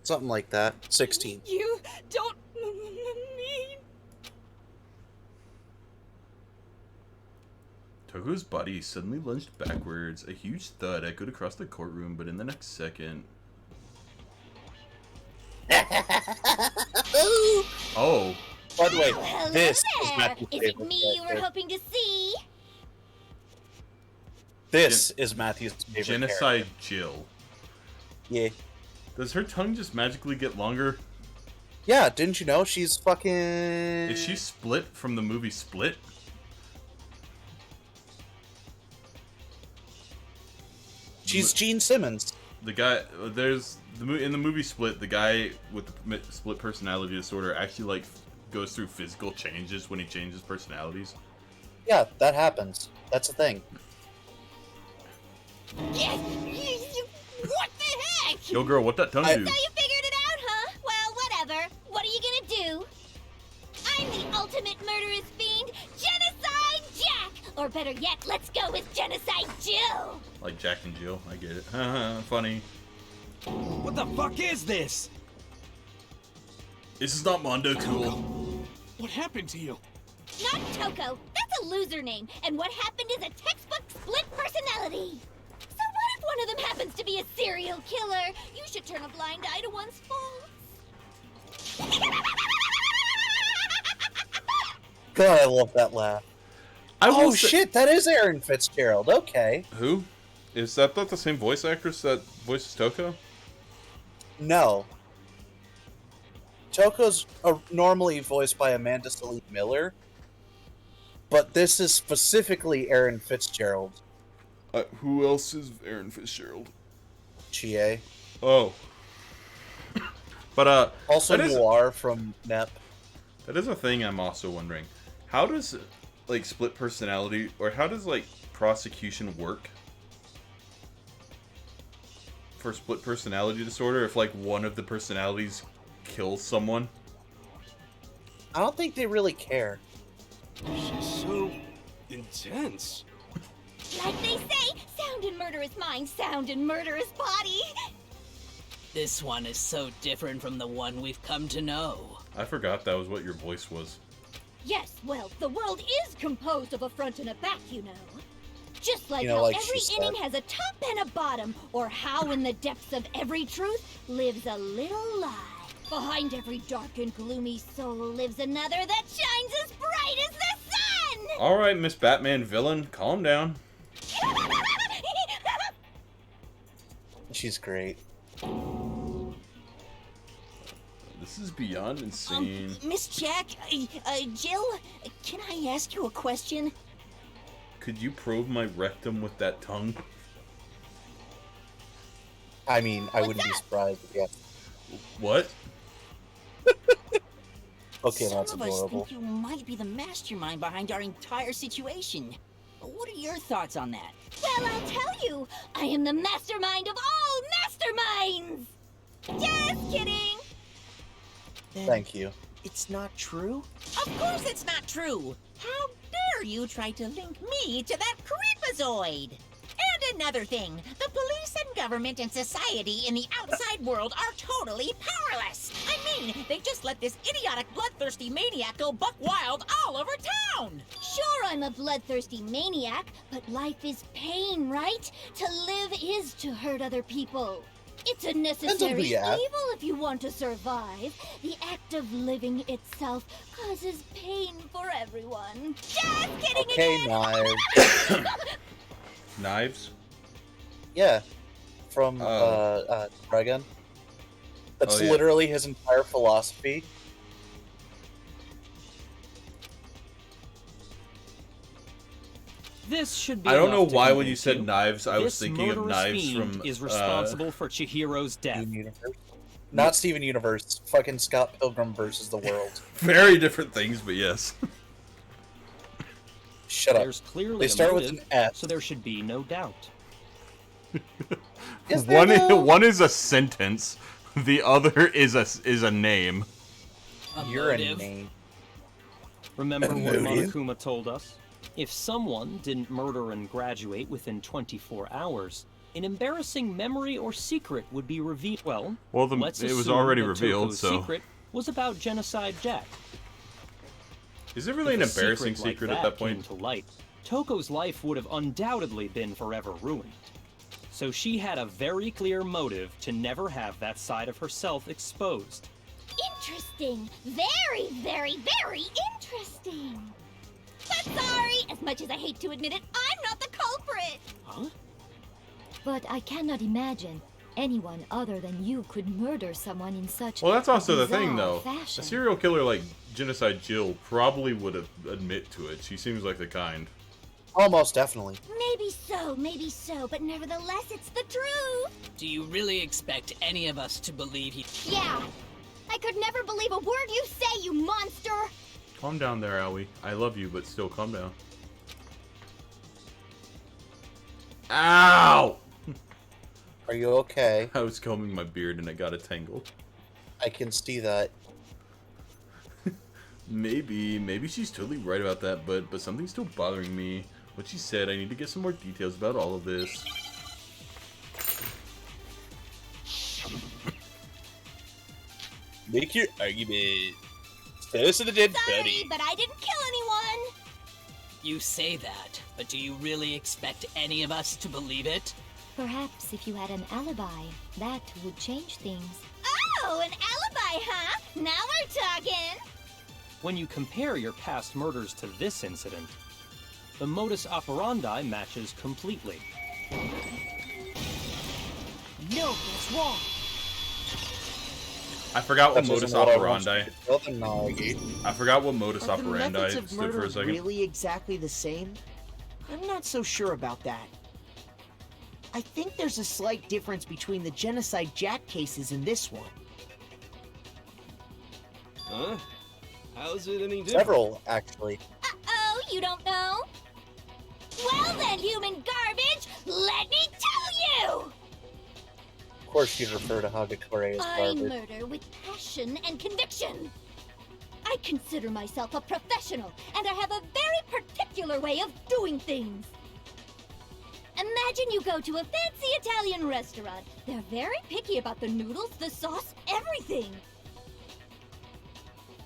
Something like that. 16. You don't mean... Togo's body suddenly lunged backwards. A huge thud echoed across the courtroom, but in the next second... Oh. By the way, Hello this is there. Matthew's Is it favorite me you were character. hoping to see? This is Matthew's favorite Genocide character. Jill. Yeah. Does her tongue just magically get longer? Yeah, didn't you know she's fucking... Is she Split from the movie Split? She's Gene Simmons. The guy, in the movie Split, the guy with the split personality disorder actually like goes through physical changes when he changes personalities. Yeah, that happens. That's a thing. Yes! What the heck? Yo, girl, what that tongue do? So you figured it out, huh? Well, whatever. What are you gonna do? I'm the ultimate murderous fiend, Genocide Jack! Or better yet, let's go with Genocide Jill! Like Jack and Jill, I get it. Funny. What the fuck is this? This is not Mondo cool. What happened to you? Not Toko. That's a loser name. And what happened is a textbook split personality. So what if one of them happens to be a serial killer? You should turn a blind eye to one's faults. God, I love that laugh. will Oh say- shit, that is Aaron Fitzgerald. Okay. Who? Is that not the same voice actress that voices Toko? No. Toko's normally voiced by Amanda Celine Miller, but this is specifically Aaron Fitzgerald. Who else is Aaron Fitzgerald? Chie. Oh. But Also that is- Noir from NEP. That is a thing I'm also wondering. How does like split personality, or how does like prosecution work for split personality disorder if like one of the personalities kills someone? I don't think they really care. She's so intense. Like they say, sound in murderous mind, sound in murderous body. This one is so different from the one we've come to know. I forgot that was what your voice was. Yes, well, the world is composed of a front and a back, you know. Just like You know, how like every she said. inning has a top and a bottom, or how in the depths of every truth lives a little lie. Behind every dark and gloomy soul lives another that shines as bright as the sun! All right, Miss Batman villain, calm down. She's great. This is beyond insane. Miss Jack, Jill, can I ask you a question? Could you probe my rectum with that tongue? I mean, I wouldn't be surprised if yes. What? Okay, Some that's of us adorable. think you might be the mastermind behind our entire situation. What are your thoughts on that? Well, I'll tell you, I am the mastermind of all masterminds! Just kidding! Then Thank you. it's not true? Of course it's not true. How dare you try to link me to that creepazoid? And another thing, the police and government and society in the outside world are totally powerless. I mean, they just let this idiotic bloodthirsty maniac go buck wild all over town. Sure, I'm a bloodthirsty maniac, but life is pain, right? To live is to hurt other people. It's a necessary yeah. evil if you want to survive. The act of living itself causes pain for everyone. Just kidding Okay, again! Knives. Knives? Yeah. From, Dragon. That's literally his entire philosophy. This should be. I don't know enough to why when you convince said you. knives, I was This thinking of murderous knives fiend from. is responsible for Chihiro's death. Not Steven Universe. Fucking Scott Pilgrim versus the World. Very different things, but yes. Shut up. There's clearly They start a with motive, an S. so there should be no doubt. One is a sentence, the other is a name. You're a motive? name. Remember A what motive? Monokuma told us? If someone didn't murder and graduate within 24 hours, an embarrassing memory or secret would be revealed. Well, let's it was assume already that revealed, Toko's so. secret was about Genocide Jack. Is it really If an a embarrassing secret secret like at that point? came to light, Toko's life would have undoubtedly been forever ruined. So she had a very clear motive to never have that side of herself exposed. Interesting. Very, very, very interesting. But sorry, as much as I hate to admit it, I'm not the culprit. Huh? But I cannot imagine anyone other than you could murder someone in such Well, that's also the bizarre thing, though. fashion. A serial killer like Genocide Jill probably would admit to it. She seems like the kind. Almost definitely. Maybe so, but nevertheless, it's the truth. Do you really expect any of us to believe he... Yeah. I could never believe a word you say, you monster. Calm down there, Aoi. I love you, but still calm down. Ow! Are you okay? I was combing my beard and I got a tangle. I can see that. Maybe she's totally right about that, but something's still bothering me. What she said, I need to get some more details about all of this. Make your argument. Close to the dead Sorry, body. but I didn't kill anyone. You say that, but do you really expect any of us to believe it? Perhaps if you had an alibi, that would change things. Oh, an alibi, huh? Now we're talking. When you compare your past murders to this incident, the modus operandi matches completely. No, that's wrong. I forgot what That modus isn't what I want operandi. you to tell them, I forgot what modus Are the operandi methods of stood murder for a second. really exactly the same? I'm not so sure about that. I think there's a slight difference between the Genocide Jack cases and this one. Huh? How's it any different? Several, actually. Uh-oh, you don't know? Well then, human garbage, let me tell you! Of course you'd refer to Hagakure as I garbage. murder with passion and conviction. I consider myself a professional, and I have a very particular way of doing things. Imagine you go to a fancy Italian restaurant. They're very picky about the noodles, the sauce, everything.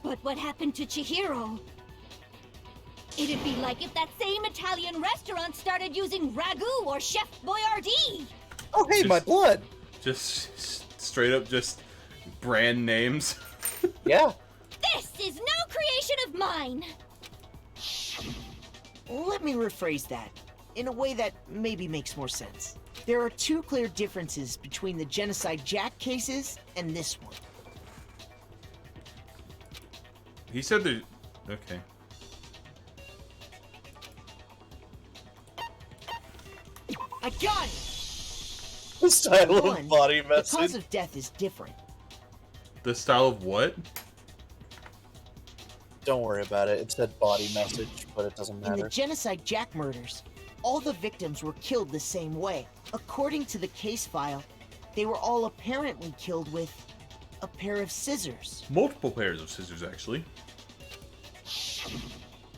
But what happened to Chihiro? It'd be like if that same Italian restaurant started using Ragu or Chef Boyardee. Oh, hey, my blood! Just straight up just brand names. Yeah. This is no creation of mine. Let me rephrase that, in a way that maybe makes more sense. There are two clear differences between the Genocide Jack cases and this one. He said there. Okay. I got it! The style of One, body the message. cause of death is different. The style of what? Don't worry about it. It said body message, but it doesn't In the matter. Genocide Jack murders, all the victims were killed the same way. According to the case file, they were all apparently killed with a pair of scissors. Multiple pairs of scissors, actually.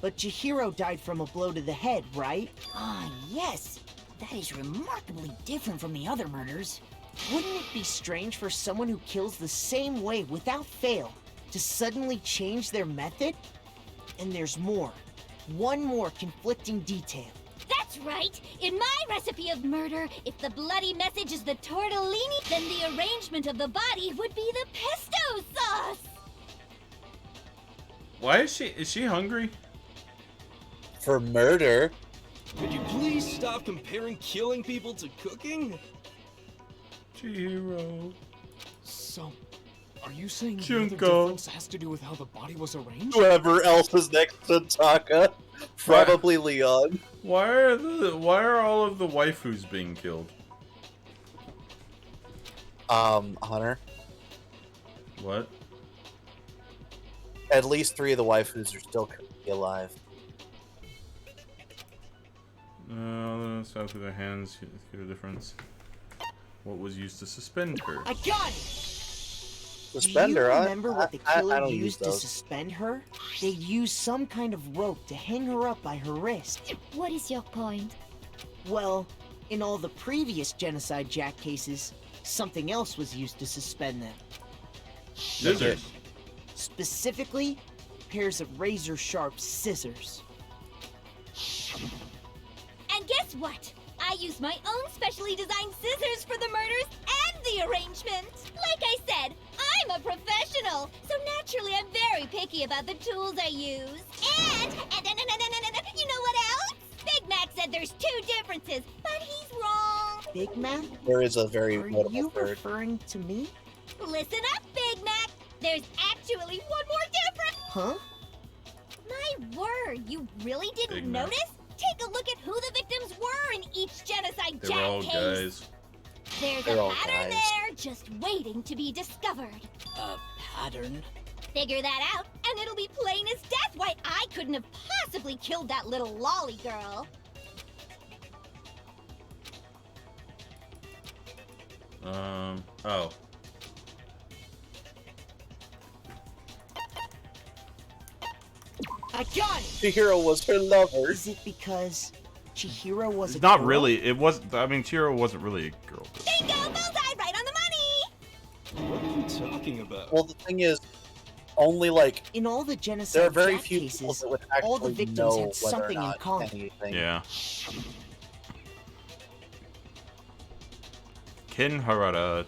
But Chihiro died from a blow to the head, right? Ah, yes. That is remarkably different from the other murders. Wouldn't it be strange for someone who kills the same way without fail to suddenly change their method? And there's more. One more conflicting detail. That's right! In my recipe of murder, if the bloody message is the tortellini, then the arrangement of the body would be the pesto sauce! Why is she hungry? For murder? Could you please stop comparing killing people to cooking? Chihiro. So, are you saying the Junko. other difference has to do with how the body was arranged? Whoever else is next to Taka. Probably Leon. Why are all of the waifus being killed? Hunter. What? At least 3 of the waifus are still currently alive. Stab through their hands. Hear the difference. What was used to suspend her? I got it! Suspend her, Do you remember what the killer I don't used use to those. suspend her? They used some kind of rope to hang her up by her wrist. What is your point? Well, in all the previous Genocide Jack cases, something else was used to suspend them. Scissors. Specifically, pairs of razor-sharp scissors. And guess what? I used my own specially designed scissors for the murders and the arrangement. Like I said, I'm a professional, so naturally I'm very picky about the tools I use. And you know what else? Big Mac said there's 2 differences, but he's wrong. Big Mac? There is a very Are notable you third. referring to me? Listen up, Big Mac. There's actually one more difference. Huh? My word, you really didn't Big Mac. notice? Take a look at who the victims were in each Genocide They Jack were all case. guys. There's They're a all pattern guys. there, just waiting to be discovered. A pattern? Figure that out, and it'll be plain as death why I couldn't have possibly killed that little lolly girl. Oh. I got it! Chihiro was her lover. Is it because Chihiro was a Not girl? really. It was. I mean, Chihiro wasn't really a girl. Bingo! Bullseye! Right on the money! What are you talking about? Well, the thing is, only like In all the Genocide there are very Jack few people cases, that would all the actually victims know had whether or something in not common. anything. Yeah. Ken Harada,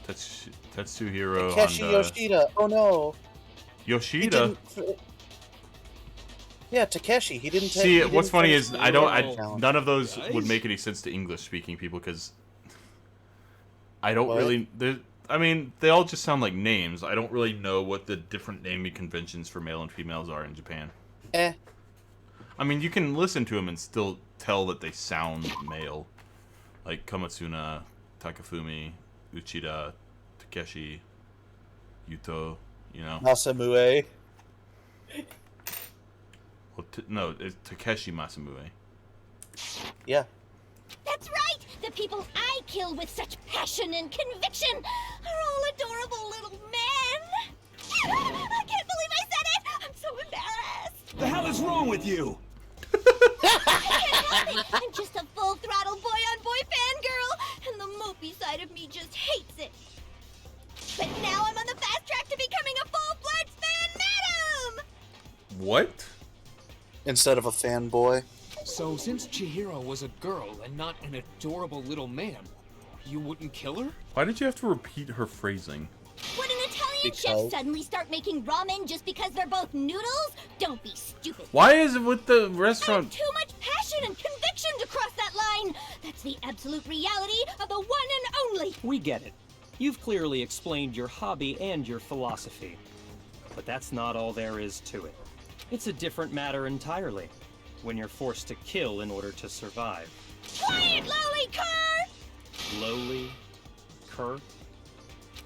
Tetsuhiro Takeshi Honda. Yoshida. Oh no. He Yoshida. didn't- Yeah, Takeshi. He didn't. See, he what's didn't funny finish is the I don't. challenge. None of those Guys? would make any sense to English-speaking people because I don't What? really. I mean, they all just sound like names. I don't really know what the different naming conventions for male and females are in Japan. Eh. I mean, you can listen to them and still tell that they sound male, like Komatsuna, Takafumi, Uchida, Takeshi, Yuto. You know. Masamue. Well, no, it's Takeshi Masamue. Yeah. That's right! The people I kill with such passion and conviction are all adorable little men! I can't believe I said it! I'm so embarrassed! The hell is wrong with you? I can't help it! I'm just a full-throttle boy-on-boy fangirl, and the mopey side of me just hates it. But now I'm on the fast track to becoming a full-fledged fan madam! What? Instead of a fanboy. So, since Chihiro was a girl and not an adorable little man, you wouldn't kill her? Why did you have to repeat her phrasing? Would an Italian chef Because- suddenly start making ramen just because they're both noodles? Don't be stupid. Why is it with the I have restaurant? too much passion and conviction to cross that line. That's the absolute reality of the one and only. We get it. You've clearly explained your hobby and your philosophy. But that's not all there is to it. It's a different matter entirely, when you're forced to kill in order to survive. Quiet, lowly cur! Lowly? Cur?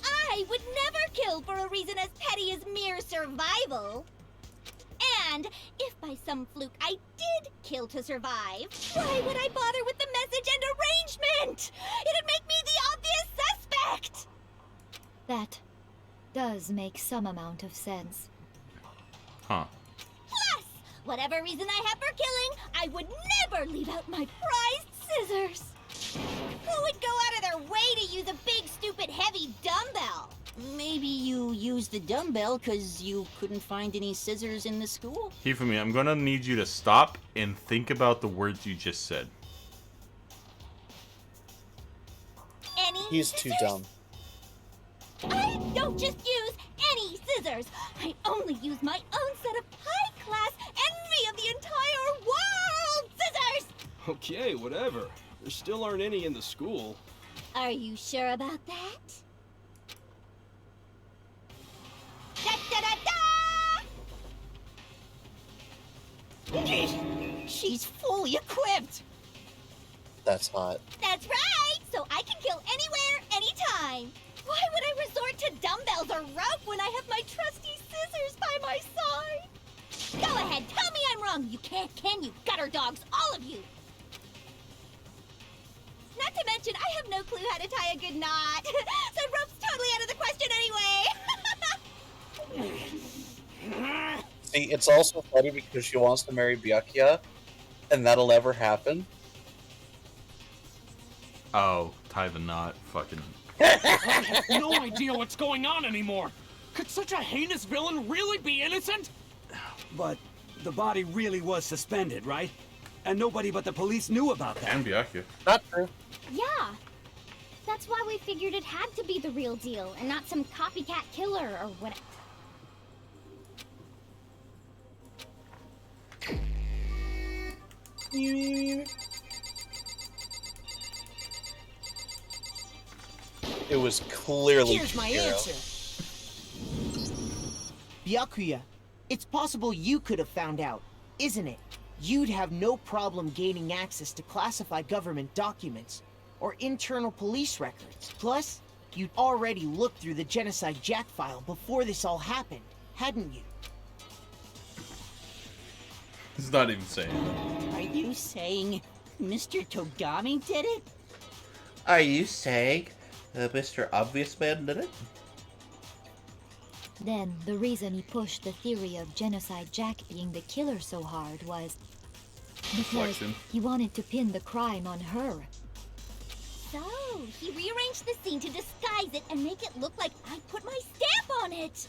I would never kill for a reason as petty as mere survival. And if by some fluke I did kill to survive, why would I bother with the message and arrangement? It'd make me the obvious suspect! That does make some amount of sense. Huh. Plus, whatever reason I have for killing, I would never leave out my prized scissors. Who would go out of their way to use a big, stupid, heavy dumbbell? Maybe you used the dumbbell because you couldn't find any scissors in the school? Hifumi, I'm gonna need you to stop and think about the words you just said. Any He's too dumb. I don't just use any scissors. I only use my own set of high-class envy of the entire world scissors! Okay, whatever. There still aren't any in the school. Are you sure about that? She's fully equipped! That's hot. That's right! So I can kill anywhere, anytime! Why would I resort to dumbbells or rope when I have my trusty scissors by my side? Go ahead, tell me I'm wrong! You can't, can you, gutter dogs, all of you! Not to mention, I have no clue how to tie a good knot. So rope's totally out of the question anyway. See, it's also funny because she wants to marry Byakuya, and that'll never happen. Oh, tie the knot. Fucking. I have no idea what's going on anymore. Could such a heinous villain really be innocent? But the body really was suspended, right? And nobody but the police knew about that. And Byakuya. Not true. Yeah. That's why we figured it had to be the real deal and not some copycat killer or whatever. It was clearly Here's my Chihiro. answer. Byakuya, it's possible you could have found out, isn't it? You'd have no problem gaining access to classified government documents or internal police records. Plus, you'd already looked through the Genocide Jack file before this all happened, hadn't you? He's not even saying that. Are you saying Mr. Togami did it? Are you saying Mr. Obvious Man did it? Then, the reason he pushed the theory of Genocide Jack being the killer so hard was because Reflection. he wanted to pin the crime on her. So, he rearranged the scene to disguise it and make it look like I put my stamp on it.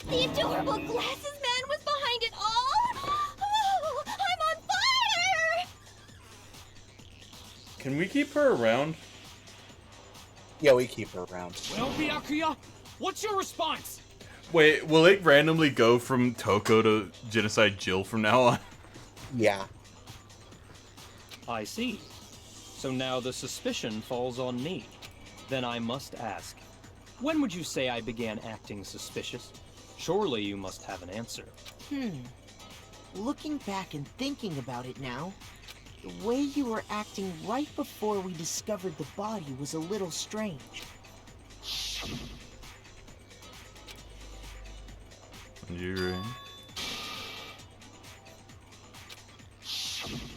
The adorable glasses man was behind it all. Oh, I'm on fire! Can we keep her around? Yeah, we keep her around. Well, Byakuya, what's your response? Wait, will it randomly go from Toko to Genocide Jill from now on? Yeah. I see. So now the suspicion falls on me. Then I must ask, when would you say I began acting suspicious? Surely you must have an answer. Looking back and thinking about it now, the way you were acting right before we discovered the body was a little strange. You're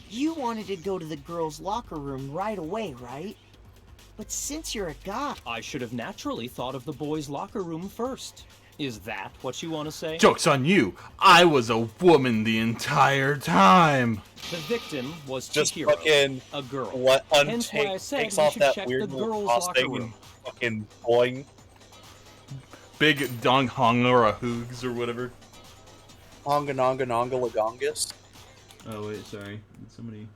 You wanted to go to the girls' locker room right away, right? But since you're a guy... I should have naturally thought of the boys' locker room first. Is that what you want to say? Joke's on you! I was a woman the entire time! The victim was Just Chihiro, fucking a girl. what Hence why I said takes we off should that check weird the little girls' cross locker thing room. and fucking boing. Big Dong Hongora Hoogs or whatever. Onganonganonga Lagongus. Oh wait, sorry. Somebody.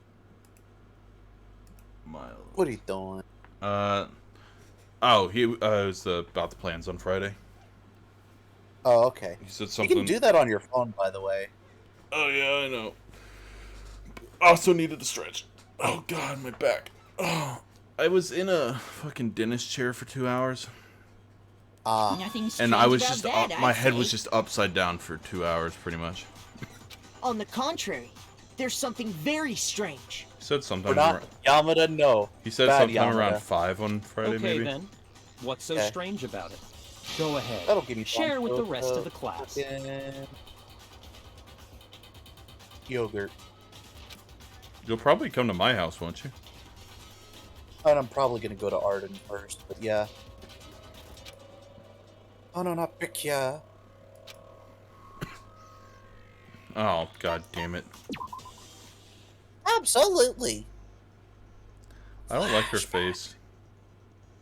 Mild. What are you doing? Oh, he was about the plans on Friday. Oh, okay. He said You something. can do that on your phone, by the way. Oh yeah, I know. Also needed to stretch. Oh god, my back. Oh, I was in a fucking dentist chair for 2 hours. Nothing And strange I was about just that, my I'd head say. was just upside down for 2 hours, pretty much. On the contrary, there's something very strange. He said We're sometime not around, Yamada, no. he said Bad sometime Yamada. around 5 on Friday, Okay maybe. then, what's so Okay. strange about it? Go ahead. That'll give you Share fun with the to, rest of the class. fucking- Yogurt. You'll probably come to my house, won't you? And I'm probably gonna go to Arden first, but yeah. Oh no, not Pikia. Oh, god damn it. Absolutely. I don't like her face.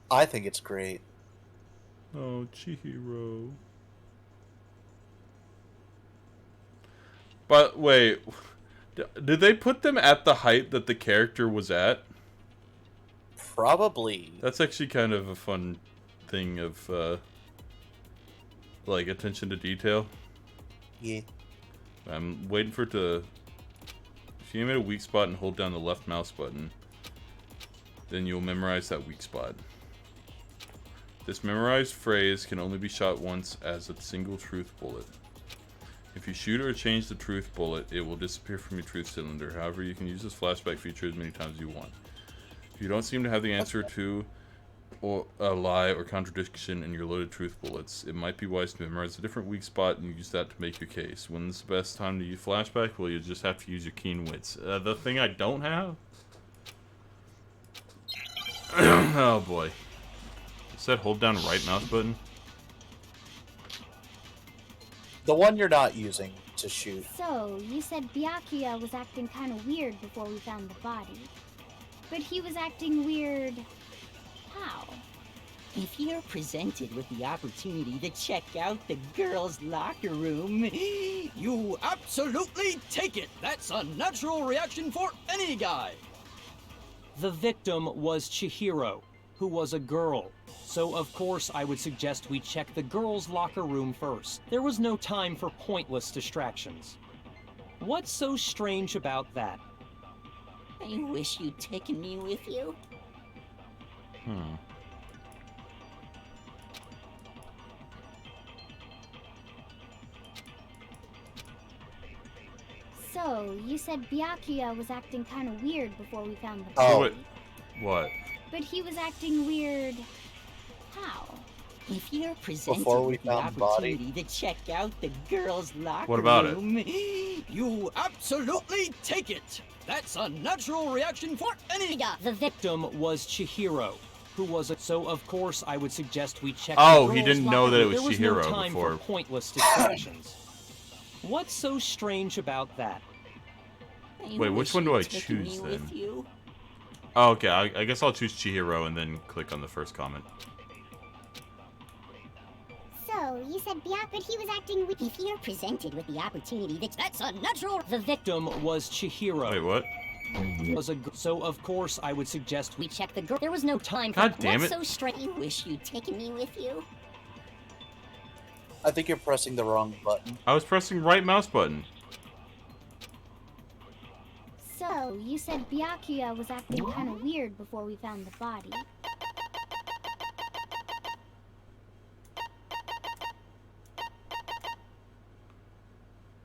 I think it's great. Oh, Chihiro. But wait, did they put them at the height that the character was at? Probably. That's actually kind of a fun thing of, like, attention to detail. Yeah. I'm waiting for it to... If you aim at a weak spot and hold down the left mouse button, then you'll memorize that weak spot. This memorized phrase can only be shot once as a single truth bullet. If you shoot or change the truth bullet, it will disappear from your truth cylinder. However, you can use this flashback feature as many times as you want. If you don't seem to have the answer to a lie or contradiction in your loaded truth bullets, it might be wise to memorize a different weak spot and use that to make your case. When's the best time to use flashback? Well, you just have to use your keen wits. The thing I don't have? Oh boy. It said hold down right mouse button. The one you're not using to shoot. So, you said Byakuya was acting kind of weird before we found the body. But he was acting weird... how? If you're presented with the opportunity to check out the girls' locker room, You absolutely take it! That's a natural reaction for any guy! The victim was Chihiro, who was a girl. So of course I would suggest we check the girls' locker room first. There was no time for pointless distractions. What's so strange about that? I wish you'd taken me with you. So, you said Byakuya was acting kind of weird before we found the Oh. body. What? But he was acting weird... how? If you're presented Before we with the found the body. opportunity to check out the girls' locker What about it? room, You absolutely take it! That's a natural reaction for any guy! The victim was Chihiro, who was a... So of course I would suggest we check Oh, the he girls' didn't know locker that it room. was There was Chihiro no time before. for pointless distractions. What's so strange about that? Wait, which one do I choose then? Oh, okay, I guess I'll choose Chihiro and then click on the first comment. So, you said but he was acting weird. If you're presented with the opportunity to... That's a natural... The victim was Chihiro. Wait, what? So of course I would suggest we check the girl. There was no time for... God damn What's it. so strange? I wish you'd taken me with you. I think you're pressing the wrong button. I was pressing right mouse button. So, you said Byakuya was acting kind of weird before we found the body.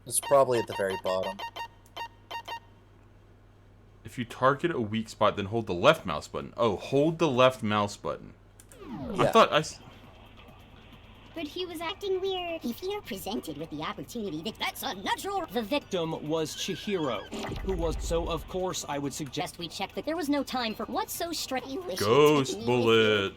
It's probably at the very bottom. If you target a weak spot, then hold the left mouse button. Oh, hold the left mouse button. I thought I... But he was acting weird. If you're presented with the opportunity to... That's a natural... The victim was Chihiro, who was... So of course I would suggest we check that there was no time for... What's so strange? Ghost bullet.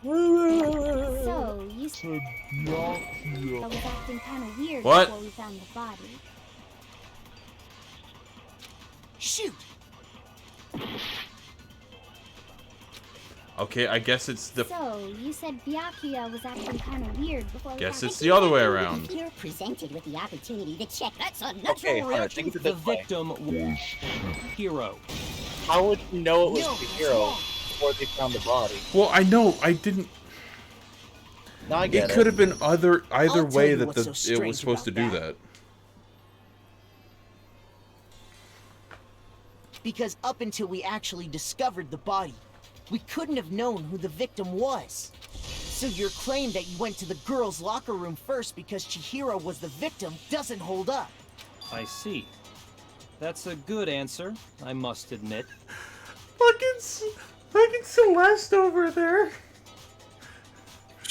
So, you said Byakuya was acting kind of weird What? before we found the body. Shoot! Okay, I guess it's the... So, you said Byakuya was acting kind of weird before we Guess found it's the other way around. If you're presented with the opportunity to check... That's a natural Okay, Hunter, reaction. think of it the this way. victim was Chihiro. How would you know it was Chihiro before they found the body? Well, I know, I didn't... Now I get It could have been either I'll way tell you that what's so it was strange supposed to do about that. Because up until we actually discovered the body, we couldn't have known who the victim was. So your claim that you went to the girls' locker room first because Chihiro was the victim doesn't hold up. I see. That's a good answer, I must admit. Fucking Celeste over there.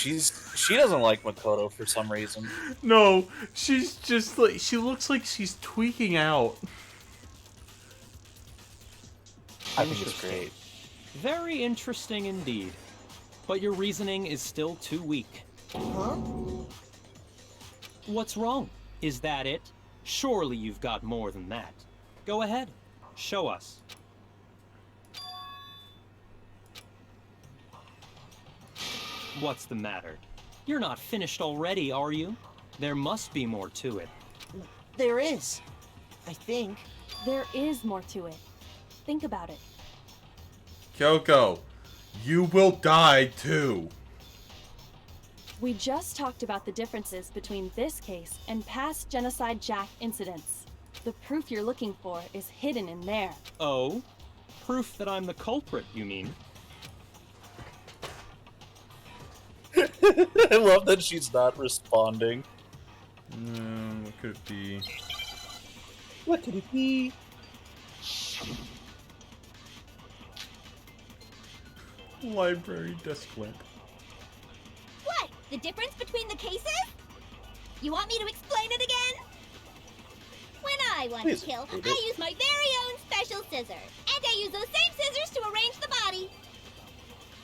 She doesn't like Makoto for some reason. No, she's just like, she looks like she's tweaking out. I think it's great. Very interesting indeed. But your reasoning is still too weak. Huh? What's wrong? Is that it? Surely you've got more than that. Go ahead. Show us. What's the matter? You're not finished already, are you? There must be more to it. There is. I think. There is more to it. Think about it. Kyoko, you will die too. We just talked about the differences between this case and past Genocide Jack incidents. The proof you're looking for is hidden in there. Oh? Proof that I'm the culprit, you mean? I love that she's not responding. What could it be? What could it be? Library desk lamp. What? The difference between the cases? You want me to explain it again? When I want to kill, I use my very own special scissors. And I use those same scissors to arrange the body.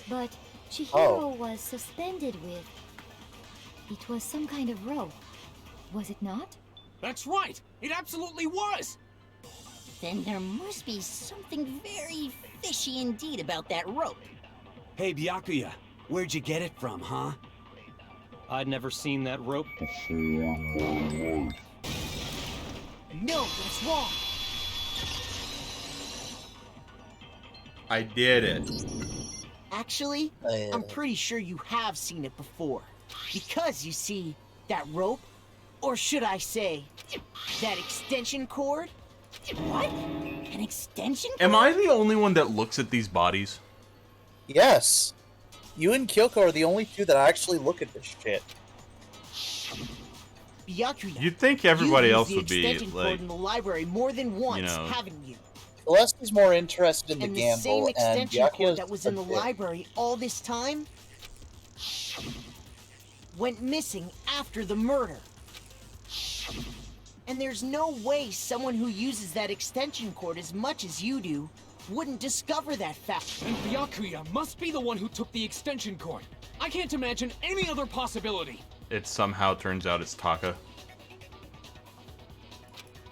But Chihiro was suspended with... It was some kind of rope. Was it not? That's right! It absolutely was! Then there must be something very fishy indeed about that rope. Hey, Byakuya, where'd you get it from, huh? I'd never seen that rope. No, that's wrong. I did it. Actually, I'm pretty sure you have seen it before. Because, you see, that rope, or should I say, that extension cord? What? An extension cord? Am I the only one that looks at these bodies? Yes. You and Kyoko are the only two that actually look at this shit. Byakuya, You'd think everybody you've else used would the be, extension cord like, in the library more than once, know. haven't you? Celeste's more interested in the And the same gamble, and extension cord Byakuya's that was in a the dick. library all this time went missing after the murder. And there's no way someone who uses that extension cord as much as you do wouldn't discover that fact. And Byakuya must be the one who took the extension cord. I can't imagine any other possibility. It somehow turns out it's Taka.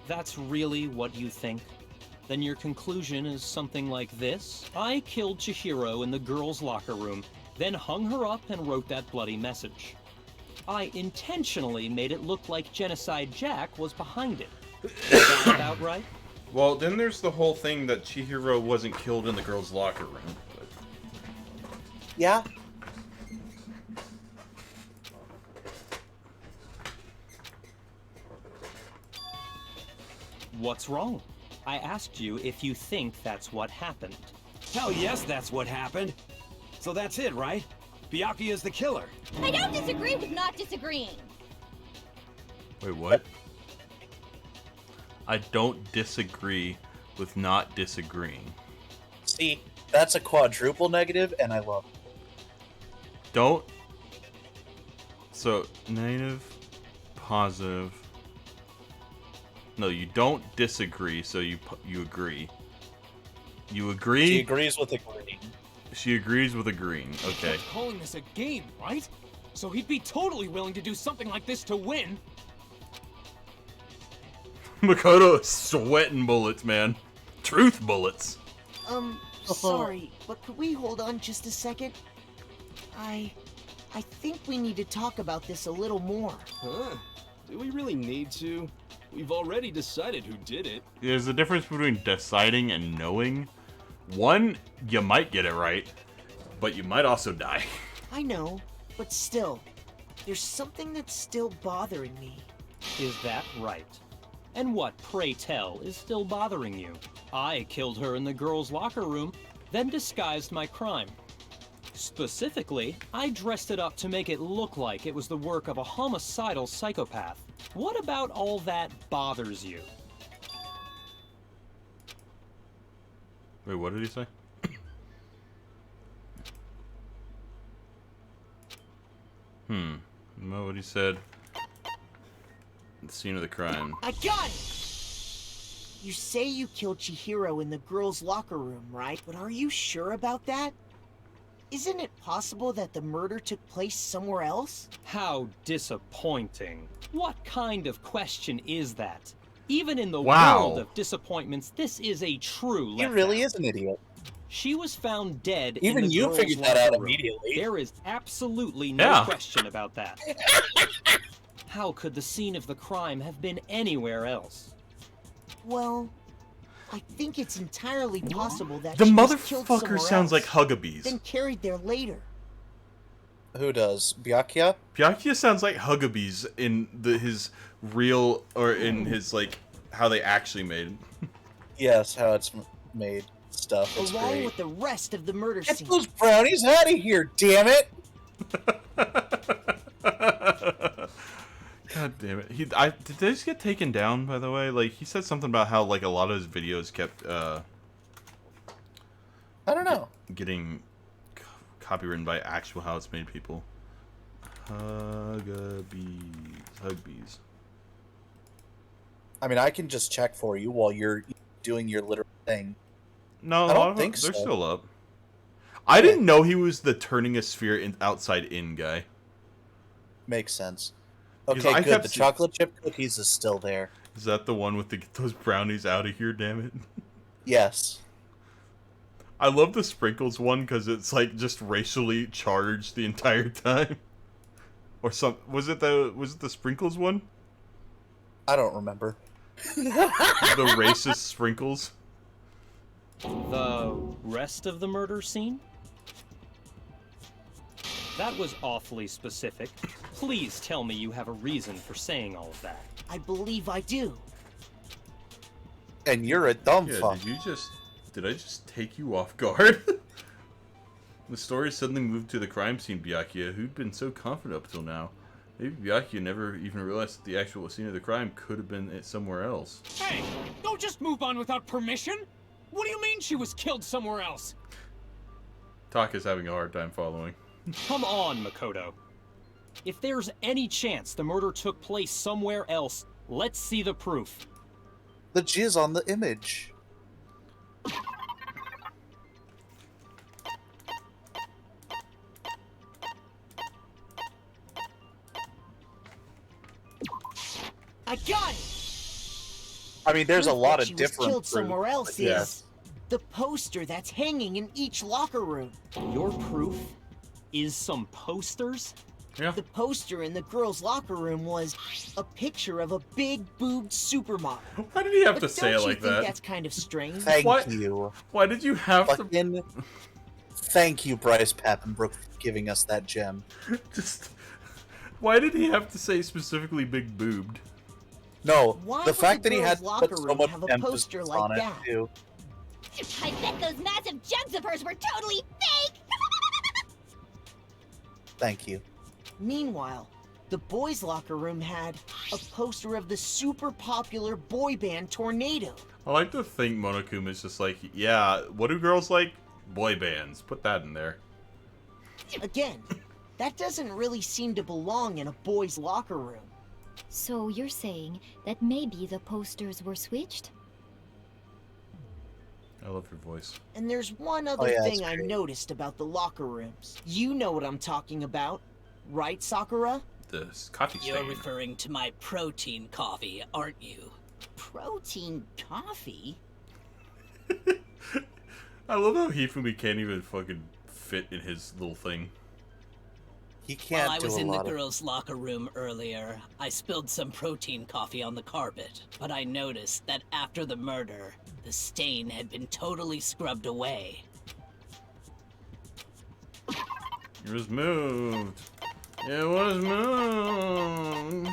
That's really what you think? Then your conclusion is something like this? I killed Chihiro in the girls' locker room, then hung her up and wrote that bloody message. I intentionally made it look like Genocide Jack was behind it. Is that about right? Well, then there's the whole thing that Chihiro wasn't killed in the girls' locker room. But... Yeah. What's wrong? I asked you if you think that's what happened. Hell yes, that's what happened. So that's it, right? Byakuya's the killer. I don't disagree with not disagreeing. Wait, what? I don't disagree with not disagreeing. See, that's a quadruple negative, and I love it. Don't... So, negative, positive... No, you don't disagree, so you agree. You agree? She agrees with agreeing. She agrees with agreeing. Okay. Kept calling this a game, right? So he'd be totally willing to do something like this to win. Makoto is sweating bullets, man. Truth bullets. Sorry, but could we hold on just a second? I think we need to talk about this a little more. Huh? Do we really need to? We've already decided who did it. There's a difference between deciding and knowing. One, you might get it right, but you might also die. I know, but still, there's something that's still bothering me. Is that right? And what, pray tell, is still bothering you? I killed her in the girls' locker room, then disguised my crime. Specifically, I dressed it up to make it look like it was the work of a homicidal psychopath. What about all that bothers you? Wait, what did he say? What he said. The scene of the crime. I got it! You say you killed Chihiro in the girls' locker room, right? But are you sure about that? Isn't it possible that the murder took place somewhere else? How disappointing. What kind of question is that? Even in the Wow. world of disappointments, this is a true letdown. He really is an idiot. She was found dead Even in the you girls' figured that locker out room. immediately. There is absolutely no Yeah. question about that. How could the scene of the crime have been anywhere else? Well, I think it's entirely possible that The she was killed motherfucker somewhere sounds like else, Huggabees. then carried there later. Who does? Byakuya? Byakuya sounds like Huggabees in his real, or in his, like, how they actually made it. Yes, how it's made stuff. It's Along great. with the rest of the murder Get scene. those brownies out of here, damn it! God damn it. Did they just get taken down, by the way? Like, he said something about how, like, a lot of his videos kept, I don't know. Getting copywritten by actual how it's made people. Hugbees. I mean, I can just check for you while you're doing your literal thing. No, I don't think they're so. still up. I didn't know he was the turning a sphere outside in guy. Makes sense. Because Okay, I good. kept The see- chocolate chip cookies is still there. Is that the one with the get those brownies out of here, damn it? Yes. I love the sprinkles one because it's like just racially charged the entire time. Or some was it the sprinkles one? I don't remember. The racist sprinkles. The rest of the murder scene? That was awfully specific. Please tell me you have a reason for saying all of that. I believe I do. And you're a dumb Yeah, fuck. did I just take you off guard? The story suddenly moved to the crime scene, Byakuya, who'd been so confident up till now. Maybe Byakuya never even realized that the actual scene of the crime could have been somewhere else. Hey, don't just move on without permission! What do you mean she was killed somewhere else? Taka's having a hard time following. Come on, Makoto. If there's any chance the murder took place somewhere else, let's see the proof. The jizz on the image. I got it! I mean, there's a Proof lot that of she was different killed somewhere proof, else but yes. is the poster that's hanging in each locker room. Your proof is some posters? Yeah. The poster in the girls' locker room was a picture of a big boobed supermodel. Why did he have But to say it don't you like think that? That's kind of strange. Thank What? you. Why did you have Fucking thank you, Bryce Pappenbrook, for giving us that gem. Just why did he have to say specifically big boobed? No, Why the would fact the that he had girls' to locker put so room much have a emphasis poster like on it, that? too. I bet those massive jugs of hers were totally fake! Thank you. Meanwhile, the boys' locker room had a poster of the super popular boy band Tornado. I like to think Monokuma's just like, yeah, what do girls like? Boy bands. Put that in there. Again, that doesn't really seem to belong in a boys' locker room. So you're saying that maybe the posters were switched? I love your voice. And there's one other yeah, thing that's I great. noticed about the locker rooms. You know what I'm talking about, right, Sakura? The coffee You're stain. referring to my protein coffee, aren't you? Protein coffee? I love how Hifumi can't even fucking fit in his little thing. He can't While I was do a in the lot of... girls' locker room earlier, I spilled some protein coffee on the carpet, but I noticed that after the murder, the stain had been totally scrubbed away. It was moved. It was moved.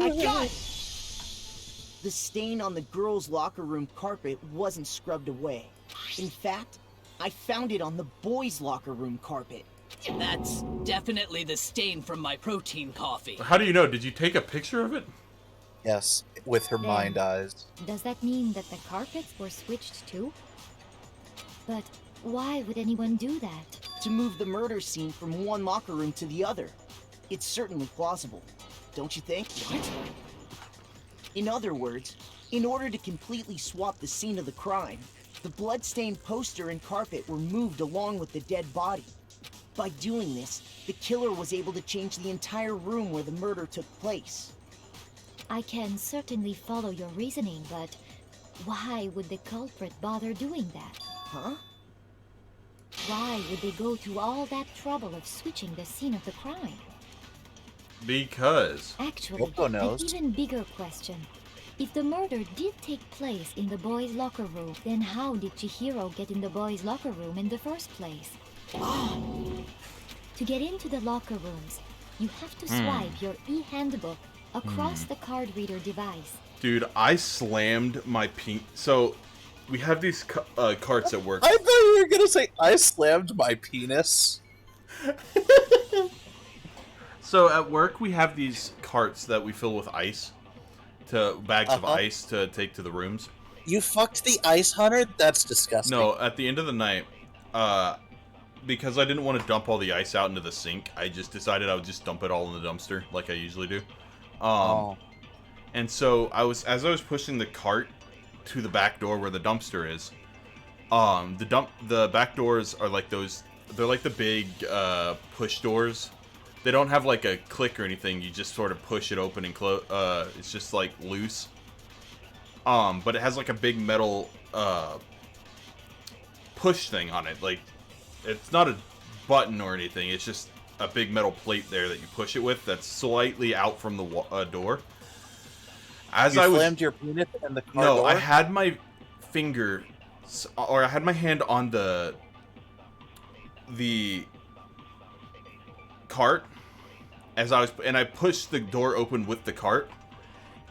I got it! The stain on the girls' locker room carpet wasn't scrubbed away. In fact, I found it on the boys' locker room carpet. That's definitely the stain from my protein coffee. How do you know? Did you take a picture of it? Yes, with her Then- mind eyes. Does that mean that the carpets were switched too? But why would anyone do that? To move the murder scene from one locker room to the other. It's certainly plausible, don't you think? What? In other words, in order to completely swap the scene of the crime, the blood-stained poster and carpet were moved along with the dead body. By doing this, the killer was able to change the entire room where the murder took place. I can certainly follow your reasoning, but why would the culprit bother doing that? Huh? Why would they go to all that trouble of switching the scene of the crime? Because. Actually, an even bigger question. If the murder did take place in the boys' locker room, then how did Chihiro get in the boys' locker room in the first place? To get into the locker rooms, you have to swipe your e-handbook across the card reader device. Dude, I slammed my pink. So, we have these carts at work. I thought you were gonna say I slammed my penis. So at work we have these carts that we fill with ice, bags of ice to take to the rooms. You fucked the ice hunter? That's disgusting. No, at the end of the night, because I didn't want to dump all the ice out into the sink, I just decided I would just dump it all in the dumpster like I usually do. And so as I was pushing the cart to the back door where the dumpster is, the back doors are like those. They're like the big push doors. They don't have like a click or anything. You just sort of push it open and close. It's just like loose. But it has like a big metal push thing on it. Like, it's not a button or anything. It's just a big metal plate there that you push it with. That's slightly out from the door. As you I was slammed your penis in the car no, door? I had my finger, or I had my hand on the cart as I pushed the door open with the cart,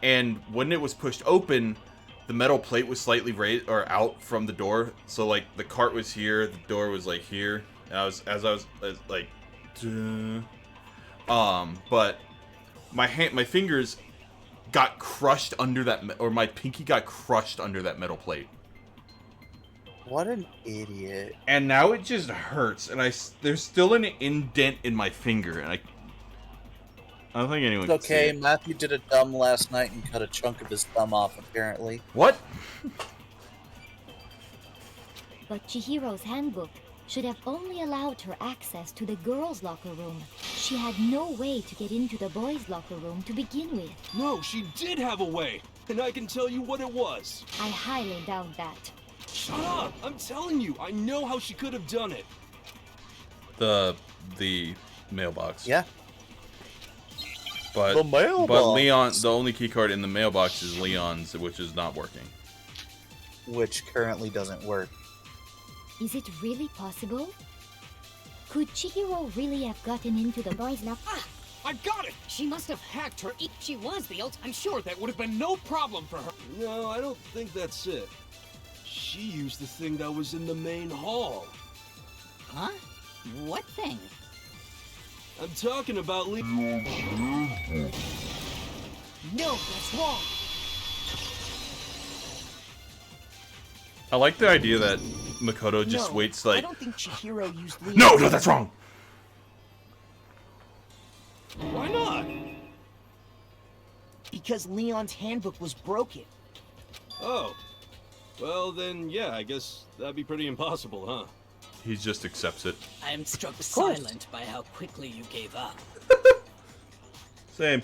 and when it was pushed open, the metal plate was slightly raised or out from the door, so like the cart was here, the door was like here, and but my fingers got crushed under that, or my pinky got crushed under that metal plate. What an idiot. And now it just hurts, and there's still an indent in my finger, and I don't think anyone It's okay, can see it. Matthew did a thumb last night and cut a chunk of his thumb off, apparently. What? But Chihiro's handbook should have only allowed her access to the girls' locker room. She had no way to get into the boys' locker room to begin with. No, she did have a way, and I can tell you what it was. I highly doubt that. Shut up! I'm telling you, I know how she could have done it. The mailbox. Yeah. But The mailbox. But Leon, the only key card in the mailbox is Leon's, which is not working. Which currently doesn't work. Is it really possible? Could Chihiro really have gotten into the boys' locker? Ah, I got it! She must have hacked her. If she was the ult, I'm sure that would have been no problem for her. No, I don't think that's it. She used the thing that was in the main hall. Huh? What thing? I'm talking about No, that's wrong. I like the idea that Makoto just waits like. I don't think Chihiro used Leon. No, that's wrong. Why not? Because Leon's handbook was broken. Oh. Well, then, yeah, I guess that'd be pretty impossible, huh? He just accepts it. I am struck silent by how quickly you gave up. Same.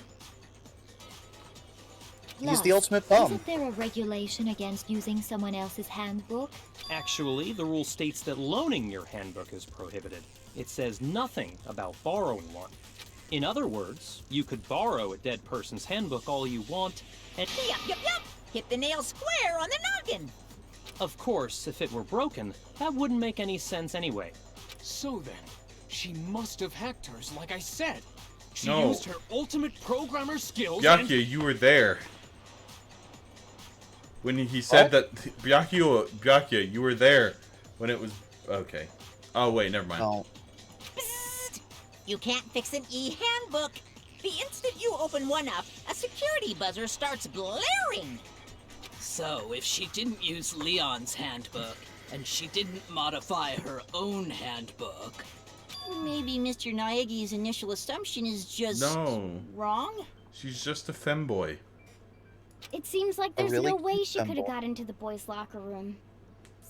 He's the ultimate bum. Isn't there a regulation against using someone else's handbook? Actually, the rule states that loaning your handbook is prohibited. It says nothing about borrowing one. In other words, you could borrow a dead person's handbook all you want, and Yup. Hit the nail square on the noggin. of course, if it were broken, that wouldn't make any sense anyway. So then, she must have hacked hers, like I said. She No. used her ultimate programmer skills Byakuya, you were there. When he said that, Byakuya, you were there when it was... Okay. Oh, wait, never mind. No. Psst! You can't fix an e-handbook. The instant you open one up, a security buzzer starts blaring. So, if she didn't use Leon's handbook, and she didn't modify her own handbook. Maybe Mr. Naegi's initial assumption is just No. wrong? She's just a femboy. It seems like there's really no way cute she could symbol. have got into the boys' locker room.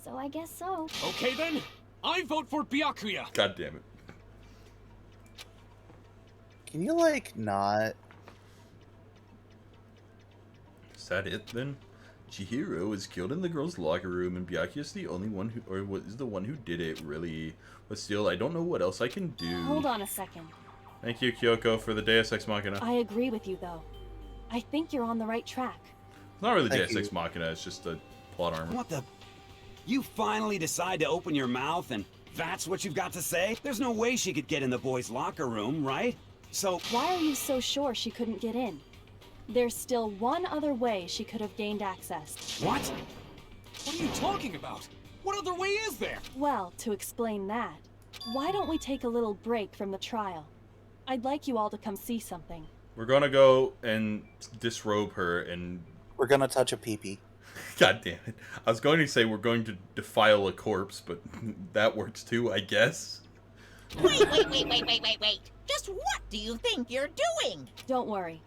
So I guess so. Okay then, I vote for Byakuya. God damn it. Can you, like, not? Is that it then? Chihiro was killed in the girls' locker room, and Byakuya's the only one who, or was the one who did it, really. But still, I don't know what else I can do. Hold on a second. Thank you, Kyoko, for the Deus Ex Machina. I agree with you, though. I think you're on the right track. It's not really Thank Deus Ex Machina, it's just a plot armor. What the? You finally decide to open your mouth and that's what you've got to say? There's no way she could get in the boys' locker room, right? So... Why are you so sure she couldn't get in? There's still one other way she could have gained access. What? What are you talking about? What other way is there? Well, to explain that, why don't we take a little break from the trial? I'd like you all to come see something. We're gonna go and disrobe her and... We're gonna touch a pee-pee. God damn it. I was going to say we're going to defile a corpse, but that works too, I guess. Wait. Just what do you think you're doing? Don't worry.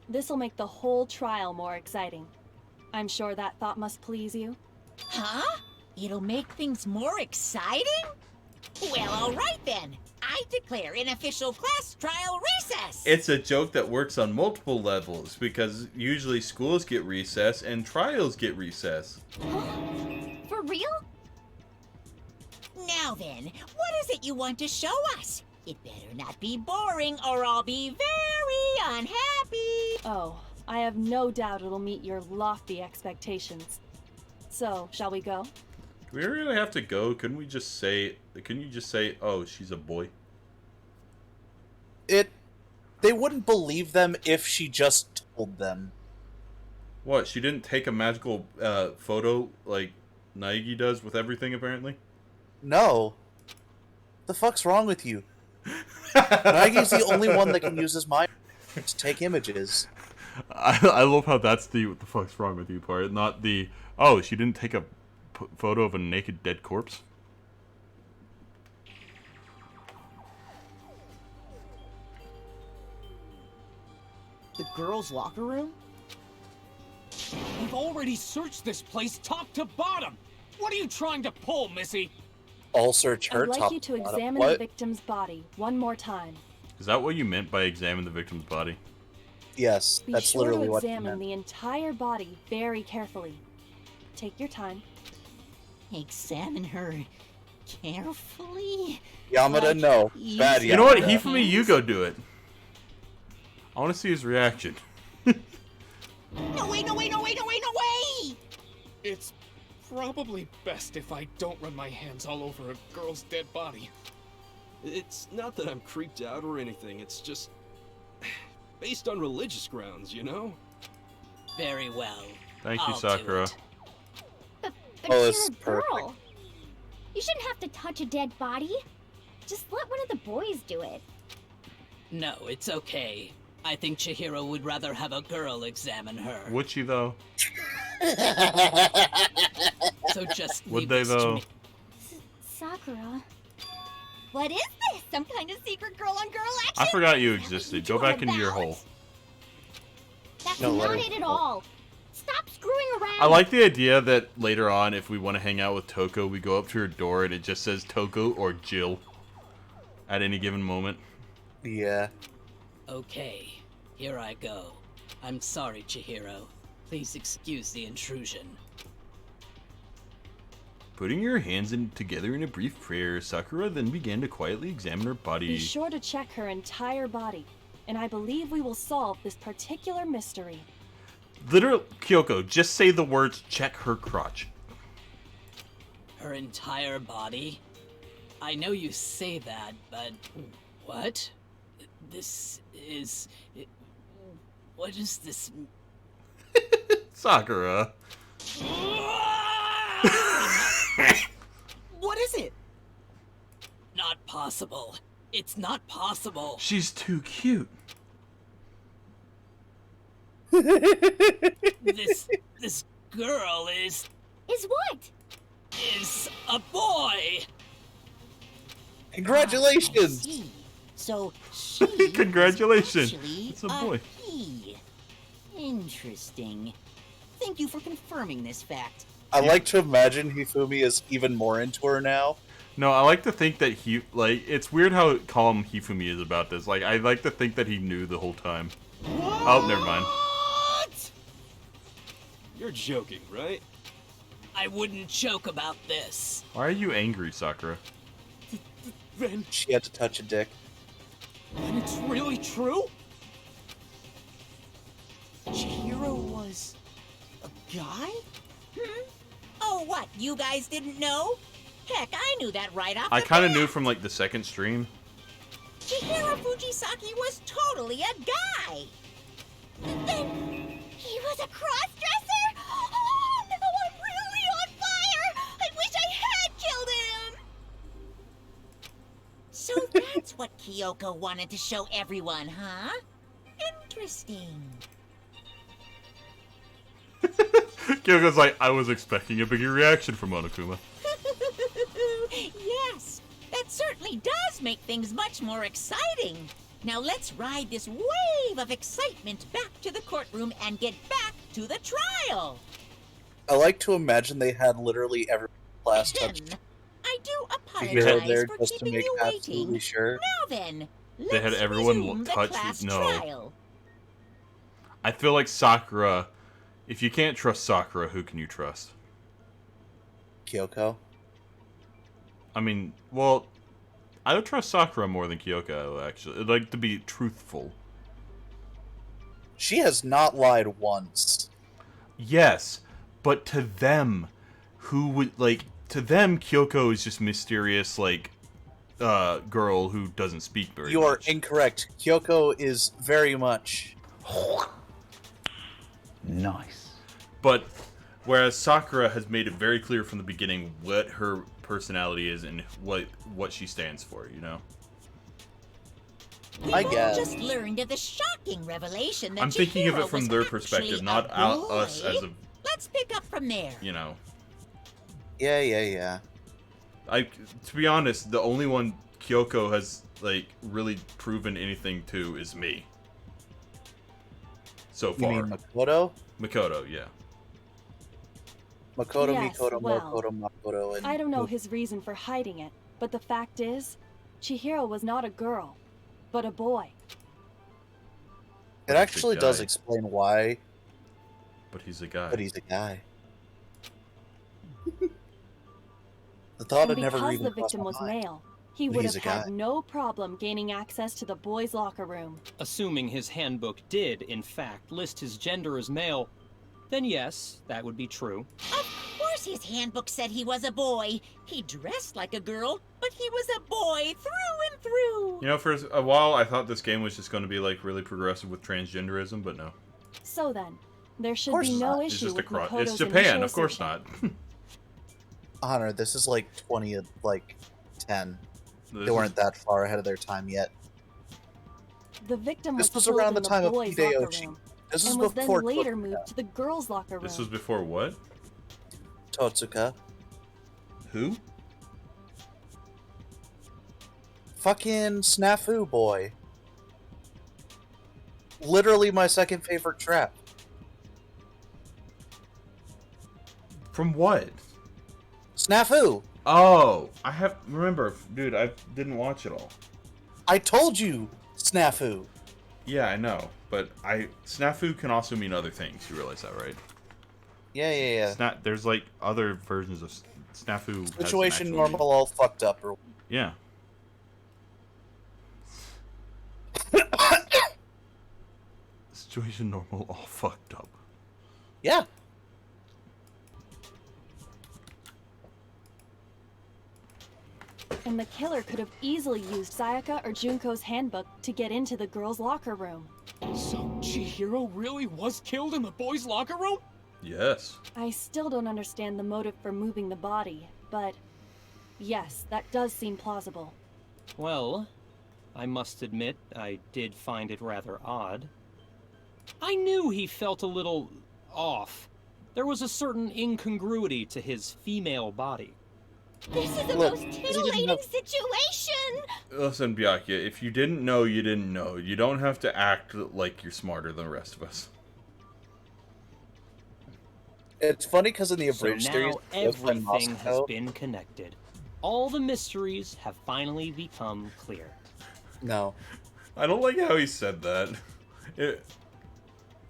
This'll make the whole trial more exciting. I'm sure that thought must please you. Huh? It'll make things more exciting? Well, all right then. I declare an official class trial recess. It's a joke that works on multiple levels, because usually schools get recess and trials get recess. For real? Now then, what is it you want to show us? It better not be boring or I'll be very unhappy. Oh, I have no doubt it'll meet your lofty expectations. So, shall we go? Do we really have to go? Couldn't you just say, oh, she's a boy? They wouldn't believe them if she just told them. What, she didn't take a magical photo like Naegi does with everything, apparently? No. The fuck's wrong with you? Naegi's the only one that can use his mind to take images. I love how that's the what the fuck's wrong with you part, not the, oh, she didn't take a photo of a naked dead corpse. The girls' locker room? We've already searched this place top to bottom. What are you trying to pull, Missy? All search her I'd like top you to to bottom. examine What? the victim's body one more time. Is that what you meant by examine the victim's body? Yes, Be that's sure literally to what he examine meant. the entire body very carefully. Take your time. Examine her carefully? Yamada, Like, no. use Bad You know what? Yamada. Hifumi, you go do it. I want to see his reaction. No way! It's probably best if I don't run my hands all over a girl's dead body. It's not that I'm creeped out or anything, it's just based on religious grounds, you know? Very well. Thank you, I'll do Sakura. it. But Oh, you're this a is perfect. girl. You shouldn't have to touch a dead body. Just let one of the boys do it. No, it's okay. I think Chihiro would rather have a girl examine her. Would she, though? So just Would leave they, this to though? me. Sakura. What is this? Some kind of secret girl-on-girl action? I forgot you existed. Go back into your hole. That's No, let not her- it at all. Stop screwing around. I like the idea that later on, if we want to hang out with Toko, we go up to her door and it just says Toko or Jill at any given moment. Yeah. Okay, here I go. I'm sorry, Chihiro. Please excuse the intrusion. Putting her hands together in a brief prayer, Sakura then began to quietly examine her Be body. sure to check her entire body, and I believe we will solve this particular mystery. Literally, Kyoko, just say the words, check her crotch. Her entire body? I know you say that, but what? This is... What is this? Sakura. What is it? Not possible. It's not possible. She's too cute. This girl is... Is what? is a boy. Congratulations! I see. So she Congratulations. is actually It's a boy. he. Interesting. Thank you for confirming this fact. I like to imagine Hifumi is even more into her now. No, I like to think that it's weird how calm Hifumi is about this. Like, I like to think that he knew the whole time. Oh, never mind. What? You're joking, right? I wouldn't joke about this. Why are you angry, Sakura? Then She had to touch a dick. And it's really true? Chihiro was a guy? Oh, what? You guys didn't know? Heck, I knew that right off I the kind of bat. knew from, like, the second stream. Chihiro Fujisaki was totally a guy. Then he was a cross-dresser? Oh, no, I'm really on fire! I wish I had killed him! So that's what Kyoko wanted to show everyone, huh? Interesting. Kyoko's like, I was expecting a bigger reaction from Monokuma. Yes, that certainly does make things much more exciting. Now let's ride this wave of excitement back to the courtroom and get back to the trial. I like to imagine they had literally every class touch I do Chihiro apologize there for just to keeping make you absolutely waiting. sure. Now then, They had let's everyone resume the touch class no. trial. I feel like Sakura. If you can't trust Sakura, who can you trust? Kyoko. I mean, well, I would trust Sakura more than Kyoko, actually. I'd like to be truthful. She has not lied once. Yes, but to them, who would, like, to them, Kyoko is just mysterious, like, girl who doesn't speak very You are much. incorrect. Kyoko is very much... Nice. But whereas Sakura has made it very clear from the beginning what her personality is and what she stands for, you know? We've I all guess. just learned of the shocking revelation that I'm thinking of Chihiro it from was their actually perspective, a not us boy. as a, Let's pick up from there. you know. Yeah. To be honest, the only one Kyoko has, like, really proven anything to is me. So You far. mean Makoto? Makoto, yeah. Makoto, Yes, Mikoto, well, Makoto, and... I don't know his reason for hiding it, but the fact is, Chihiro was not a girl, but a boy. It actually does guy. explain why. But he's a guy. But he's a guy. The thought And had never because even the crossed victim my was mind. male, he But would he's have a had guy. no problem gaining access to the boys' locker room. Assuming his handbook did, in fact, list his gender as male, then yes, that would be true. Of course his handbook said he was a boy. He dressed like a girl, but he was a boy through and through. You know, for a while I thought this game was just going to be, like, really progressive with transgenderism, but no. So then, there should course be no not. It's issue just a with cross. Makoto's It's Japan, initial of course assertion. not. Honor, this is like 20 of, like, 10. This They weren't that far ahead of their time yet. The victim This was killed around in the the time of boys' locker Hideyoshi. room, This and was was then before later Totsuka. moved to the girls' locker room. This was before what? Totsuka. Who? Fucking Snafu Boy. Literally my second favorite trap. From what? Snafu! Oh, remember, dude, I didn't watch it all. I told you, Snafu! Yeah, I know, but snafu can also mean other things. You realize that, right? Yeah. There's like other versions of snafu. has an Situation actual normal, all fucked up. Or... meaning. Yeah. Situation normal, all fucked up. Yeah. And the killer could have easily used Sayaka or Junko's handbook to get into the girls' locker room. So Chihiro really was killed in the boys' locker room? Yes. I still don't understand the motive for moving the body, but yes, that does seem plausible. Well, I must admit, I did find it rather odd. I knew he felt a little off, There was a certain incongruity to his female body. This is the most titillating situation! Listen, Byakuya, if you didn't know, you didn't know. You don't have to act like you're smarter than the rest of us. It's funny because in the So abridged now series, everything has been connected. All the mysteries have finally become clear. No. I don't like how he said that.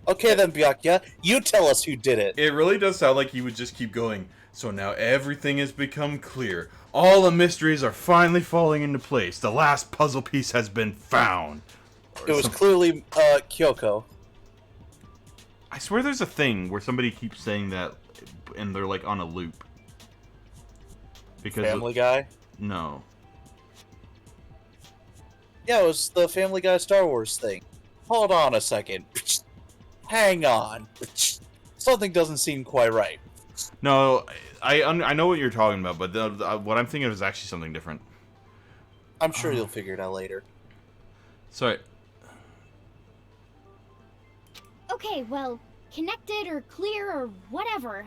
Okay then, Byakuya, you tell us who did it. It really does sound like he would just keep going. So now everything has become clear. All the mysteries are finally falling into place. The last puzzle piece has been found. It was clearly Kyoko. I swear there's a thing where somebody keeps saying that and they're like on a loop. Because Family Guy? No. Yeah, it was the Family Guy Star Wars thing. Hold on a second. Hang on. Something doesn't seem quite right. No, I know what you're talking about, but what I'm thinking of is actually something different. I'm sure you'll figure it out later. Sorry. Okay, well, connected or clear or whatever.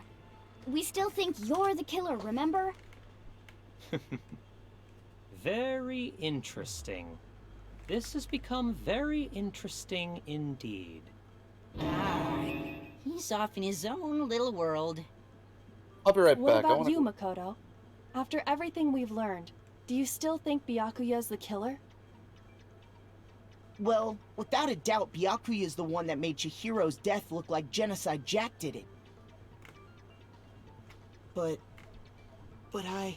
We still think you're the killer, remember? Very interesting. This has become very interesting indeed. He's off in his own little world. I'll be right What back. about you, Makoto? After everything we've learned, do you still think Byakuya's the killer? Well, without a doubt, Byakuya is the one that made Chihiro's death look like Genocide Jack did it. But I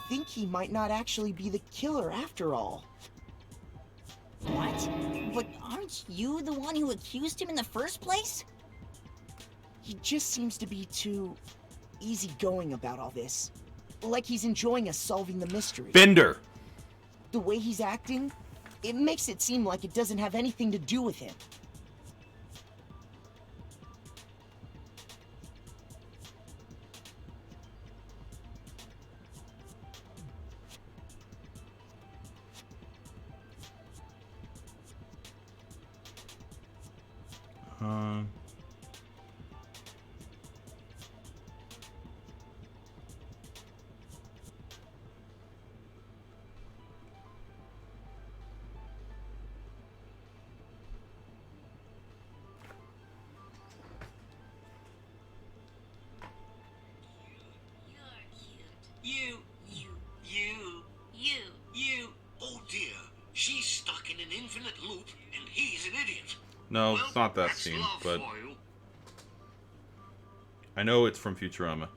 think he might not actually be the killer after all. What? But aren't you the one who accused him in the first place? He just seems to be too easygoing about all this. Like he's enjoying us solving the mystery. Bender! The way he's acting, it makes it seem like it doesn't have anything to do with him. You. Oh dear, she's stuck in an infinite loop, and he's an idiot. No, it's not that scene, but I know it's from Futurama.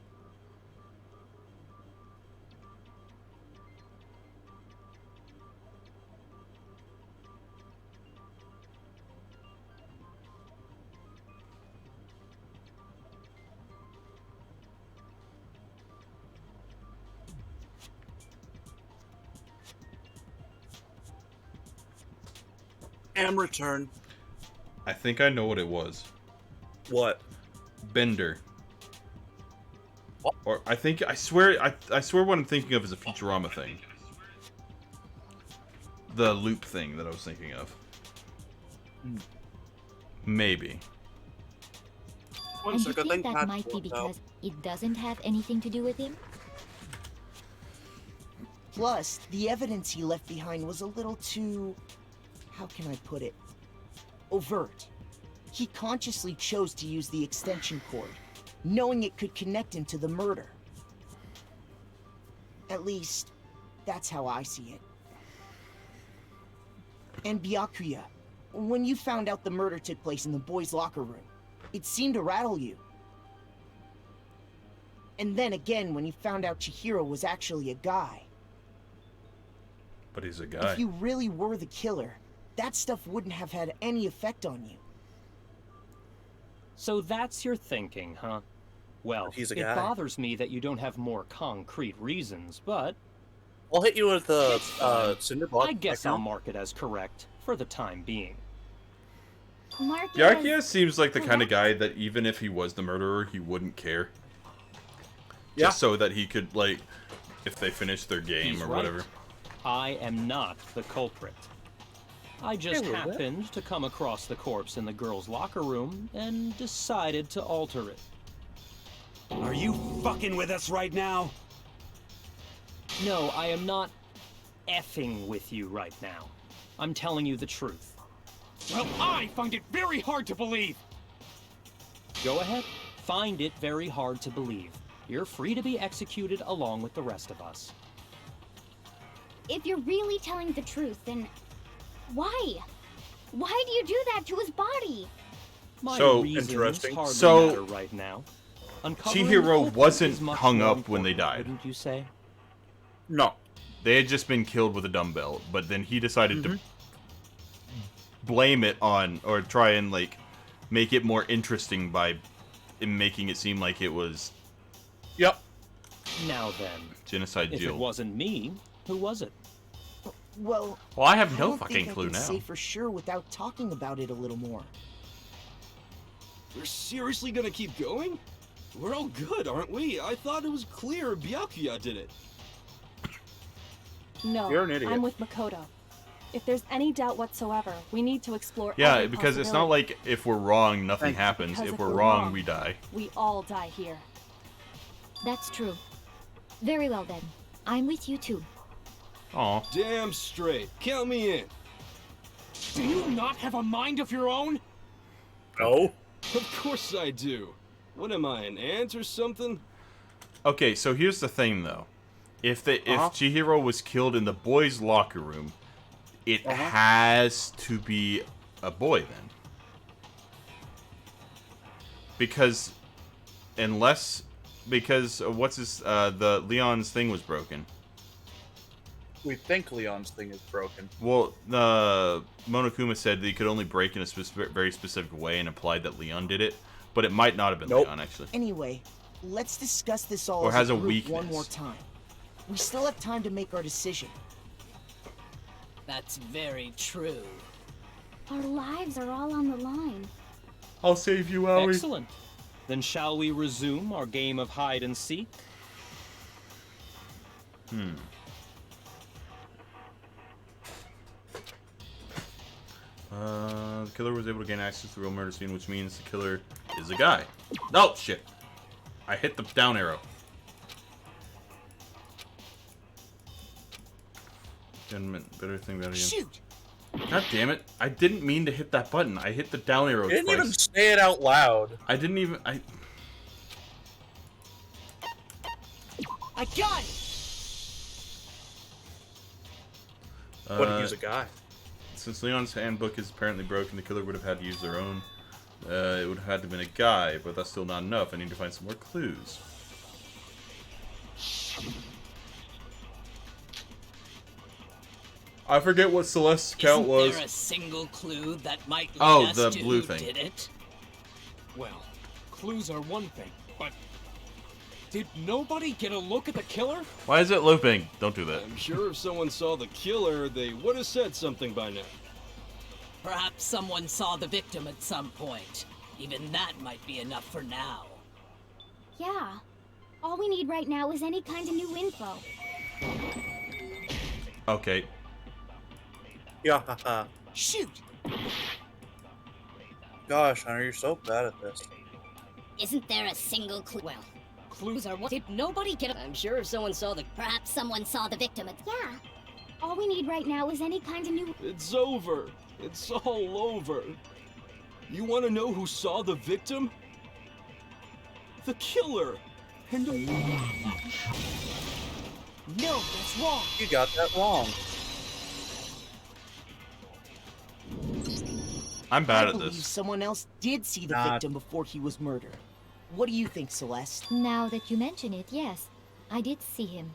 Am return. I think I know what it was. What? Bender. What? Or I swear what I'm thinking of is a Futurama thing. The loop thing that I was thinking of. Maybe. And you think that might be because it doesn't have anything to do with him? Plus, the evidence he left behind was a little too... how can I put it? Overt. He consciously chose to use the extension cord, knowing it could connect him to the murder. At least, that's how I see it. And Byakuya, when you found out the murder took place in the boys' locker room, it seemed to rattle you. And then again when you found out Chihiro was actually a guy. But he's a guy. If you really were the killer, that stuff wouldn't have had any effect on you. So that's your thinking, huh? Well, He's a it guy. bothers me that you don't have more concrete reasons, but... I'll hit you with the it's fine. cinder block. I guess right I'll now. mark it as correct, for the time being. Byakuya seems like the kind of guy that even if he was the murderer, he wouldn't care. Yeah. Just so that he could, like, if they finish their game He's or right. whatever. I am not the culprit. I just Hey, happened to come across the corpse in the girls' locker room and decided to alter it. Are you fucking with us right now? No, I am not effing with you right now. I'm telling you the truth. Well, I find it very hard to believe. Go ahead. Find it very hard to believe. You're free to be executed along with the rest of us. If you're really telling the truth, then why? Why do you do that to his body? My So, reasons interesting. hardly So, matter right now. Uncovering Chihiro the culprit wasn't is much hung more up when they important, died. Wouldn't you say? No. They had just been killed with a dumbbell, but then he decided to blame it on, or try and, like, make it more interesting by making it seem like it was... Yep. Now then, Genocide if Jill. it wasn't me, who was it? Well, Well, I have no don't fucking think clue I can now. say for sure without talking about it a little more. We're seriously gonna keep going? We're all good, aren't we? I thought it was clear Byakuya did it. No, You're an idiot. I'm with Makoto. If there's any doubt whatsoever, we need to explore Yeah, every because it's not possibility. like if we're wrong, nothing Thank you. happens. Because If if we're we're wrong, wrong- we die. We all die here. That's true. Very well then. I'm with you too. Aw. Damn straight. Count me in. Do you not have a mind of your own? No. Of course I do. What am I, an ant or something? Okay, so here's the thing, though. If Chihiro was killed in the boys' locker room, it has to be a boy then. Because what's his the Leon's thing was broken. We think Leon's thing is broken. Well, Monokuma said that he could only break in a very specific way and implied that Leon did it, but it might not have been Leon actually. Anyway, let's discuss this all Or as has a group weakness. one more time. We still have time to make our decision. That's very true. Our lives are all on the line. I'll save you, Aoi. Excellent. Then shall we resume our game of hide and seek? The killer was able to gain access to the real murder scene, which means the killer is a guy. Oh, shit. I hit the down arrow. Better thing about it. Shoot! God damn it. I didn't mean to hit that button. I hit the down arrow You didn't twice. even say it out loud. I didn't even... I got it! But he's a guy. Since Leon's handbook is apparently broken, the killer would have had to use their own. It would have had to have been a guy, but that's still not enough. I need to find some more clues. I forget what Celeste's count was. Isn't there a single clue that might lead Oh, us the to blue who thing. did it? Well, clues are one thing, but did nobody get a look at the killer? Why is it looping? Don't do that. I'm sure if someone saw the killer, they would have said something by now. Perhaps someone saw the victim at some point. Even that might be enough for now. Yeah. All we need right now is any kind of new info. Okay. Yeah. Shoot! Gosh, Hunter, you're so bad at this. Isn't there a single clue? Well, clues are what? Did nobody get? I'm sure if someone saw the. Perhaps someone saw the victim. Yeah. All we need right now is any kind of new. It's over. It's all over. You want to know who saw the victim? The killer. And No, that's wrong. You got that wrong. I'm bad I at believe this. someone else did see the Nah. victim before he was murdered. What do you think, Celeste? Now that you mention it, yes. I did see him.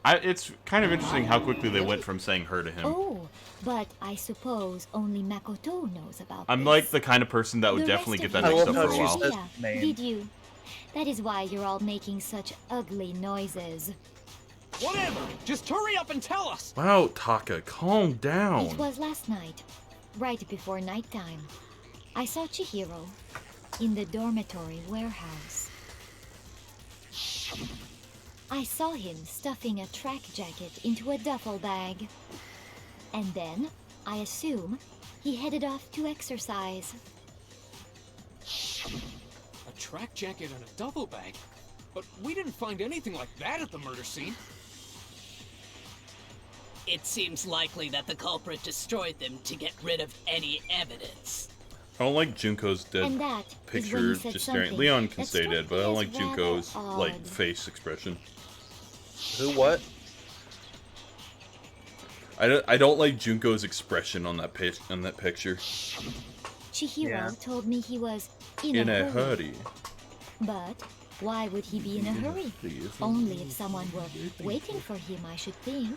It's kind of interesting how quickly they went from saying her to him. Oh, but I suppose only Makoto knows about I'm this. like the kind of person that would The definitely rest get of that you mixed up love for a how while. she says Yeah, name. did you? That is why you're all making such ugly noises. Whatever! Just hurry up and tell us! Wow, Taka, calm down. It was last night, right before nighttime. I saw Chihiro in the dormitory warehouse. I saw him stuffing a track jacket into a duffel bag. And then, I assume, he headed off to exercise. A track jacket and a duffel bag? But we didn't find anything like that at the murder scene. It seems likely that the culprit destroyed them to get rid of any evidence. I don't like Junko's dead And that is when picture you said just staring. something Leon can that stay struck dead, but I me don't as like rather Junko's like odd. face expression. Who what? I don't like Junko's expression on that picture. Chihiro told me he was In a hurry. But why would he be in a hurry? Only if someone were waiting for him, I should think.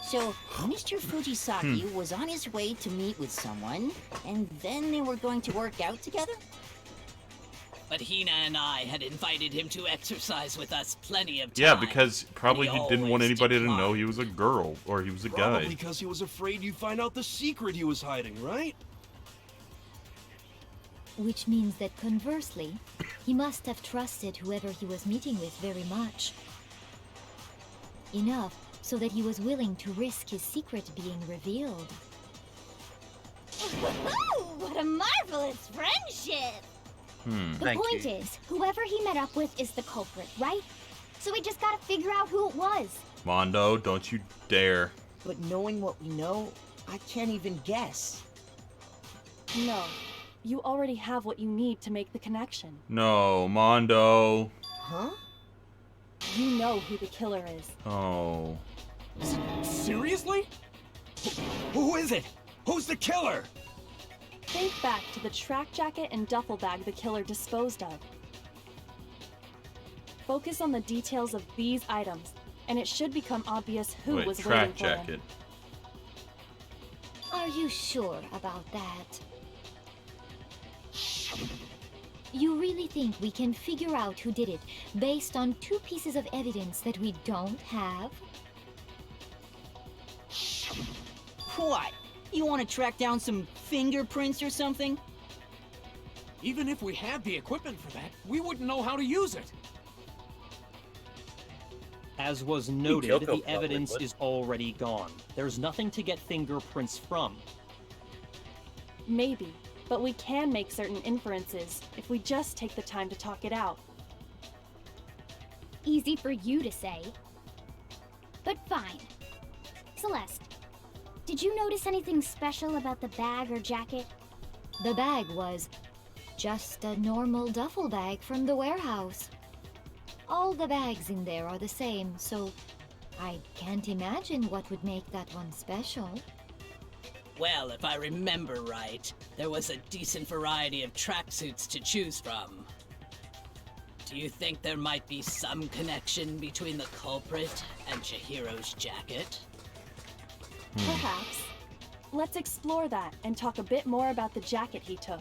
So, Mr. Fujisaki was on his way to meet with someone, and then they were going to work out together? But Hina and I had invited him to exercise with us plenty of time. Yeah, because probably and he didn't want always anybody to declined. know he was a girl or he was a guy. Probably because he was afraid you'd find out the secret he was hiding, right? Which means that conversely, he must have trusted whoever he was meeting with very much. Enough so that he was willing to risk his secret being revealed. Woohoo! What a marvelous friendship! The point is, whoever he met up with is the culprit, right? So we just gotta figure out who it was. Mondo, don't you dare. But knowing what we know, I can't even guess. No. You already have what you need to make the connection. No, Mondo. Huh? You know who the killer is. Oh. Seriously? Who is it? Who's the killer? Think back to the track jacket and duffel bag the killer disposed of. Focus on the details of these items, and it should become obvious who Wait, was track waiting for jacket. him. Are you sure about that? You really think we can figure out who did it based on 2 pieces of evidence that we don't have? What? You want to track down some fingerprints or something? Even if we had the equipment for that, we wouldn't know how to use it. As was noted, Kyoko the probably evidence would. is already gone. There's nothing to get fingerprints from. Maybe, but we can make certain inferences if we just take the time to talk it out. Easy for you to say. But fine. Celeste, did you notice anything special about the bag or jacket? The bag was just a normal duffel bag from the warehouse. All the bags in there are the same, so I can't imagine what would make that one special. Well, if I remember right, there was a decent variety of tracksuits to choose from. Do you think there might be some connection between the culprit and Chihiro's jacket? Perhaps. Let's explore that and talk a bit more about the jacket he took.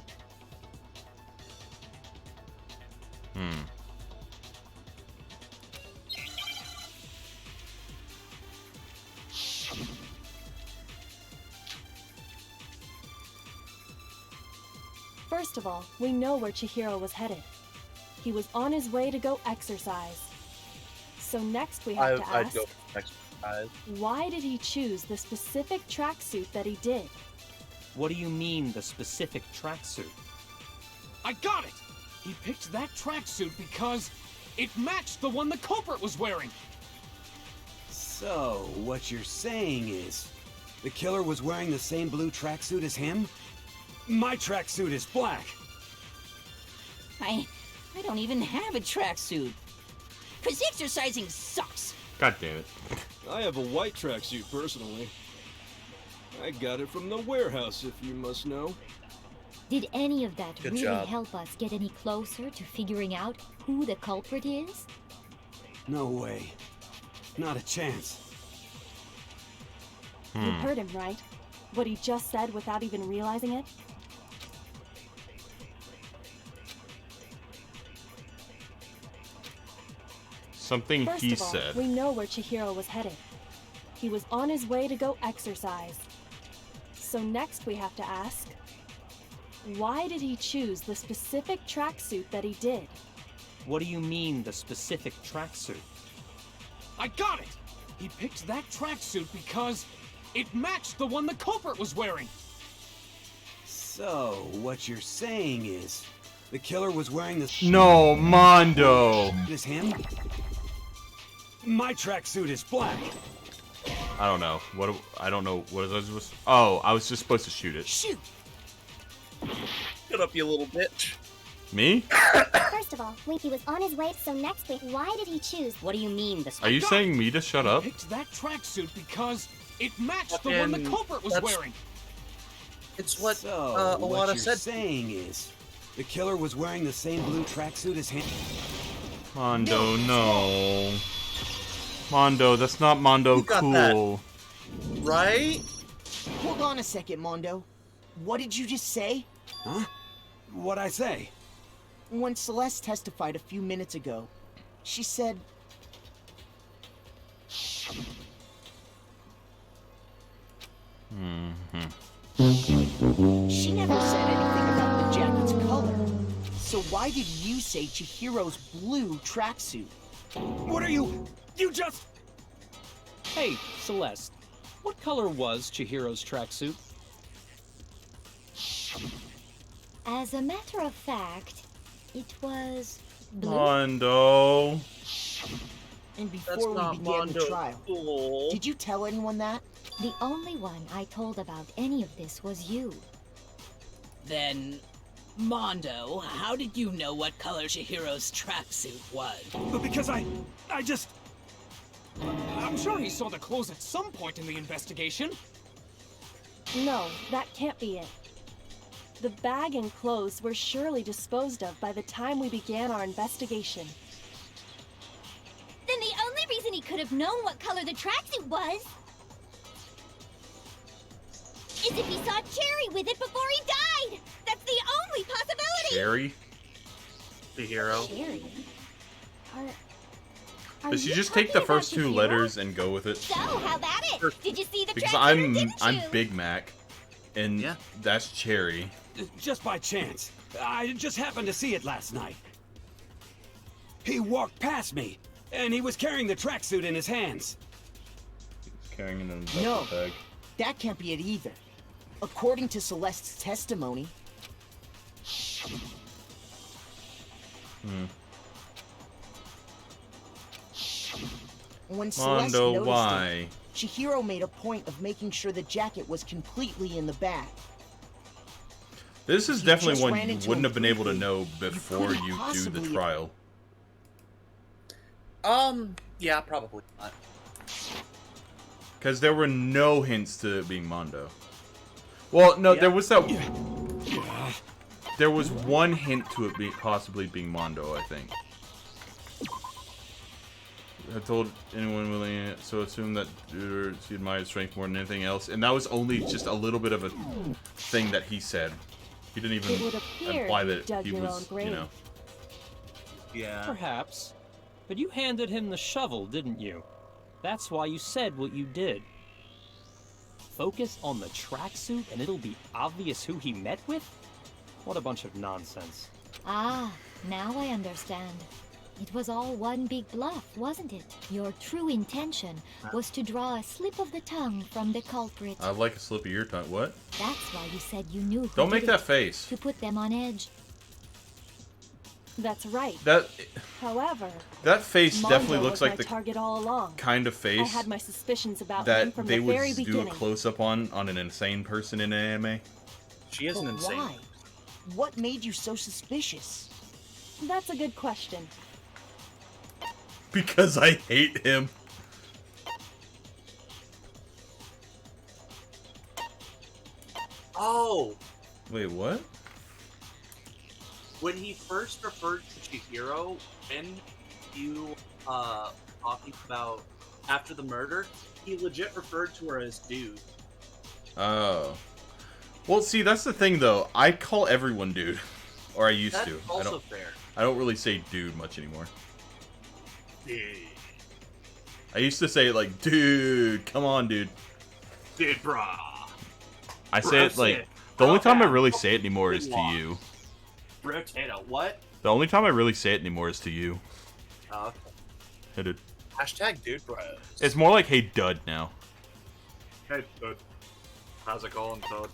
First of all, we know where Chihiro was headed. He was on his way to go exercise. So next we have to I'd ask, go for exercise. why did he choose the specific tracksuit that he did? What do you mean, the specific tracksuit? I got it! He picked that tracksuit because it matched the one the culprit was wearing. So, what you're saying is, the killer was wearing the same blue tracksuit as him? My tracksuit is black. I don't even have a tracksuit. 'Cause exercising sucks. God damn it. I have a white tracksuit personally. I got it from the warehouse, if you must know. Did any of that Good really job. help us get any closer to figuring out who the culprit is? No way. Not a chance. You heard him, right? What he just said without even realizing it? Something First he of all, said. we know where Chihiro was headed. He was on his way to go exercise. So next we have to ask, why did he choose the specific tracksuit that he did? What do you mean, the specific tracksuit? I got it! He picked that tracksuit because it matched the one the culprit was wearing. So, what you're saying is, the killer was wearing this... No, Mondo! Is him? My tracksuit is black. I don't know. I don't know. What is I supposed to... Oh, I was just supposed to shoot it. Shoot! Shut up, you little bitch. Me? First of all, Winky was on his way, so next week, why did he choose? What do you mean, the Are you saying me to shut up? He picked that tracksuit because it matched the one the culprit was wearing. It's what So, what Alana you're said. saying is, the killer was wearing the same blue tracksuit as him. Mondo, no. Mondo, that's not Mondo You got cool. Right? Hold on a second, Mondo. What did you just say? Huh? What'd I say? When Celeste testified a few minutes ago, she said... She never said anything about the jacket's color. So why did you say Chihiro's blue tracksuit? What are you... You just... Hey, Celeste. What color was Chihiro's tracksuit? As a matter of fact, it was blue. Mondo. And That's before we not began Mondo the trial, cool. did you tell anyone that? The only one I told about any of this was you. Then, Mondo, how did you know what color Chihiro's tracksuit was? Because I just... I'm sure he saw the clothes at some point in the investigation. No, that can't be it. The bag and clothes were surely disposed of by the time we began our investigation. Then the only reason he could have known what color the tracksuit was is if he saw Cherry with it before he died. That's the only possibility. Cherry? The hero. Cherry? Does she just take the first two letters and go with it? So, how about it? Did you see the Because tracksuit or didn't I'm you? Big Mac, and that's Cherry. Just by chance. I just happened to see it last night. He walked past me, and he was carrying the tracksuit in his hands. Carrying it in a No, duffel bag. that can't be it either. According to Celeste's testimony, when Celeste Mondo, noticed why? it, Chihiro made a point of making sure the jacket was completely in the bag. This is You definitely just one ran you into wouldn't him have been able to briefly. know before couldn't you do the possibly- trial. Yeah, probably not. Because there were no hints to it being Mondo. Well, no, there was that... There was one hint to it possibly being Mondo, I think. I told anyone willing, so assume that she admired strength more than anything else. And that was only just a little bit of a thing that he said. He didn't It would even appear imply you that dug he your own was, grave. you know... Yeah. Perhaps. But you handed him the shovel, didn't you? That's why you said what you did. Focus on the tracksuit and it'll be obvious who he met with? What a bunch of nonsense. Ah, now I understand. It was all one big bluff, wasn't it? Your true intention was to draw a slip of the tongue from the culprit. I'd like a slip of your tongue. What? That's why you said you knew who Don't make did that it, face. to put them on edge. That's right. However, That face Mondo definitely looks was like my the target all along. kind of I face had my suspicions about him that from they the would very do a beginning. close-up on an insane person in an anime. She isn't But insane. why? What made you so suspicious? That's a good question. Because I hate him. Oh, Wait, what? when he first referred to Chihiro, when you talking about after the murder, he legit referred to her as dude. Oh. Well, see, that's the thing, though. I call everyone dude. Or I used That's to. also fair. I don't really say dude much anymore. Dude. I used to say, like, dude, come on, dude. Dude, brah. I say it, like, the only time I really say it anymore is to you. Rotato, what? The only time I really say it anymore is to you. Oh, okay. Hey, dude. Hashtag dude bros. It's more like, hey, dud, now. Hey, dude. How's it going, Toad?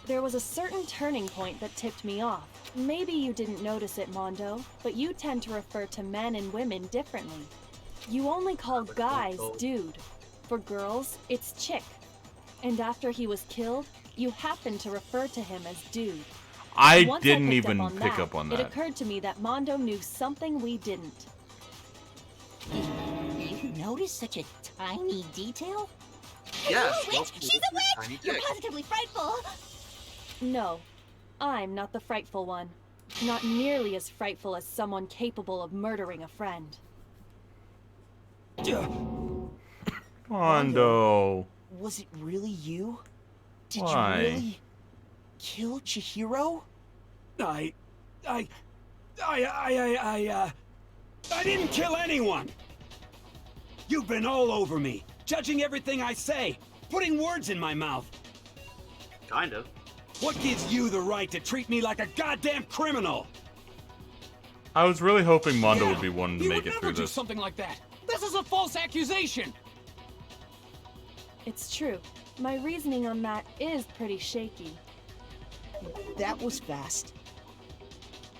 There was a certain turning point that tipped me off. Maybe you didn't notice it, Mondo, but you tend to refer to men and women differently. You only call guys dude. For girls, it's chick. And after he was killed, you happen to refer to him as dude. I Once didn't picked even up on pick up on It that. occurred to me that Mondo knew something we didn't. You noticed such a tiny detail? Yeah, Witch! She's a witch! You're positively frightful! No, I'm not the frightful one. Not nearly as frightful as someone capable of murdering a friend. Mondo. Was it really you? Did Why? you really kill Chihiro? I didn't kill anyone! You've been all over me, judging everything I say, putting words in my mouth. Kind of. What gives you the right to treat me like a goddamn criminal? I was really hoping Mondo would be one to You make would it never through do this. something like that. This is a false accusation. It's true. My reasoning on that is pretty shaky. That was fast.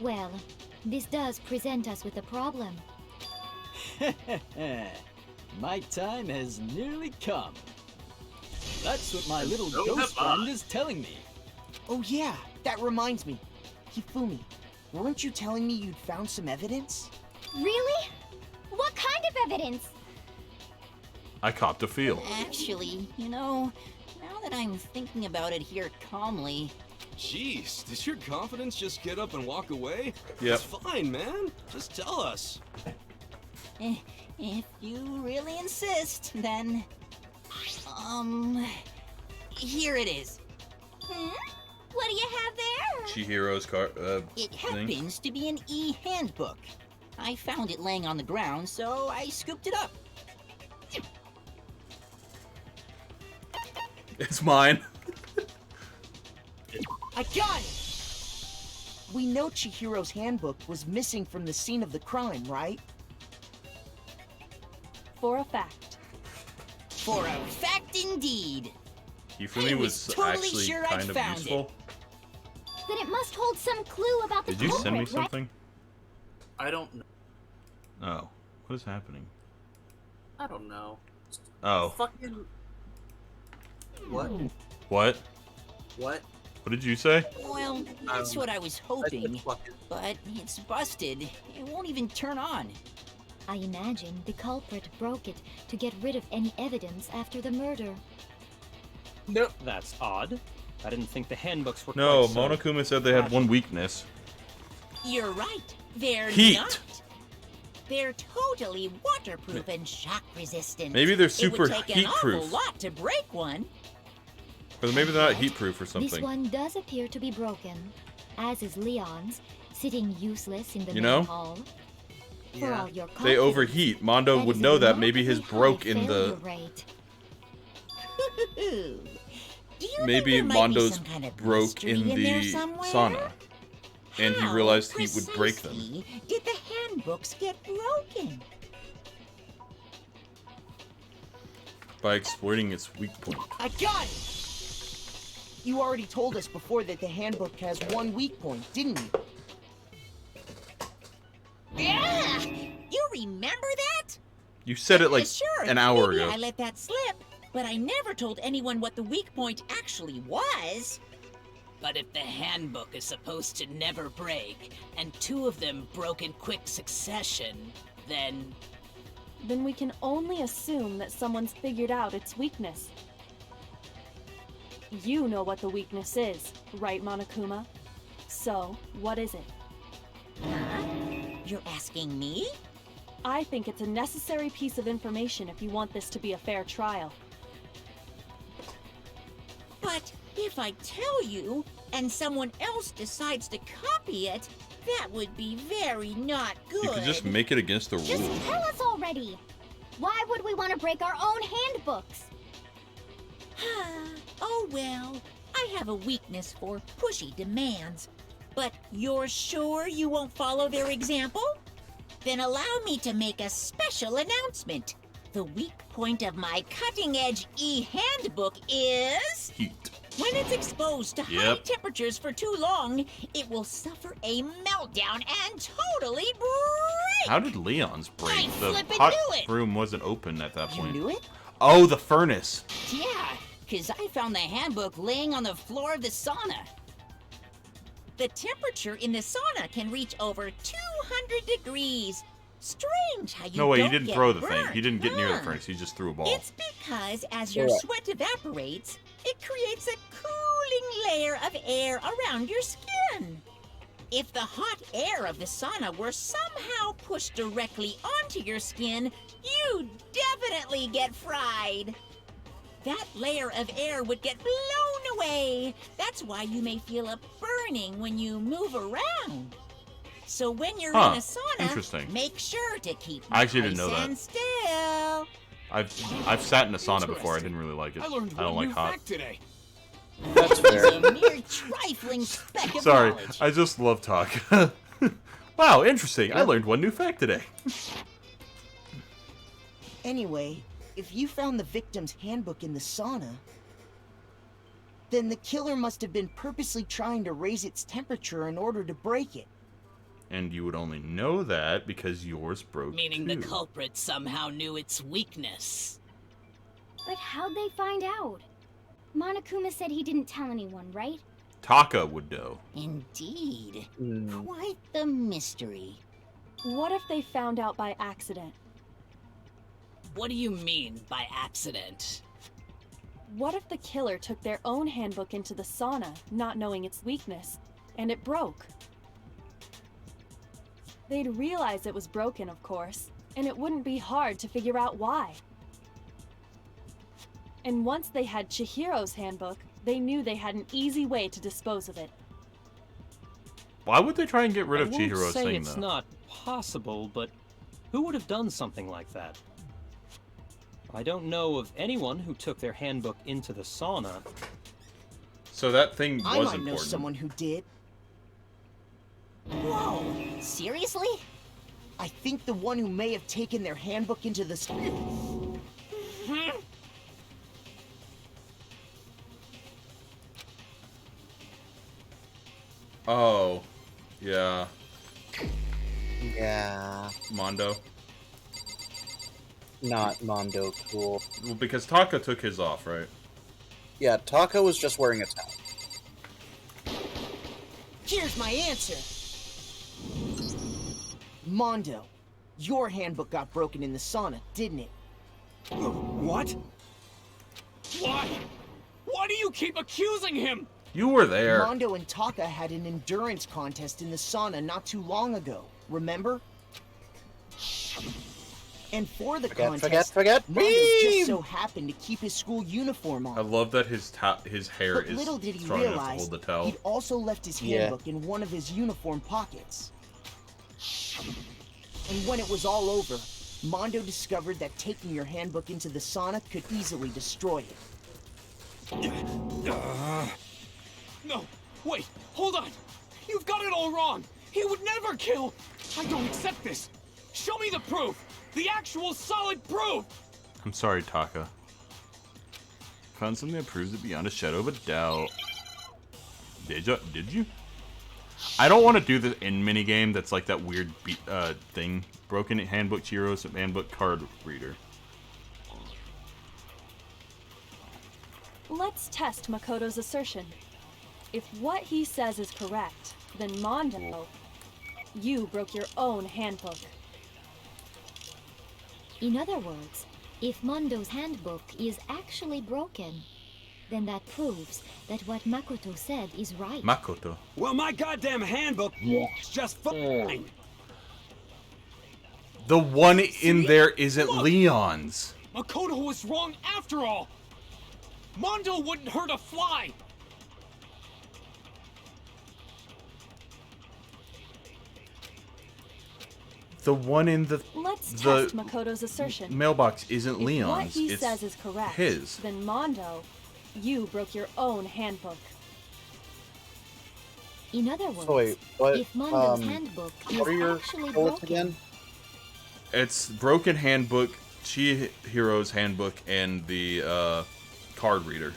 Well, this does present us with a problem. My time has nearly come. That's what my little So ghost have I. friend is telling me. Oh yeah, that reminds me. Hifumi, weren't you telling me you'd found some evidence? Really? What kind of evidence? I copped a feel. Actually, now that I'm thinking about it here calmly... Jeez, did your confidence just get up and walk away? Yep. It's fine, man. Just tell us. If you really insist, then... Here it is. What do you have there? Chihiro's It thing. happens to be an e-handbook. I found it laying on the ground, so I scooped it up. It's mine. I got it! We know Chihiro's handbook was missing from the scene of the crime, right? For a fact. For a fact indeed. Hifumi I was was totally actually sure I'd kind of found useful. Then it must hold some clue about the Did you send me culprit, right? something? I don't know. Oh, what is happening? I don't know. Oh, Fucking. What? what? What? What did you say? Well, that's what I was hoping, but it's busted. It won't even turn on. I imagine the culprit broke it to get rid of any evidence after the murder. Nope. That's odd. I didn't think the handbooks were No, quite so... Monokuma said they had one weakness. You're right. They're Heat. not. They're totally waterproof and shock resistant. Maybe they're It super would take an awful heat-proof. lot to break one. Or maybe they're not heat-proof or This something. one does appear to be broken, as is Leon's, sitting useless in the You main know? hall. For all your They confidence, overheat. Mondo that would is know a that. Maybe his remarkably broke high in failure the... rate. Do you Maybe think there might be Mondo's some kind of broke mystery in there the somewhere? sauna. And he How realized he would break them. precisely did the handbooks get broken? By exploiting its weak point. I got it! You already told us before that the handbook has one weak point, didn't you? Yeah! You remember that? You said it like Sure, an hour maybe ago. I let that slip, but I never told anyone what the weak point actually was. But if the handbook is supposed to never break, and two of them broke in quick succession, then... Then we can only assume that someone's figured out its weakness. You know what the weakness is, right, Monokuma? So, what is it? Huh? You're asking me? I think it's a necessary piece of information if you want this to be a fair trial. But if I tell you, and someone else decides to copy it, that would be very not good. You could just make it against the Just rules. tell us already! Why would we want to break our own handbooks? Oh well, I have a weakness for pushy demands. But you're sure you won't follow their example? Then allow me to make a special announcement. The weak point of my cutting-edge e-handbook is... Heat. When it's exposed to high temperatures for too long, it will suffer a meltdown and totally break. How did Leon's break? I The flippin' hot knew it. room wasn't open at that point. You knew it? Oh, the furnace. Yeah, because I found the handbook laying on the floor of the sauna. The temperature in the sauna can reach over 200 degrees. Strange how you No way, don't he didn't get throw the burnt, thing. He didn't get near the huh? furnace. He just threw a ball. It's because as your Correct. sweat evaporates, it creates a cooling layer of air around your skin. If the hot air of the sauna were somehow pushed directly onto your skin, you'd definitely get fried. That layer of air would get blown away. That's why you may feel a burning when you move around. So when you're in a sauna, Interesting. make sure to keep I actually didn't nice know that. and still. I've sat in a sauna before. I didn't really like it. I learned don't one like new hot. fact today. That's fair. A mere trifling speck of Sorry, knowledge. I just love talk. Wow, interesting. I learned one new fact today. Anyway, if you found the victim's handbook in the sauna, then the killer must have been purposely trying to raise its temperature in order to break it. And you would only know that because yours broke Meaning too. the culprit somehow knew its weakness. But how'd they find out? Monokuma said he didn't tell anyone, right? Taka would know. Indeed. Quite the mystery. What if they found out by accident? What do you mean by accident? What if the killer took their own handbook into the sauna, not knowing its weakness, and it broke? They'd realize it was broken, of course, and it wouldn't be hard to figure out why. And once they had Chihiro's handbook, they knew they had an easy way to dispose of it. Why would they try and get rid of I won't Chihiro's say thing, it's though? not possible, but who would have done something like that? I don't know of anyone who took their handbook into the sauna. So that thing was I might important. know someone who did. Whoa, seriously? I think the one who may have taken their handbook into the Oh, yeah. Yeah. Mondo. Not Mondo cool. Well, because Taka took his off, right? Yeah, Taka was just wearing a towel. Here's my answer. Mondo, your handbook got broken in the sauna, didn't it? What? Why? Why do you keep accusing him? You were there. Mondo and Taka had an endurance contest in the sauna not too long ago, remember? And for the contest, forget. Mondo Whee! just so happened to keep his school uniform on. I love that his hair But is little did he strong enough to realize, hold the towel. he'd also left his Yeah. handbook in one of his uniform pockets. And when it was all over, Mondo discovered that taking your handbook into the sauna could easily destroy it. No, wait, hold on. You've got it all wrong. He would never kill. I don't accept this. Show me the proof. The actual solid proof. I'm sorry, Taka. Found something that proves it beyond a shadow of a doubt. Did you? I don't want to do the end minigame that's like that weird thing. Broken handbook, Chihiro's handbook card reader. Let's test Makoto's assertion. If what he says is correct, then Mondo, you broke your own handbook. In other words, if Mondo's handbook is actually broken, then that proves that what Makoto said is right. Makoto. Well, my goddamn handbook works just fine. The one in there isn't Leon's. Makoto was wrong after all. Mondo wouldn't hurt a fly. The one in the Let's test Makoto's assertion. mailbox isn't If Leon's. what he it's says is correct, his. then Mondo, you broke your own handbook. In other words, So wait, what? if Mondo's handbook What are is your actually bullets broken, again? It's broken handbook, Chihiro's handbook, and the card reader.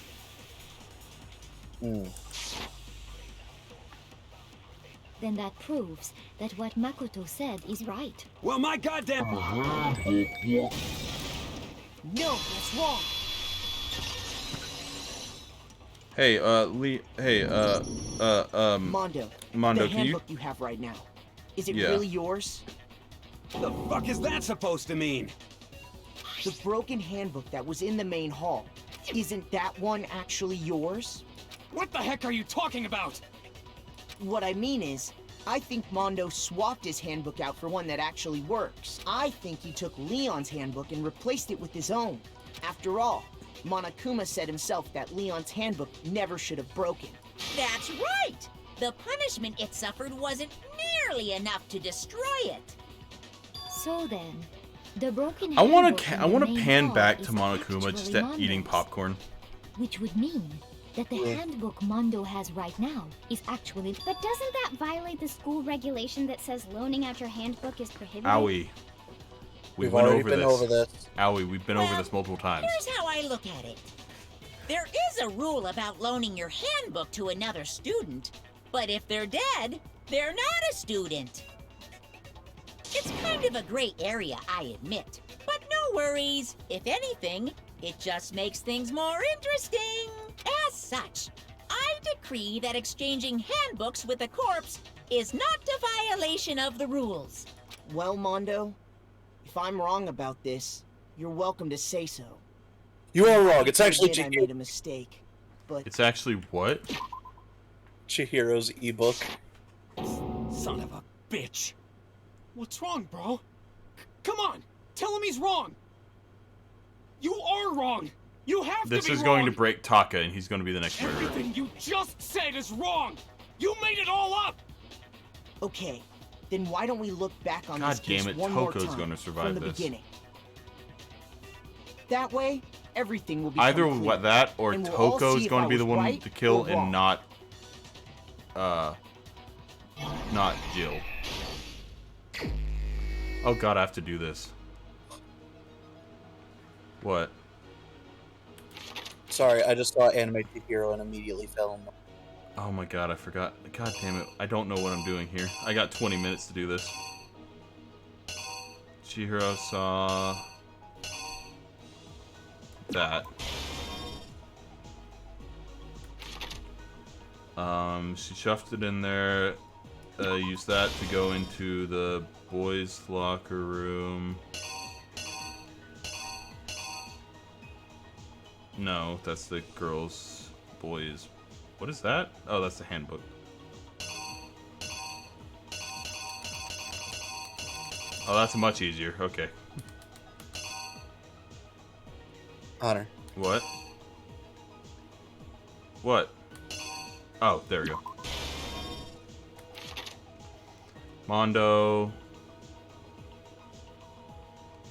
Then that proves that what Makoto said is right. Well, my goddamn... No, that's wrong. Hey, Mondo. Mondo, the can you? handbook you have right now. Is it Yeah. really yours? The fuck is that supposed to mean? The broken handbook that was in the main hall. Isn't that one actually yours? What the heck are you talking about? What I mean is, I think Mondo swapped his handbook out for one that actually works. I think he took Leon's handbook and replaced it with his own. After all, Monokuma said himself that Leon's handbook never should have broken. That's right! The punishment it suffered wasn't nearly enough to destroy it. So then, the broken I want handbook to. in I the want to main pan hall back is to Monokuma just at actually eating Mondo's, popcorn. which would mean that the handbook Mondo has right now is actually... But doesn't that violate the school regulation that says loaning out your handbook is prohibited? Owie. We We've went already over been this. over this. Owie, we've been over this multiple times. Here's how I look at it. There is a rule about loaning your handbook to another student, but if they're dead, they're not a student. It's kind of a gray area, I admit. But no worries. If anything, it just makes things more interesting. As such, I decree that exchanging handbooks with a corpse is not a violation of the rules. Well, Mondo, if I'm wrong about this, you're welcome to say so. You are wrong. It's I actually admit I made a mistake, but It's actually what? Chihiro's ebook. Son of a bitch. What's wrong, bro? Come on, tell him he's wrong. You are wrong. You have This to be is wrong. going to break Taka, and he's going to be the next murderer. Everything you just said is wrong. You made it all up. okay. Then why don't we look back on God this case damn it, one more Toko's time gonna survive from the this. beginning? That way, everything will be Either clear, that or and we'll all Toko see is if going I to be the was one right to kill or wrong. and not Jill. Oh god, I have to do this. What? Sorry, I just saw Anime Chihiro and immediately fell in love. Oh my god, I forgot. God damn it. I don't know what I'm doing here. I got 20 minutes to do this. Chihiro saw that. She shoved it in there. Used that to go into the boys' locker room. No, that's the girls' boys. What is that? Oh, that's the handbook. Oh, that's much easier. Okay. Honor. What? What? Oh, there we go. Mondo.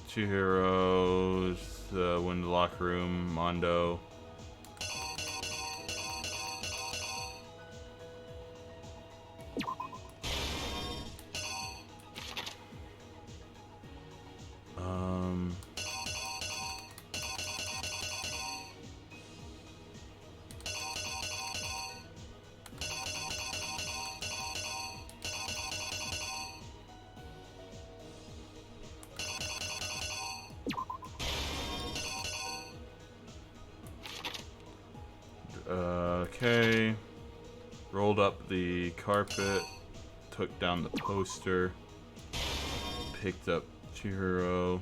Chihiro's went in the locker room. Mondo. Okay. Rolled up the carpet. Took down the poster. Picked up Chihiro.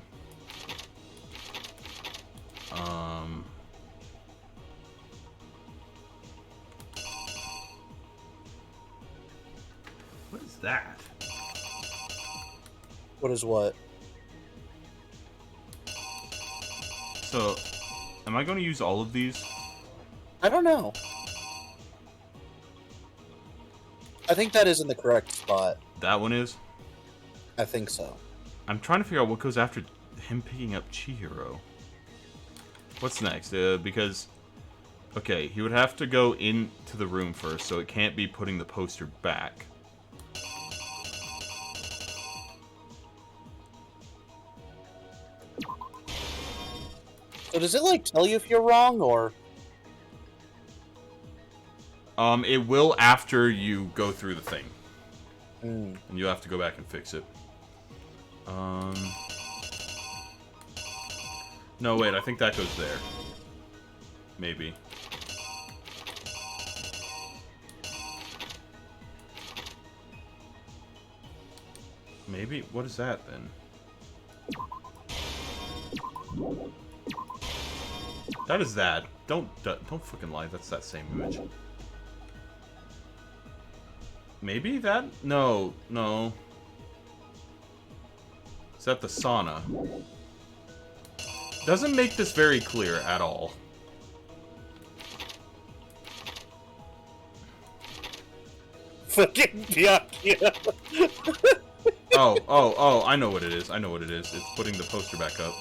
What is that? What is what? So, am I going to use all of these? I don't know. I think that is in the correct spot. That one is? I think so. I'm trying to figure out what goes after him picking up Chihiro. What's next? Because... Okay, he would have to go into the room first, so it can't be putting the poster back. So does it, like, tell you if you're wrong, or... It will after you go through the thing. Mm. And you'll have to go back and fix it. No, wait, I think that goes there. Maybe. Maybe? What is that, then? That is that. Don't fucking lie. That's that same image. Maybe that? No, no. Is that the sauna? Doesn't make this very clear at all. Fucking Byakuya. Oh, I know what it is. I know what it is. It's putting the poster back up.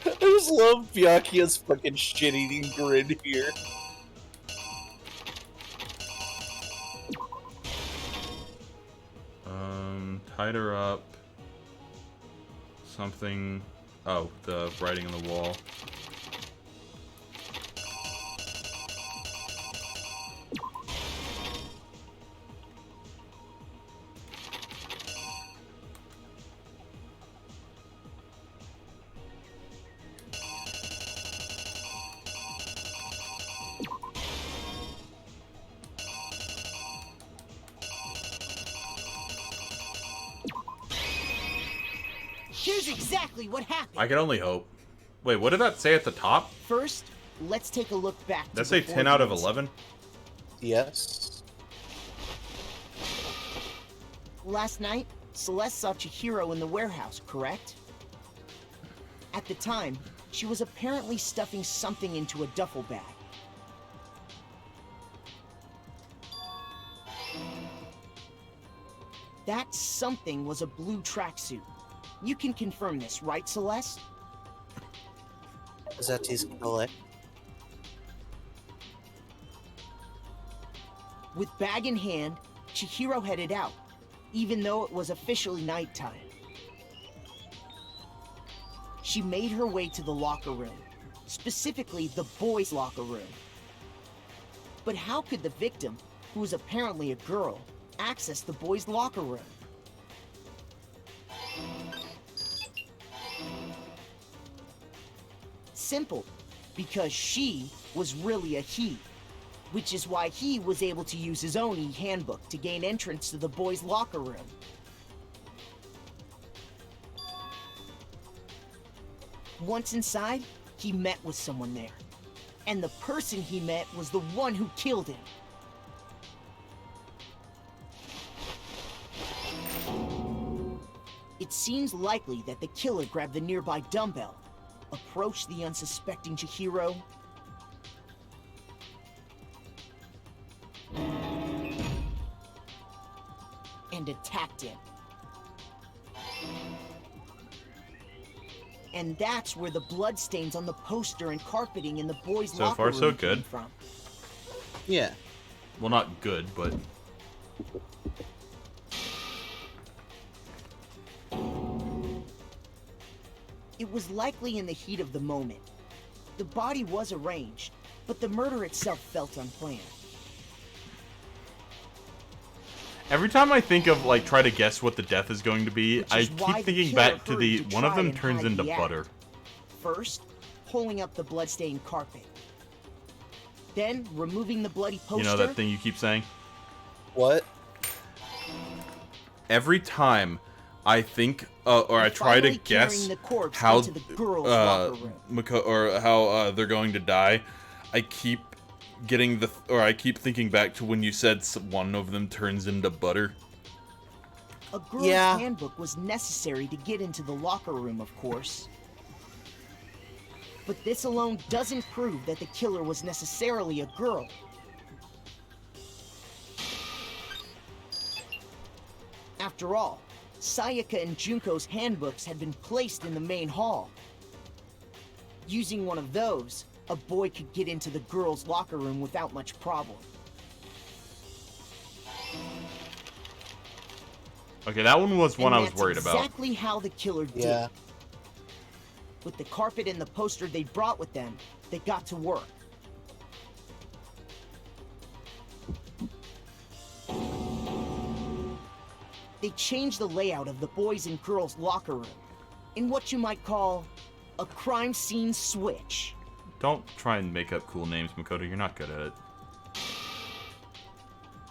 I just love Byakuya's fucking shit-eating grin here. Tied her up. Something. Oh, the writing on the wall. Here's exactly what happened. I can only hope. Wait, what did that say at the top? First, let's take a look back. Did that say 10 out of 11? Yes. Last night, Celeste saw Chihiro in the warehouse, correct? At the time, she was apparently stuffing something into a duffel bag. That something was a blue tracksuit. You can confirm this, right, Celeste? That is correct. With bag in hand, Chihiro headed out, even though it was officially nighttime. She made her way to the locker room, specifically the boys' locker room. But how could the victim, who was apparently a girl, access the boys' locker room? Simple, because she was really a he, which is why he was able to use his own e-handbook to gain entrance to the boys' locker room. Once inside, he met with someone there, and the person he met was the one who killed him. It seems likely that the killer grabbed the nearby dumbbell, approached the unsuspecting Chihiro, and attacked him. And that's where the bloodstains on the poster and carpeting in the boys' So locker far, room so came good. from. Yeah. Well, not good, but... It was likely in the heat of the moment. The body was arranged, but the murder itself felt unplanned. Every time I think of, like, try to guess what the death is going to be, Which I is why keep the thinking killer back to hurried the... to One of try them and turns hide into the act. butter. First, pulling up the bloodstained carpet. Then, removing the bloody poster. You know that thing you keep saying? What? Every time I think, or I try to finally guess carrying the corpse how, into the girls' locker room. or how they're going to die, I keep getting I keep thinking back to when you said one of them turns into butter. A girl's handbook was necessary to get into the locker room, of course. But this alone doesn't prove that the killer was necessarily a girl. After all, Sayaka and Junko's handbooks had been placed in the main hall. Using one of those, a boy could get into the girls' locker room without much problem. Okay, that one was one I was that's worried about. Exactly how the killer did. With the carpet and the poster they brought with them, they got to work. They changed the layout of the boys' and girls' locker room in what you might call a crime scene switch. Don't try and make up cool names, Makoto. You're not good at it.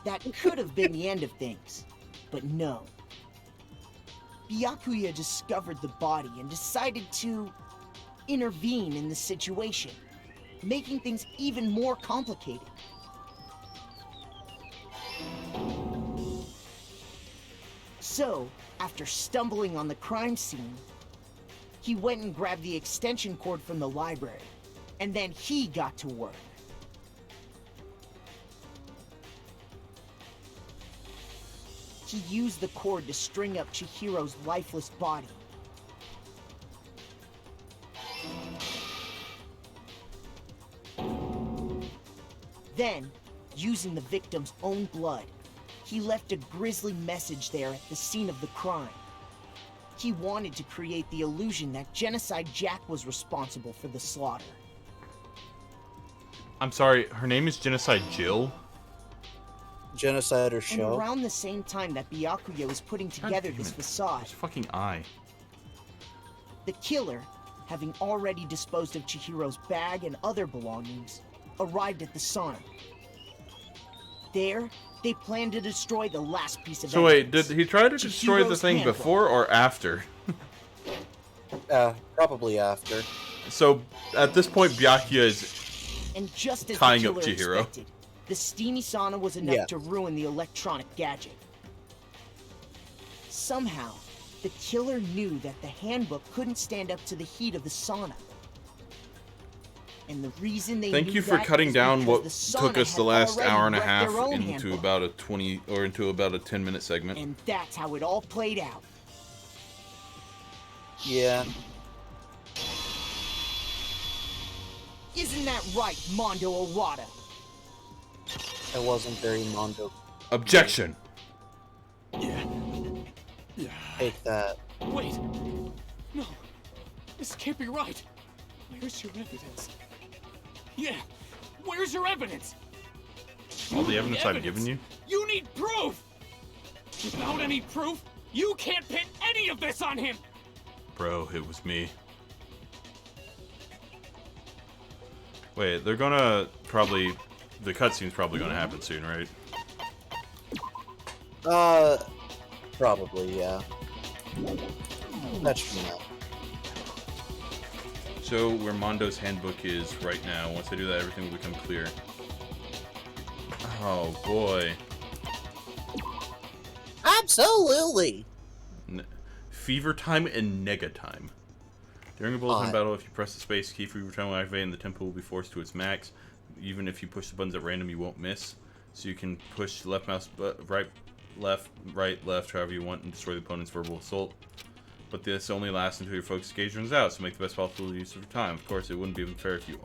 That could have been the end of things, but no. Byakuya discovered the body and decided to intervene in the situation, making things even more complicated. So, after stumbling on the crime scene, he went and grabbed the extension cord from the library, and then he got to work. He used the cord to string up Chihiro's lifeless body. Then, using the victim's own blood, he left a grisly message there at the scene of the crime. He wanted to create the illusion that Genocide Jack was responsible for the slaughter. I'm sorry, her name is Genocide Jill? Genocide or And show. around the same time that Byakuya was putting together this facade, His fucking eye. the killer, having already disposed of Chihiro's bag and other belongings, arrived at the sauna. There, they planned to destroy the last piece of So wait, evidence. did he try to destroy the Chihiro's thing handbook. before or after? Probably after. So, at this point, Byakuya is And just as tying the up killer Chihiro. expected, the steamy sauna was enough Yeah. to ruin the electronic gadget. Somehow, the killer knew that the handbook couldn't stand up to the heat of the sauna. And the reason they Thank knew you for that cutting is down because what the took sauna us the had last already hour and a wrecked half their own into handbook. about a 20 or into about a 10-minute segment. And that's how it all played out. Yeah. Isn't that right, Mondo Owada? It wasn't very Mondo. Objection! Take that. Wait! No! This can't be right! Where's your evidence? Yeah! Where's your evidence? All the You evidence need I've given you? You need proof! Without any proof, you can't pin any of this on him! Bro, it was me. Wait, they're gonna probably... The cutscene's probably gonna happen soon, right? Probably, yeah. That should be enough. Show where Mondo's handbook is right now. Once I do that, everything will become clear. Oh, boy. Absolutely. Fever time and nega time. During a bullet time Odd. battle, if you press the space key, fever time will activate and the tempo will be forced to its max. Even if you push the buttons at random, you won't miss. So you can push left mouse, right, left, however you want, and destroy the opponent's verbal assault. But this only lasts until your focus gauge runs out, so make the best possible use of your time. Of course, it wouldn't be fair if you...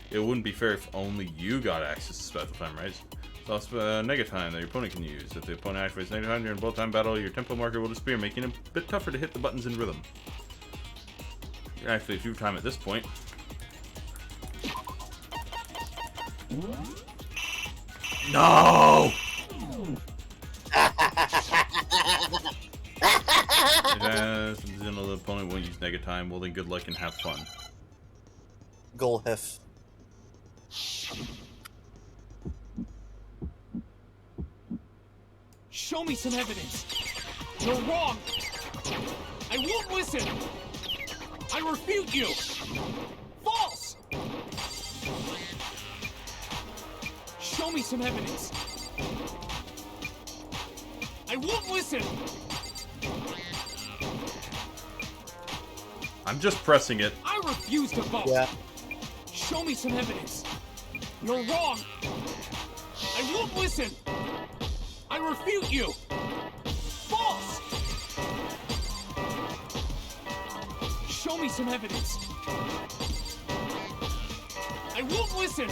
It wouldn't be fair if only you got access to special time, right? It's also nega time that your opponent can use. If the opponent activates nega time during bullet time battle, your tempo marker will disappear, making it a bit tougher to hit the buttons in rhythm. You're actually fever time at this point. No! If the opponent won't use nega time, well then good luck and have fun. Golhef. Show me some evidence! You're wrong! I won't listen! I refute you! False! Show me some evidence! I won't listen! I'm just pressing it. I refuse to vote! Yeah. Show me some evidence! You're wrong! I won't listen! I refute you! False! Show me some evidence! I won't listen!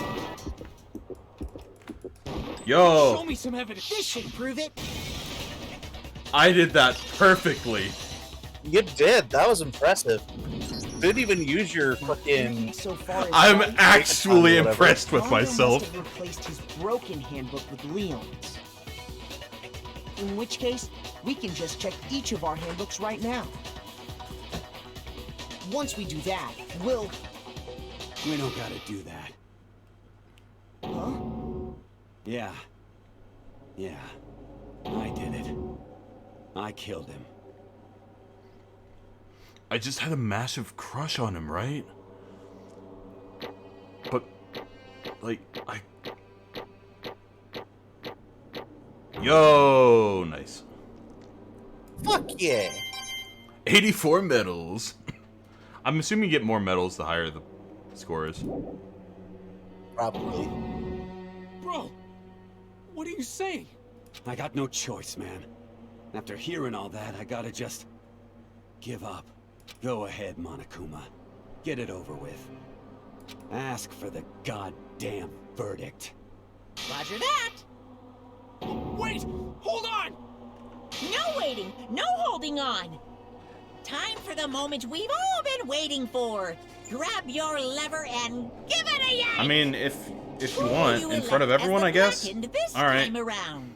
Yo! Show me some evidence! This should prove it! I did that perfectly! You did. That was impressive. Didn't even use your fucking... So far as I'm I- actually whatever. impressed with Mondo myself. must have replaced his broken handbook with Leon's. In which case, we can just check each of our handbooks right now. Once we do that, we'll... We don't gotta do that. Huh? Yeah. Yeah. I did it. I killed him. I just had a massive crush on him, right? But, like, Yo, nice. Fuck yeah. 84 medals. I'm assuming you get more medals the higher the score is. Probably. Bro, what are you saying? I got no choice, man. After hearing all that, I gotta just... give up. Go ahead, Monokuma. Get it over with. Ask for the goddamn verdict. Roger that. Wait! Hold on! No waiting, no holding on. Time for the moment we've all been waiting for. Grab your lever and give it a yank. I mean, if you Who want, you in front of elect as everyone, the I guess. Blackened this All right. time around.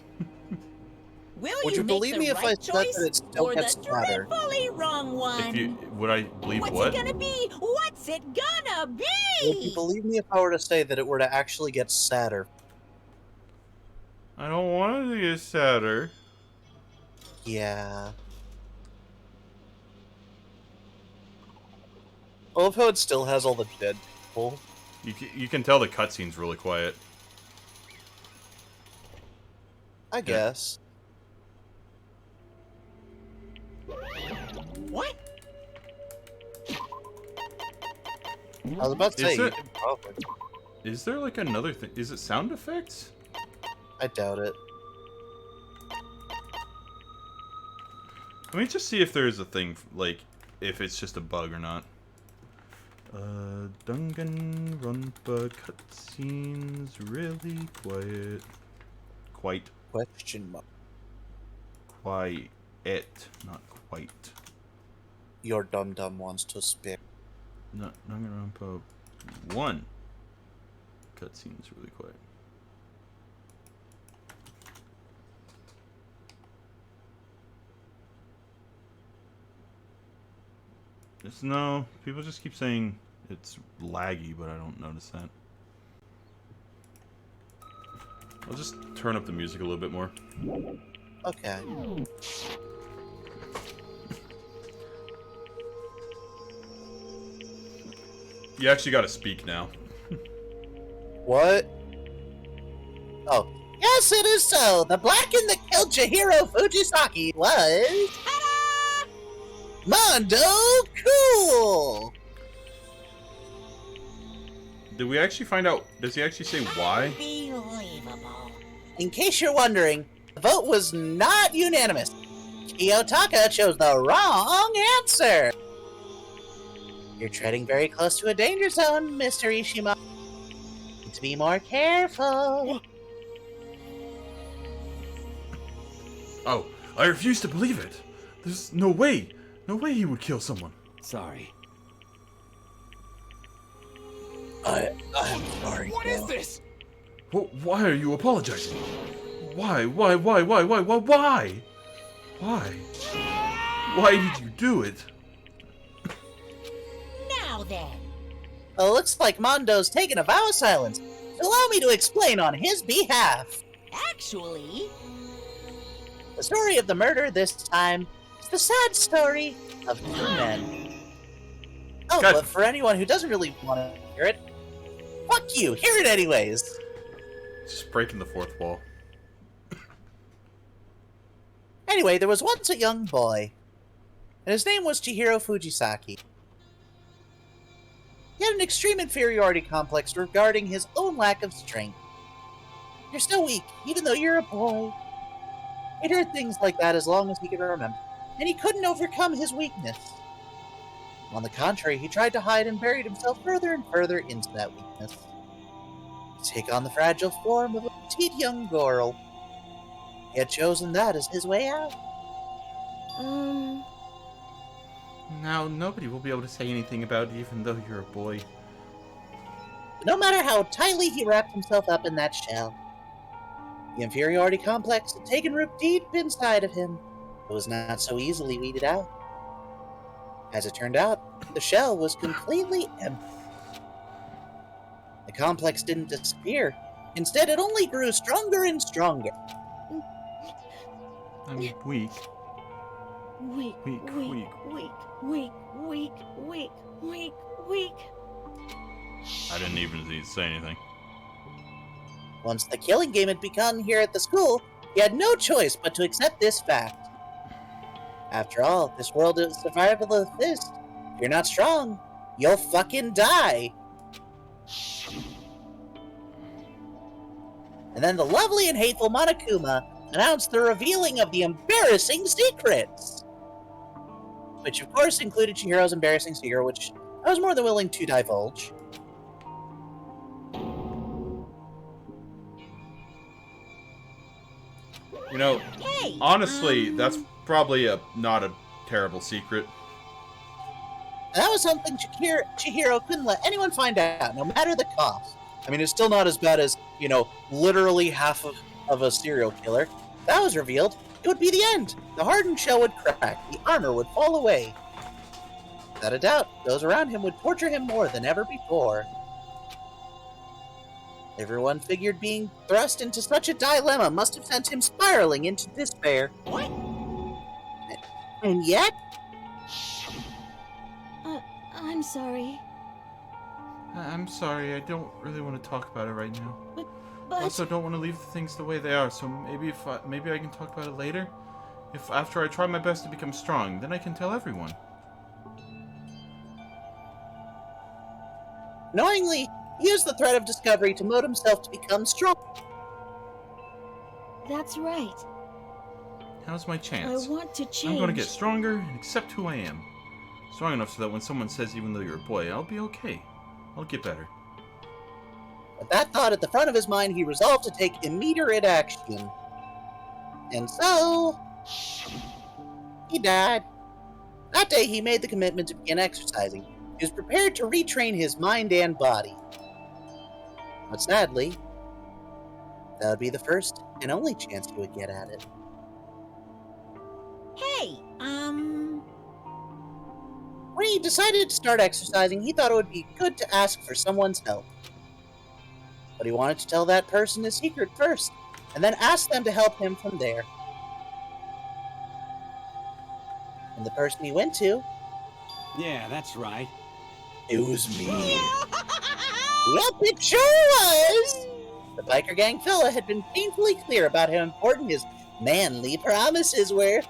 Will Would you make believe the me if I right said that choice it still or the gets better? dreadfully wrong one? If you would, I believe What's what? it gonna be? What's it gonna be? Would you believe me if I were to say that it were to actually get sadder? I don't want it to get sadder. Yeah. I love how it still has all the dead people. You can tell the cutscene's really quiet. I guess. What? I was about to say, Is you it- can probably. Is there like another thing? Is it sound effects? I doubt it. Let me just see if there's a thing, like, if it's just a bug or not. Danganronpa cutscenes really quiet. Quite. Question mark. Quiet, not quite. Your dum-dum wants to spit. Not Danganronpa 1. Cutscenes really quiet. Just no. People just keep saying it's laggy, but I don't notice that. I'll just turn up the music a little bit more. Okay. You actually gotta speak now. What? Oh. Yes, it is so. The Blackened that killed Chihiro Fujisaki was... Mondo Cool! Did we actually find out? Does he actually say why? Unbelievable. In case you're wondering, the vote was not unanimous. Kiyotaka chose the wrong answer. You're treading very close to a danger zone, Mr. Ishima. Need to be more careful. Oh, I refuse to believe it. There's no way. No way he would kill someone. Sorry. I'm sorry. What is this? Why are you apologizing? Why? Why Why did you do it? Now then. Well, looks like Mondo's taken a vow of silence. Allow me to explain on his behalf. Actually, The story of the murder this time is the sad story of two men. Oh, God. but for anyone who doesn't really want to hear it, fuck you, hear it anyways. Just breaking the fourth wall. Anyway, there was once a young boy, and his name was Chihiro Fujisaki. He had an extreme inferiority complex regarding his own lack of strength. You're still weak, even though you're a boy. He'd heard things like that as long as he could remember, and he couldn't overcome his weakness. On the contrary, he tried to hide and buried himself further and further into that weakness. to take on the fragile form of a petite young girl. He had chosen that as his way out. Now, nobody will be able to say anything about it, even though you're a boy. No matter how tightly he wrapped himself up in that shell, the inferiority complex had taken root deep inside of him. It was not so easily weeded out. As it turned out, the shell was completely empty. The complex didn't disappear. Instead, it only grew stronger and stronger. I'm weak. Weak, Weak, weak, weak, weak, weak, weak, weak, weak. I didn't even need to say anything. Once the killing game had begun here at the school, he had no choice but to accept this fact. After all, this world is survival of the fittest. If you're not strong, you'll fucking die. And then the lovely and hateful Monokuma announced the revealing of the embarrassing secrets. Which of course included Chihiro's embarrassing secret, which I was more than willing to divulge. You know, honestly, that's probably not a terrible secret. And that was something Chihiro couldn't let anyone find out, no matter the cost. I mean, it's still not as bad as, you know, literally half of a serial killer. If that was revealed, it would be the end. The hardened shell would crack, the armor would fall away. Without a doubt, those around him would torture him more than ever before. Everyone figured being thrust into such a dilemma must have sent him spiraling into despair. What? And yet... I'm sorry. I'm sorry, I don't really want to talk about it right now. But... I also don't want to leave the things the way they are, so maybe I can talk about it later? If after I try my best to become strong, then I can tell everyone. Knowingly, he used the threat of discovery to motivate himself to become strong. That's right. How's my chance? I want to change. I'm going to get stronger and accept who I am. Strong enough so that when someone says even though you're a boy, I'll be okay. I'll get better. With that thought at the front of his mind, he resolved to take immediate action. And so... he died. That day, he made the commitment to begin exercising. He was prepared to retrain his mind and body. But sadly, that would be the first and only chance he would get at it. Hey, When he decided to start exercising, he thought it would be good to ask for someone's help. But he wanted to tell that person his secret first, and then ask them to help him from there. And the person he went to... Yeah, that's right. It was me. Yep, it sure was! The biker gang fella had been painfully clear about how important his manly promises were.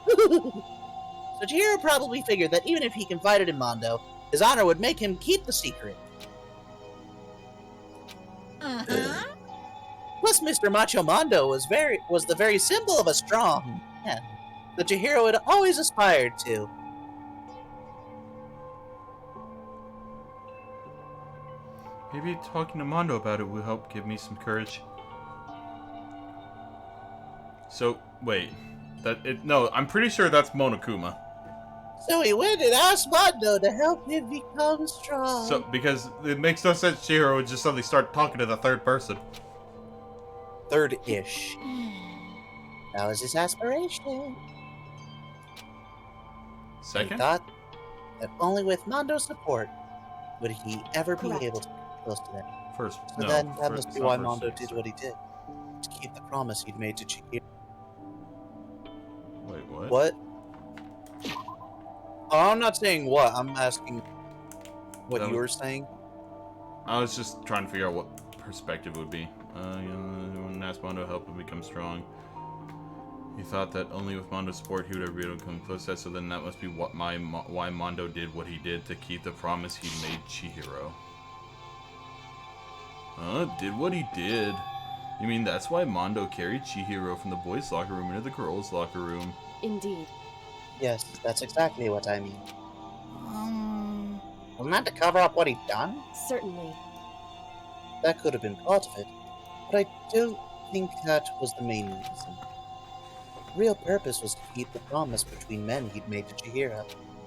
So Chihiro probably figured that even if he confided in Mondo, his honor would make him keep the secret. Plus, Mr. Macho Mondo was the very symbol of a strong man that Chihiro had always aspired to. Maybe talking to Mondo about it will help give me some courage. So, wait. No, I'm pretty sure that's Monokuma. So he went and asked Mondo to help him become strong. So, because it makes no sense Chihiro would just suddenly start talking to the third person. Third-ish. That was his aspiration. Second? He thought that only with Mondo's support would he ever be able to get close to them. First, so no. then that First, must be not why first, Mondo yes. did what he did. To keep the promise he'd made to Chihiro. Wait, what? What? Oh, I'm not saying what. I'm asking what you were saying. I was just trying to figure out what perspective would be. When asked Mondo to help him become strong, he thought that only with Mondo's support he would ever be able to come close to that, so then that must be why Mondo did what he did to keep the promise he made Chihiro. Did what he did? You mean that's why Mondo carried Chihiro from the boys' locker room into the girls' locker room? Indeed. Yes, that's exactly what I mean. Wasn't that to cover up what he'd done? Certainly. That could have been part of it. But I don't think that was the main reason. The real purpose was to keep the promise between men he'd made to Chihiro.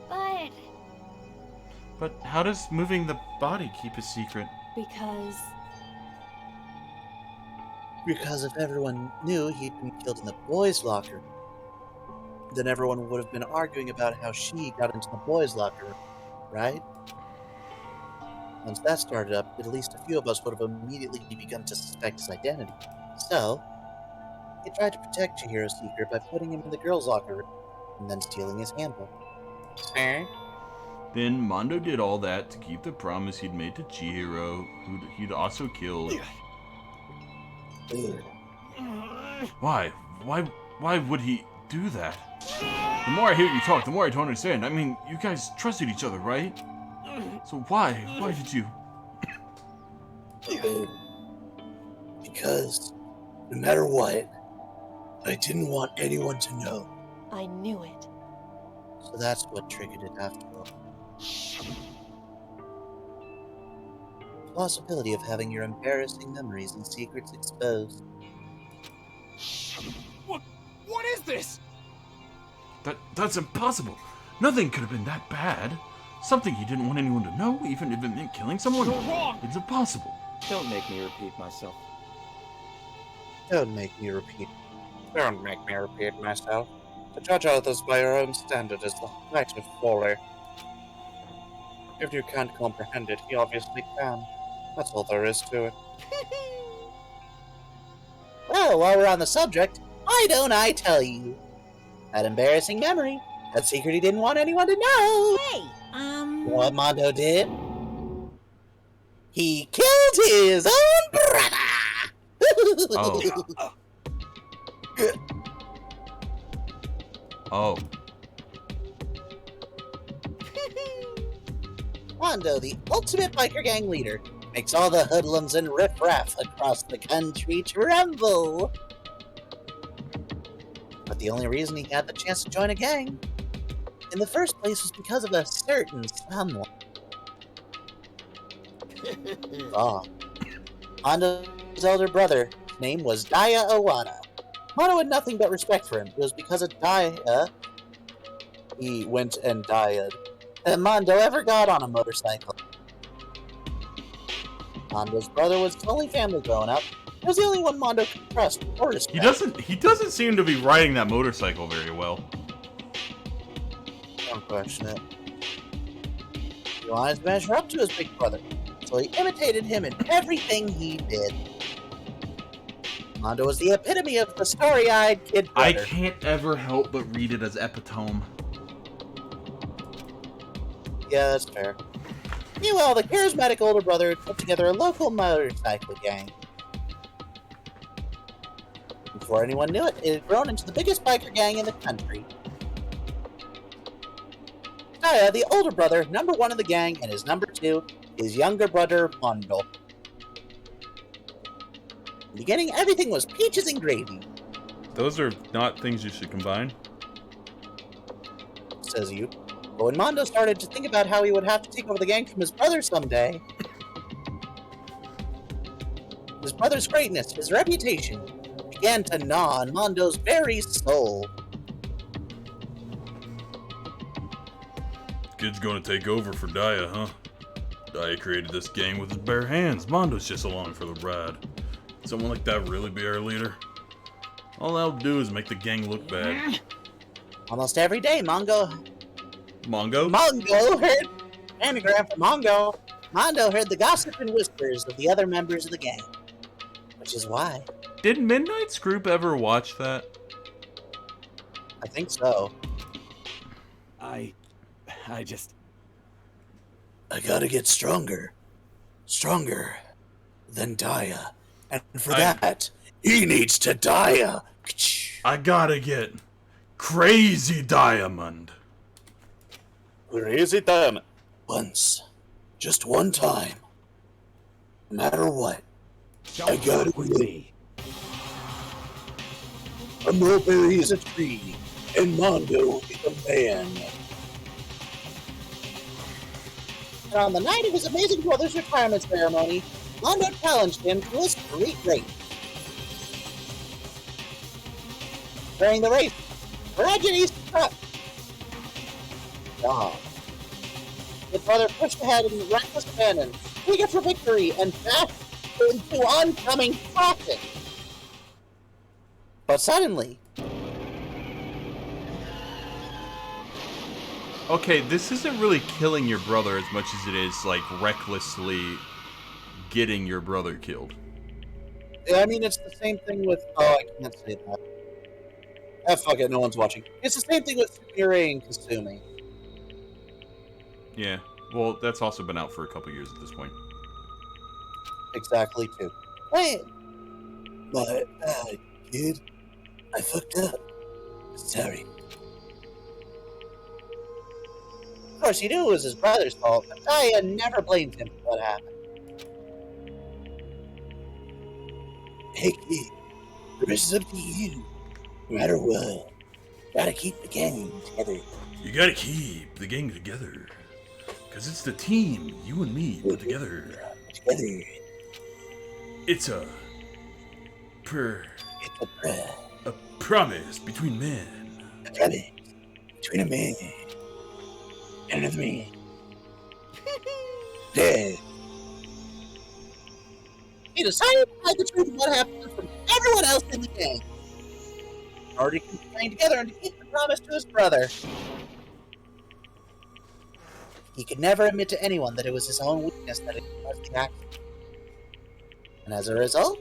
But But how does moving the body keep a secret? Because if everyone knew he'd been killed in the boys' locker, then everyone would have been arguing about how she got into the boys' locker room, right? Once that started up, at least a few of us would have immediately begun to suspect his identity. So, he tried to protect Chihiro's secret by putting him in the girls' locker room, and then stealing his handbook. Then Mondo did all that to keep the promise he'd made to Chihiro, who he'd also killed. Why? Why would he do that? The more I hear you talk, the more I don't understand. I mean, you guys trusted each other, right? So why? Why did you? Because, no matter what, I didn't want anyone to know. I knew it. So that's what triggered it after all. The possibility of having your embarrassing memories and secrets exposed. What is this? That's impossible. Nothing could have been that bad. Something he didn't want anyone to know, even if it meant killing someone. You're wrong. It's impossible. Don't make me repeat myself. Don't make me repeat myself. To judge others by your own standard is the height of folly. If you can't comprehend it, he obviously can. That's all there is to it. Well, while we're on the subject, why don't I tell you? That embarrassing memory. That secret he didn't want anyone to know. Hey, What Mondo did? He killed his own brother! Oh. Oh. Mondo, the ultimate biker gang leader, makes all the hoodlums and riffraff across the country tremble. But the only reason he had the chance to join a gang in the first place was because of a certain someone. Mondo's elder brother, his name was Daya Owada. Mondo had nothing but respect for him. It was because of Daya he went and died. And Mondo ever got on a motorcycle. Mondo's brother was his only family growing up. He was the only one Mondo could trust or respect. He doesn't seem to be riding that motorcycle very well. Don't question it. He wanted to measure up to his big brother, so he imitated him in everything he did. Mondo was the epitome of the starry-eyed kid brother. I can't ever help but read it as epitome. Yeah, that's fair. Meanwhile, the charismatic older brother put together a local motorcycle gang. Before anyone knew it, it had grown into the biggest biker gang in the country. Daya, the older brother, number one of the gang, and his number two, his younger brother, Mondo. In the beginning, everything was peaches and gravy. Those are not things you should combine. Says you. But when Mondo started to think about how he would have to take over the gang from his brother someday, his brother's greatness, his reputation, began to gnaw on Mondo's very soul. Kid's gonna take over for Daya, huh? Daya created this gang with his bare hands. Mondo's just along for the ride. Someone like that really be our leader? All that'll do is make the gang look bad. Almost every day, Mongo Mongo heard anagram for Mongo. Mondo heard the gossip and whispers of the other members of the gang, which is why. Did Midnight's group ever watch that? I think so. I gotta get stronger. Stronger than Daya. And for that, he needs to Daya. I gotta get crazy diamond. Crazy diamond. Once. Just one time. No matter what. I gotta with me. A mulberry is a tree, and Mondo is a man. And on the night of his amazing brother's retirement ceremony, Mondo challenged him to a street race. during the race. Tragedies struck. His brother pushed ahead in reckless abandon, eager for victory, and dashed into oncoming traffic. But suddenly, Okay, this isn't really killing your brother as much as it is, like, recklessly getting your brother killed. I mean, it's the same thing with. Oh, I can't say that. Ah, fuck it, no one's watching. It's the same thing with Sumire and Kasumi. Yeah. Well, that's also been out for a couple years at this point. Exactly, too. Wait. My bad, kid. I fucked up. Sorry. Of course, he knew it was his brother's fault, but Daya never blamed him for what happened. Hey, kid. The rest is up to you. No matter what, gotta keep the gang together. You gotta keep the gang together. Because it's the team, you and me, put together. Together. It's a promise between men. A promise between a man and another man. Yeah. He decided to hide the truth of what happened from everyone else in the gang. In order to keep the gang together and to keep the promise to his brother. He could never admit to anyone that it was his own weakness that had caused the accident. And as a result,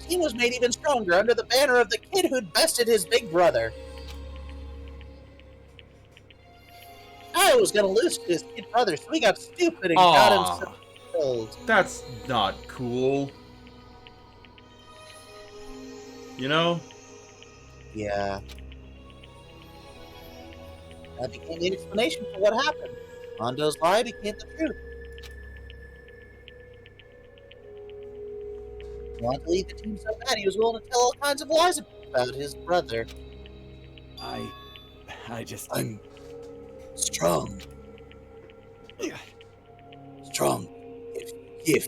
he was made even stronger under the banner of the kid who'd bested his big brother. I was gonna lose to his kid brother, so he got stupid and got himself killed. That's not cool. You know? Yeah. That became the explanation for what happened. Mondo's lie became the truth. He wanted to leave the team so bad he was willing to tell all kinds of lies about his brother. I'm strong. Strong. Yif.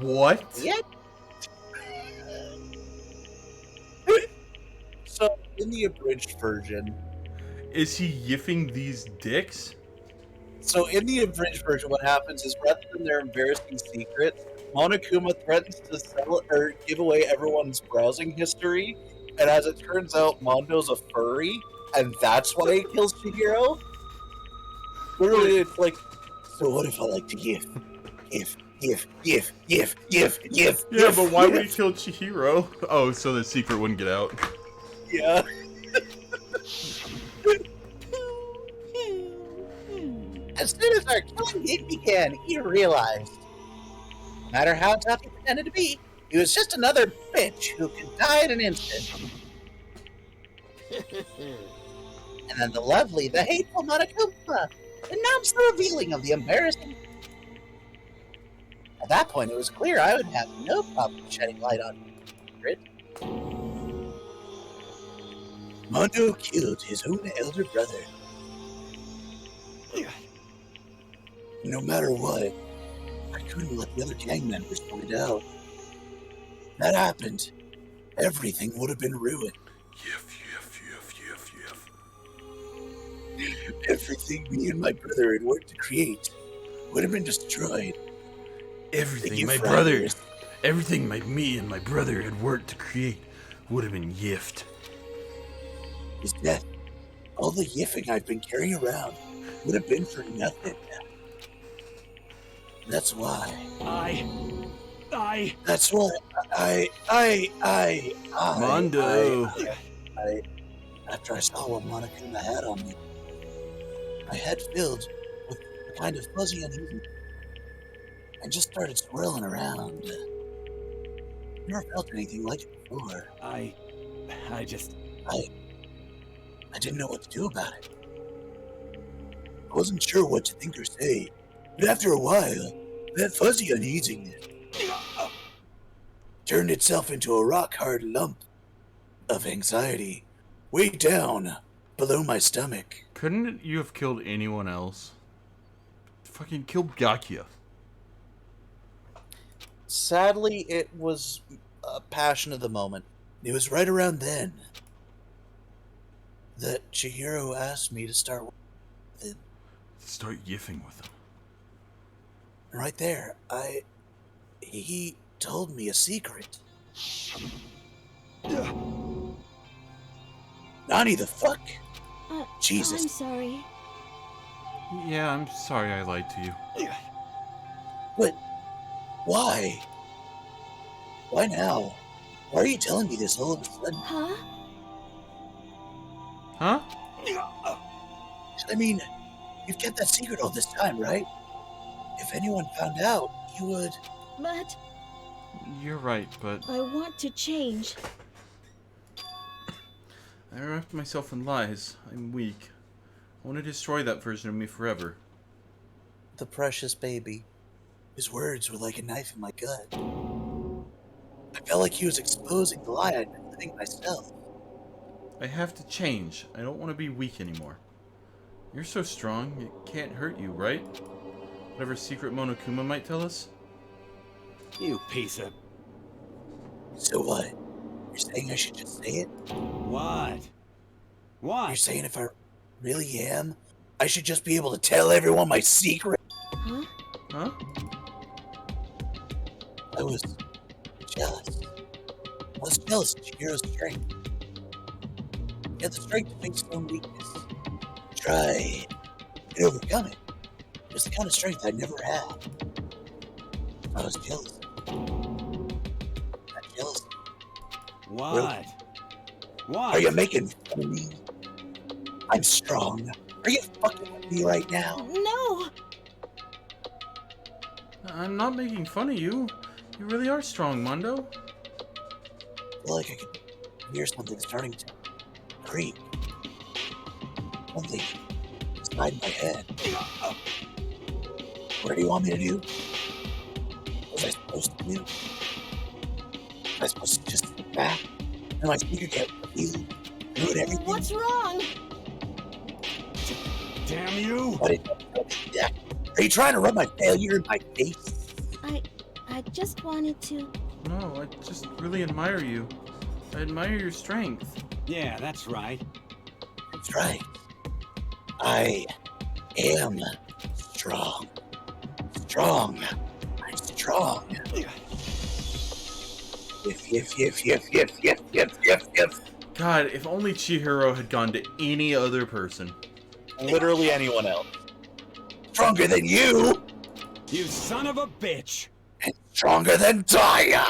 What? Yep. So, in the abridged version... Is he yiffing these dicks? So, in the abridged version, what happens is, rather than their embarrassing secrets, Monokuma threatens to sell or give away everyone's browsing history, and as it turns out, Mondo's a furry, and that's why he kills Chihiro. Literally, it's like, so what if I like to yif? Yif. Yeah, but why would he kill Chihiro? Oh, so the secret wouldn't get out. Yeah. As soon as our killing game began, he realized, no matter how tough he pretended to be, he was just another bitch who could die in an instant. And then the lovely, the hateful Monokuma announced the revealing of the embarrassing. At that point, it was clear I would have no problem shedding light on it. Mondo killed his own elder brother. No matter what, I couldn't let the other gang members find out. If that happened, everything would have been ruined. Yif. Everything me and my brother had worked to create would have been destroyed. Everything me and my brother had worked to create would have been yiffed. His death, all the yiffing I've been carrying around, would have been for nothing. That's why. That's why Mondo. After I saw what Monokuma had on me, my head filled with a kind of fuzzy uneasiness and just started swirling around. Never felt anything like it before. I didn't know what to do about it. I wasn't sure what to think or say, but after a while, that fuzzy uneasiness turned itself into a rock-hard lump of anxiety way down below my stomach. Couldn't you have killed anyone else Fucking killed Gakia. Sadly, it was a passion of the moment. It was right around then that Chihiro asked me to start with him. Start yiffing with him. Right there, he told me a secret. Nani the fuck? Jesus. I'm sorry. Yeah, I'm sorry I lied to you. But why? Why now? Why are you telling me this all of a sudden? Huh? Huh? I mean, you've kept that secret all this time, right? If anyone found out, you would... But You're right, but I want to change. I wrapped myself in lies. I'm weak. I want to destroy that version of me forever. The precious baby. His words were like a knife in my gut. I felt like he was exposing the lie I'd been living myself. I have to change. I don't want to be weak anymore. You're so strong, it can't hurt you, right? Whatever secret Monokuma might tell us? You piece of... So what? You're saying I should just say it? What? What? You're saying if I really am, I should just be able to tell everyone my secret? Huh? Huh? I was jealous. I was jealous of Chihiro's strength. He had the strength to face his own weakness. Try and overcome it. It was the kind of strength I never had. I was jealous. Not jealous. What? Really? What? Are you making fun of me? I'm strong. Are you fucking with me right now? No! I'm not making fun of you. You really are strong, Mondo. I feel like I could hear something starting to creak. Something inside my head. What do you want me to do? What was I supposed to do? Was I supposed to just sit back and my secret get revealed? Ruin everything? What's wrong? Damn you! What are you trying to rub my failure in my face? I just wanted to... No, I just really admire you. I admire your strength. Yeah, that's right. That's right. I am strong. Strong. I'm strong. If. God, if only Chihiro had gone to any other person. Literally anyone else. Stronger than you! You son of a bitch! And stronger than Daya!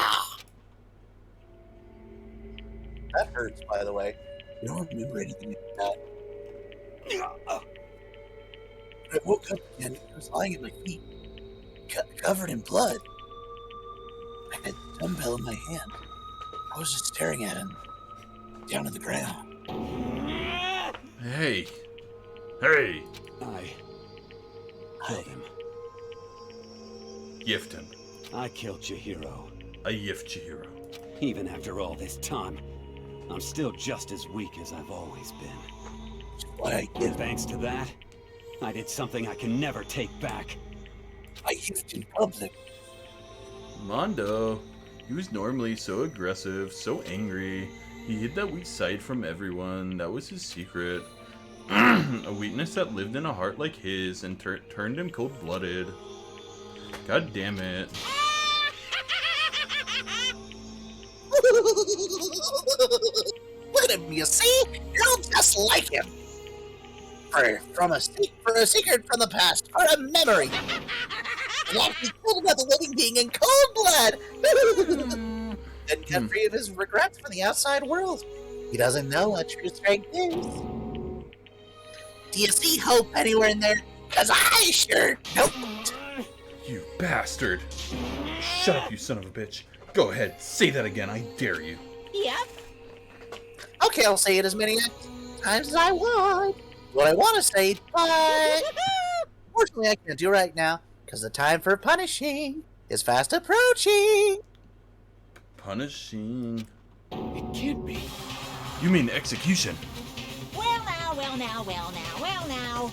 That hurts, by the way. You don't remember anything like that. I woke up and I was lying at my feet, covered in blood. I had a dumbbell in my hand. I was just staring at him, down on the ground. Hey. Hey. I killed him. Gift him. I killed Chihiro. I gift Chihiro. Even after all this time, I'm still just as weak as I've always been. What I give. Thanks to that, I did something I can never take back. I gift in public. Mondo. He was normally so aggressive, so angry. He hid that weak side from everyone. That was his secret. A weakness that lived in a heart like his and turned him cold-blooded. God damn it. Look at him, you see? You're all just like him. For a secret from the past, for a memory. And actually killed another living being in cold blood. And kept free of his regrets for the outside world. He doesn't know what true strength is. Do you see hope anywhere in there? Because I sure don't. You bastard. Shut up, you son of a bitch. Go ahead, say that again, I dare you. Yep. Okay, I'll say it as many times as I want. What I want to say, but unfortunately I can't do right now, because the time for punishing is fast approaching. Punishing? It can't be. You mean execution? Well now, well now, well now, well now.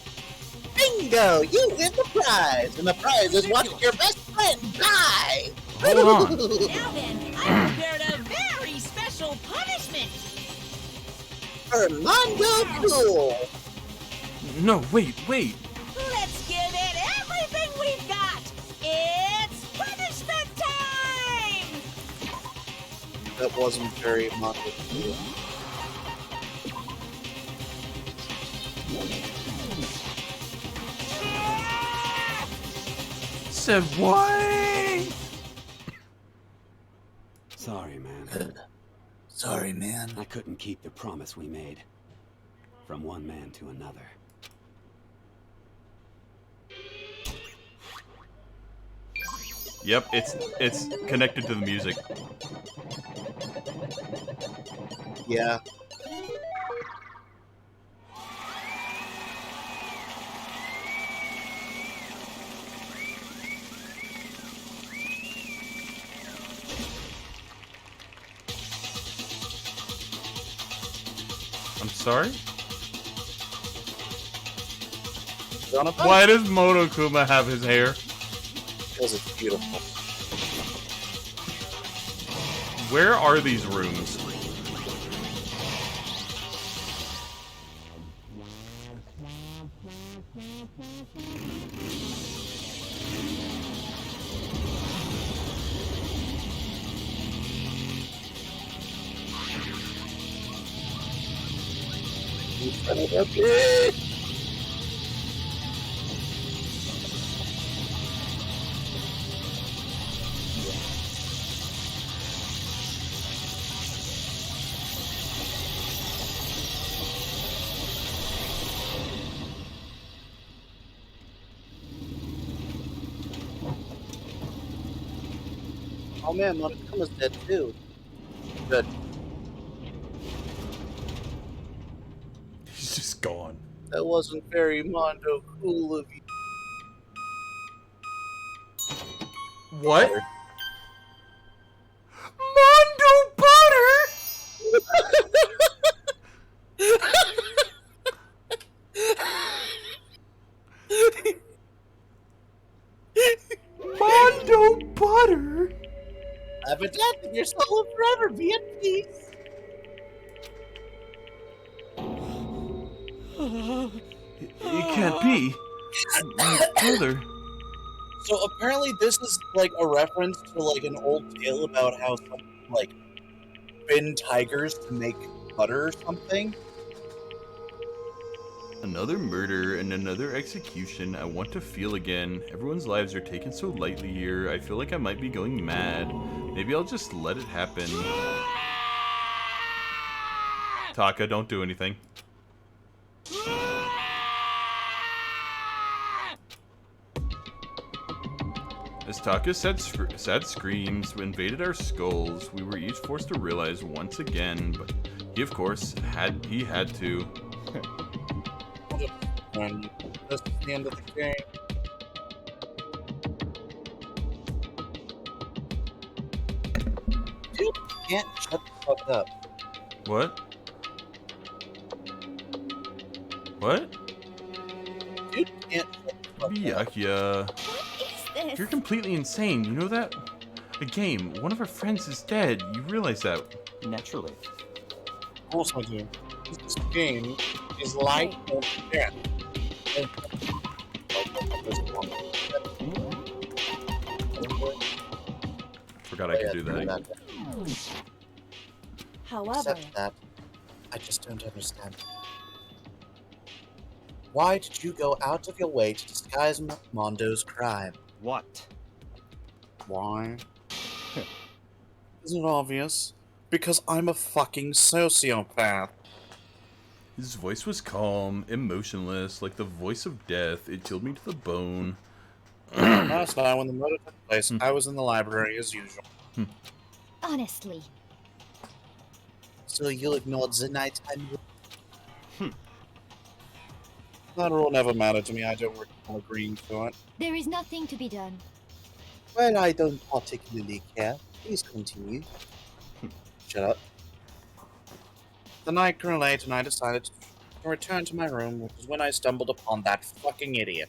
Bingo! Bingo! You win the prize! And the prize is watching your best friend die! Hold on. Now then, I prepared a very special punishment. For Mondo Cool! No, wait. Let's give it everything we've got. It's punishment time! That wasn't very Mondo Cool. Said what? Sorry, man. Sorry, man. I couldn't keep the promise we made. From one man to another. Yep, it's connected to the music. Yeah. I'm sorry? Jonathan? Why does Monokuma have his hair? Because it's beautiful. Where are these rooms? Son of a bitch! Oh man, Monokuma's dead too. Good. He's just gone. That wasn't very Mondo cool of you. What? Mondo Butter! Mondo Butter! I've adapted your soul will forever be at peace. It can't be. My brother. So apparently this is like a reference to like an old tale about how some like spin tigers to make butter or something. Another murder and another execution. I want to feel again. Everyone's lives are taken so lightly here. I feel like I might be going mad. Maybe I'll just let it happen. Taka, don't do anything. As Taka's sad screams invaded our skulls, we were each forced to realize once again, but he of course had to. And this is the end of the game. Dude, you can't shut the fuck up. What? What? Dude, you can't shut the fuck up. Byakuya. This. You're completely insane, you know that? A game, one of our friends is dead, you realize that? Naturally. Of course I do. This game is life or death. Forgot I could do that. However, Except that, I just don't understand. Why did you go out of your way to disguise Mondo's crime? What? Why? Isn't it obvious? Because I'm a fucking sociopath. His voice was calm, emotionless, like the voice of death. It chilled me to the bone. Last night when the murder took place, I was in the library as usual. Honestly. So you ignored the nighttime rule? That rule never mattered to me. I don't recall agreeing to it. There is nothing to be done. Well, I don't particularly care. Please continue. Shut up. The night grew late and I decided to I returned to my room, which is when I stumbled upon that fucking idiot.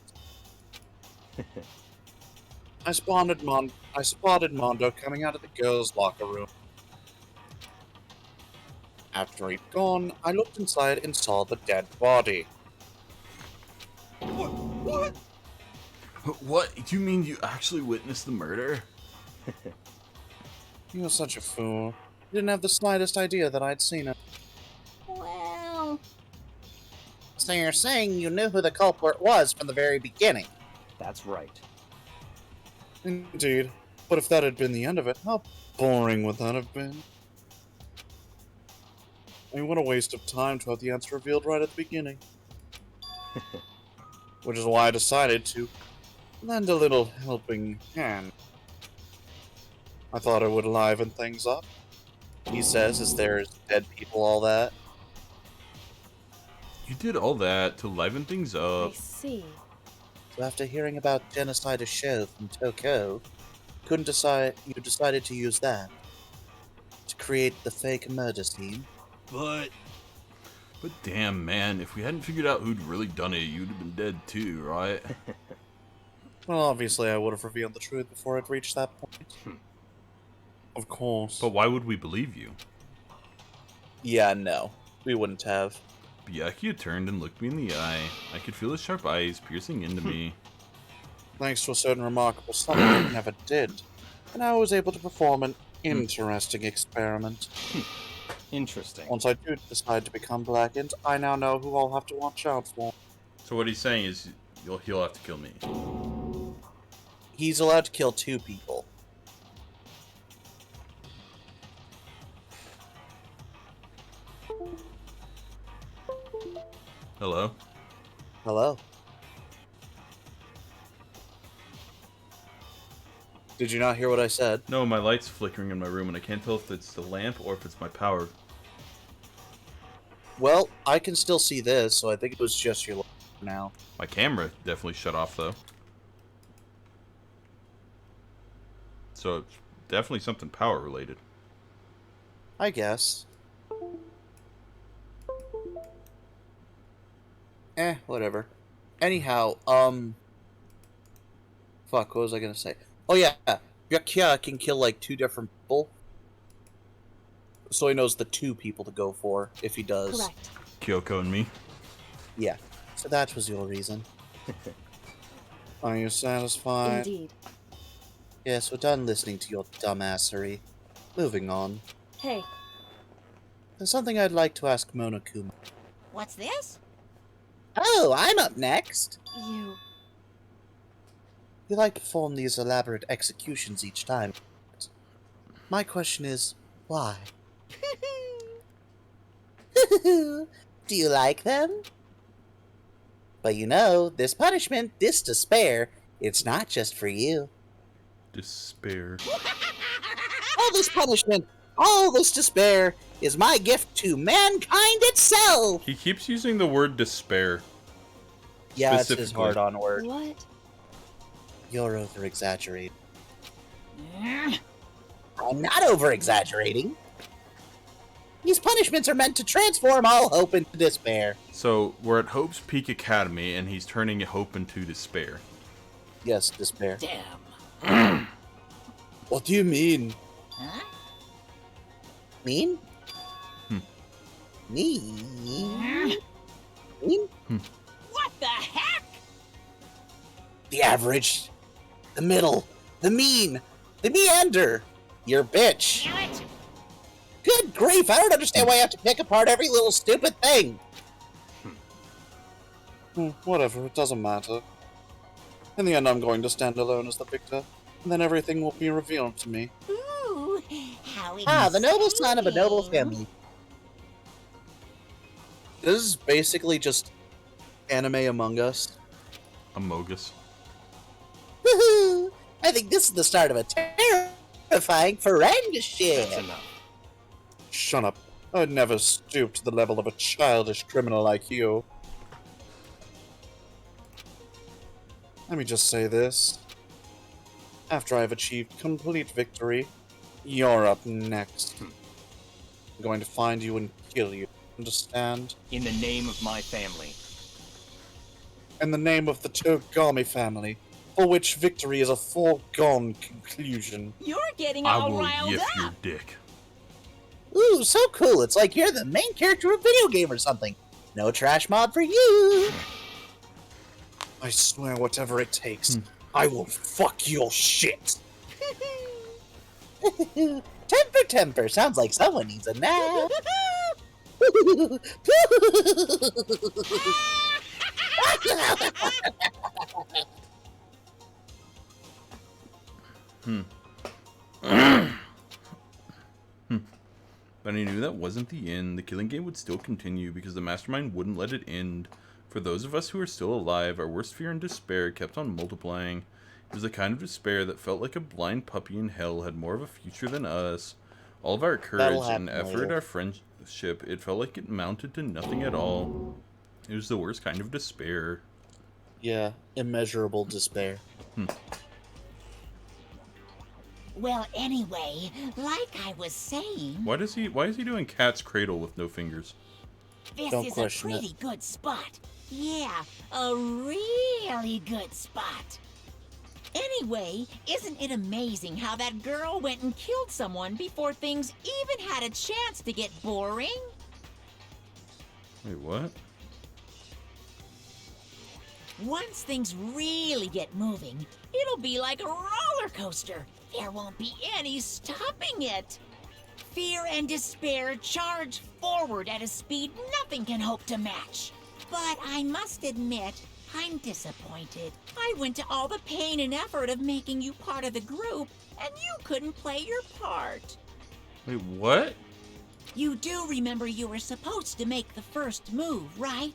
I spotted Mondo coming out of the girls' locker room. After he'd gone, I looked inside and saw the dead body. What? What? Do you mean you actually witnessed the murder? You're such a fool. You didn't have the slightest idea that I'd seen it. Well... So you're saying you knew who the culprit was from the very beginning? That's right. Indeed. But if that had been the end of it, how boring would that have been? I mean, what a waste of time to have the answer revealed right at the beginning. Which is why I decided to lend a little helping hand. I thought it would liven things up. He says, as there's dead people, all that. You did all that to liven things up. I see. So after hearing about genocide show from Toko, you decided to use that to create the fake murder scene. But damn, man, if we hadn't figured out who'd really done it, you'd have been dead too, right? Well, obviously I would have revealed the truth before it reached that point. Of course. But why would we believe you? Yeah, no. We wouldn't have. Byakuya turned and looked me in the eye. I could feel his sharp eyes piercing into me. Thanks to a certain remarkable something I never did, and I was able to perform an interesting experiment. Interesting. Once I do decide to become blackened, I now know who I'll have to watch out for. So what he's saying is, he'll have to kill me. He's allowed to kill 2 people. Hello? Hello? Did you not hear what I said? No, my light's flickering in my room, and I can't tell if it's the lamp or if it's my power. Well, I can still see this, so I think it was just your light now. My camera definitely shut off, though. So it's definitely something power related. I guess. Whatever. Anyhow, fuck, what was I gonna say? Oh yeah, Byakuya can kill like 2 different people. So he knows the 2 people to go for, if he does. Correct. Kyoko and me. Yeah. So that was your reason. Are you satisfied? Indeed. Yes, we're done listening to your dumbassery. Moving on. Hey, There's something I'd like to ask Monokuma. What's this? Oh, I'm up next! you... You like to perform these elaborate executions each time. My question is, why? Do you like them? But you know, this punishment, this despair, it's not just for you. Despair. All this punishment, all this despair, is my gift to mankind itself! He keeps using the word despair. Yeah, it's his hard-on word. What? You're over-exaggerating. I'm not over-exaggerating. These punishments are meant to transform all hope into despair. So, we're at Hope's Peak Academy, and he's turning hope into despair. Yes, despair. Damn. What do you mean? Huh? Mean? Hmm. Mean? Mean? What the heck? The average. The middle. The mean. The meander. Your bitch. Damn it! Good grief, I don't understand why I have to pick apart every little stupid thing. Whatever, it doesn't matter. In the end, I'm going to stand alone as the victor, and then everything will be revealed to me. Ooh, how Ah, the noble son of a noble family. This is basically just anime Among Us. Amogus. Woohoo! I think this is the start of a terrifying friendship. That's enough. Shut up. I'd never stoop to the level of a childish criminal like you. Let me just say this. After I've achieved complete victory, you're up next. I'm going to find you and kill you. Understand? In the name of my family. In the name of the Togami family, for which victory is a foregone conclusion. You're getting I all will riled yiff up. your dick. Ooh, so cool. It's like you're the main character of a video game or something. No trash mob for you. I swear, whatever it takes, I will fuck your shit. Temper. Sounds like someone needs a nap. But I knew that wasn't the end. The killing game would still continue because the mastermind wouldn't let it end. For those of us who were still alive, our worst fear and despair kept on multiplying. It was the kind of despair that felt like a blind puppy in hell had more of a future than us. All of our courage and effort, our friendship, it felt like it amounted to nothing at all. It was the worst kind of despair. Yeah, immeasurable despair. Well, anyway, like I was saying, Why is he doing Cat's Cradle with no fingers? this Don't is a question pretty good spot. Yeah, a really good spot. Anyway, isn't it amazing how that girl went and killed someone before things even had a chance to get boring? Wait, what? Once things really get moving, it'll be like a roller coaster. There won't be any stopping it. Fear and despair charge forward at a speed nothing can hope to match. But I must admit, I'm disappointed. I went to all the pain and effort of making you part of the group, and you couldn't play your part. Wait, what? You do remember you were supposed to make the first move, right?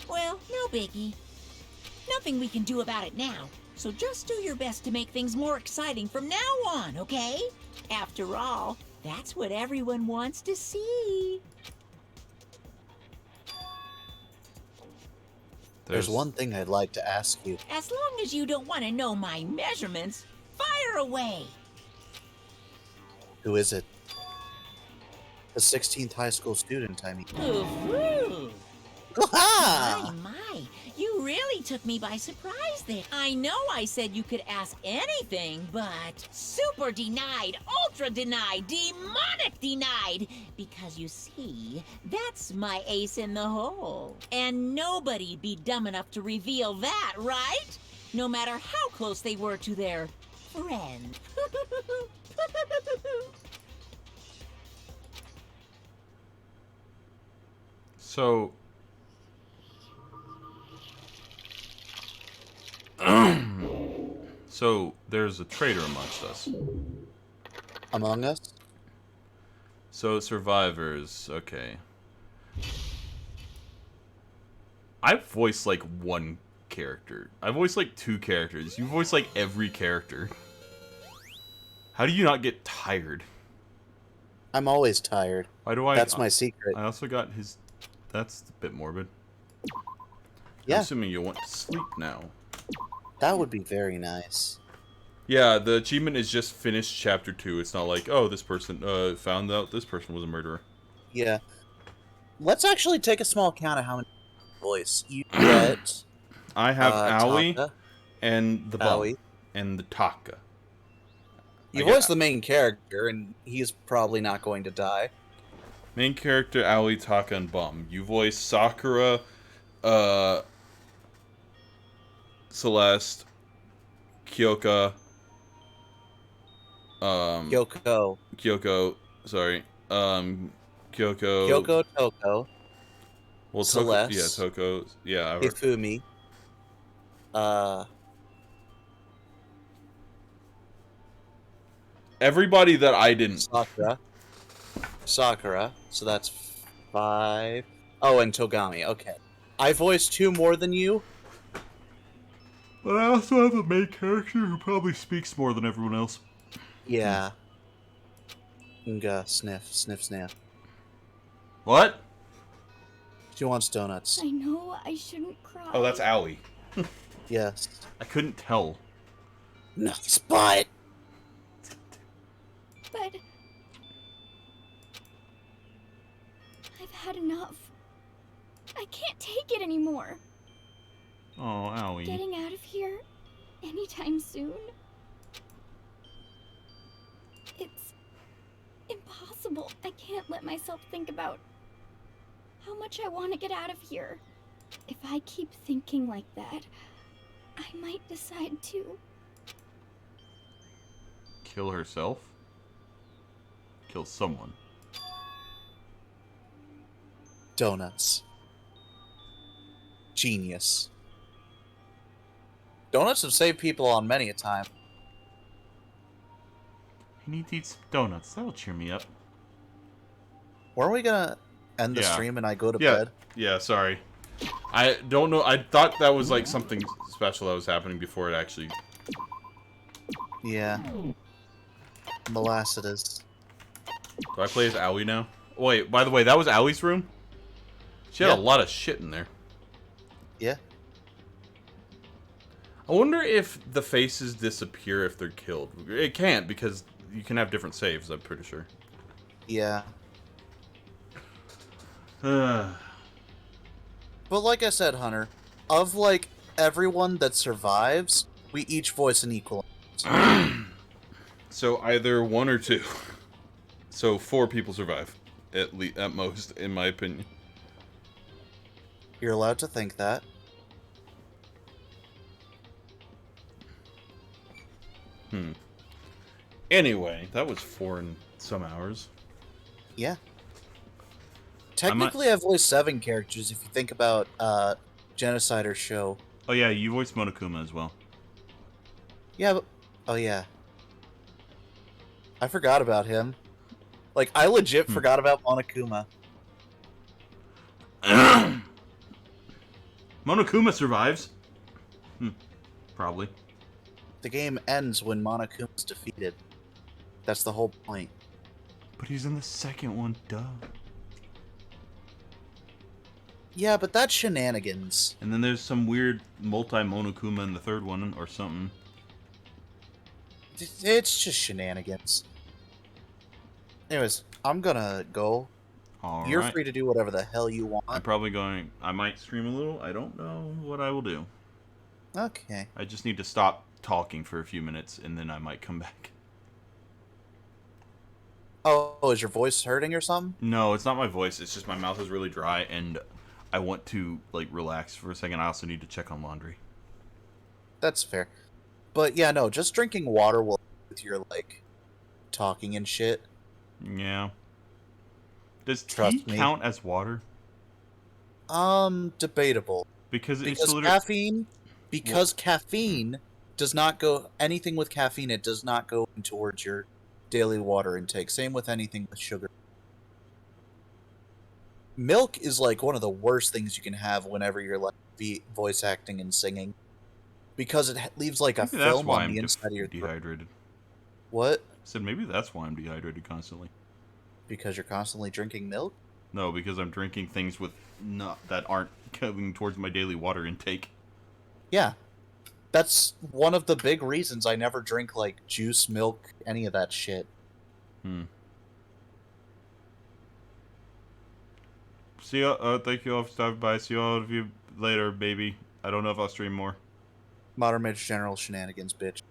Well, no biggie. Nothing we can do about it now, so just do your best to make things more exciting from now on, okay? After all, that's what everyone wants to see. There's one thing I'd like to ask you. As long as you don't want to know my measurements, fire away. Who is it? The 16th high school student, I mean. Ooh. My, you really took me by surprise there. I know I said you could ask anything, but super denied, ultra denied, demonic denied. Because you see, that's my ace in the hole. And nobody'd be dumb enough to reveal that, right? No matter how close they were to their friend. So... So, there's a traitor amongst us. Among us? So, survivors, okay. I voiced like one character. I voiced like two characters. You voiced like every character. How do you not get tired? I'm always tired. Why do I... That's my secret. I also got his... That's a bit morbid. Yeah. I'm assuming you'll want to sleep now. That would be very nice. Yeah, the achievement is just finished chapter 2. It's not like, oh, this person found out this person was a murderer. Yeah. Let's actually take a small count of how many voice you get. I have Aoi Taka. and the Bum Aoi. and the Taka. You voice the main character, and he's probably not going to die. Main character, Aoi, Taka, and Bum. You voice Sakura, Celeste, Kyoka, Kyoko, sorry, Kyoko, Toko, well, Celeste, yeah, Toko, yeah, Ifumi, everybody that I didn't. Sakura, so that's 5. Oh, and Togami, okay. I voiced 2 more than you. But I also have a main character who probably speaks more than everyone else. Yeah. Sniff. What? She wants donuts. I know I shouldn't cry. Oh, that's Aoi. Yes. I couldn't tell. Nice butt! But I've had enough. I can't take it anymore. Oh, owie. Getting out of here anytime soon? It's impossible. I can't let myself think about how much I want to get out of here. If I keep thinking like that, I might decide to. Kill herself? Kill someone. Donuts. Genius. Donuts have saved people on many a time. I need to eat some donuts. That'll cheer me up. Weren't we gonna end the Yeah. stream and I go to Yeah. bed? Yeah, sorry. I don't know. I thought that was like something special that was happening before it actually... Yeah. Molasses. Do I play as Owie now? Wait, by the way, that was Owie's room? She had Yeah. a lot of shit in there. Yeah. I wonder if the faces disappear if they're killed. It can't, because you can have different saves, I'm pretty sure. Yeah. But like I said, Hunter, of like everyone that survives, we each voice an equal. So either one or two. So 4 people survive, at most, in my opinion. You're allowed to think that. Anyway, that was 4 and some hours. Yeah. Technically, I voiced 7 characters if you think about Genocider's show. Oh yeah, you voiced Monokuma as well. Yeah, but... Oh, yeah. I forgot about him. Like, I legit forgot about Monokuma. Monokuma survives. Probably. The game ends when Monokuma's defeated. That's the whole point. But he's in the second one, duh. Yeah, but that's shenanigans. And then there's some weird multi-Monokuma in the third one, or something. It's just shenanigans. Anyways, I'm gonna go. You're Alright. free to do whatever the hell you want. I'm probably going... I might stream a little. I don't know what I will do. Okay. I just need to stop talking for a few minutes, and then I might come back. Oh, is your voice hurting or something? No, it's not my voice. It's just my mouth is really dry, and I want to, like, relax for a second. I also need to check on laundry. That's fair. But yeah, no, just drinking water will with your, like, talking and shit. Yeah. Does Trust tea me. count as water? Debatable. Because it's Because literally... caffeine... Because caffeine does not go... Anything with caffeine, it does not go towards your daily water intake. Same with anything with sugar. Milk is, like, one of the worst things you can have whenever you're, like, voice acting and singing. Because it leaves, like, a Maybe that's film why on the I'm inside of your throat. dehydrated. What? I said maybe that's why I'm dehydrated constantly. Because you're constantly drinking milk? No, because I'm drinking things with that aren't coming towards my daily water intake. Yeah. That's one of the big reasons I never drink, like, juice, milk, any of that shit. See you. Thank you all for stopping by. See all of you later, baby. I don't know if I'll stream more. Modern Mage General shenanigans, bitch.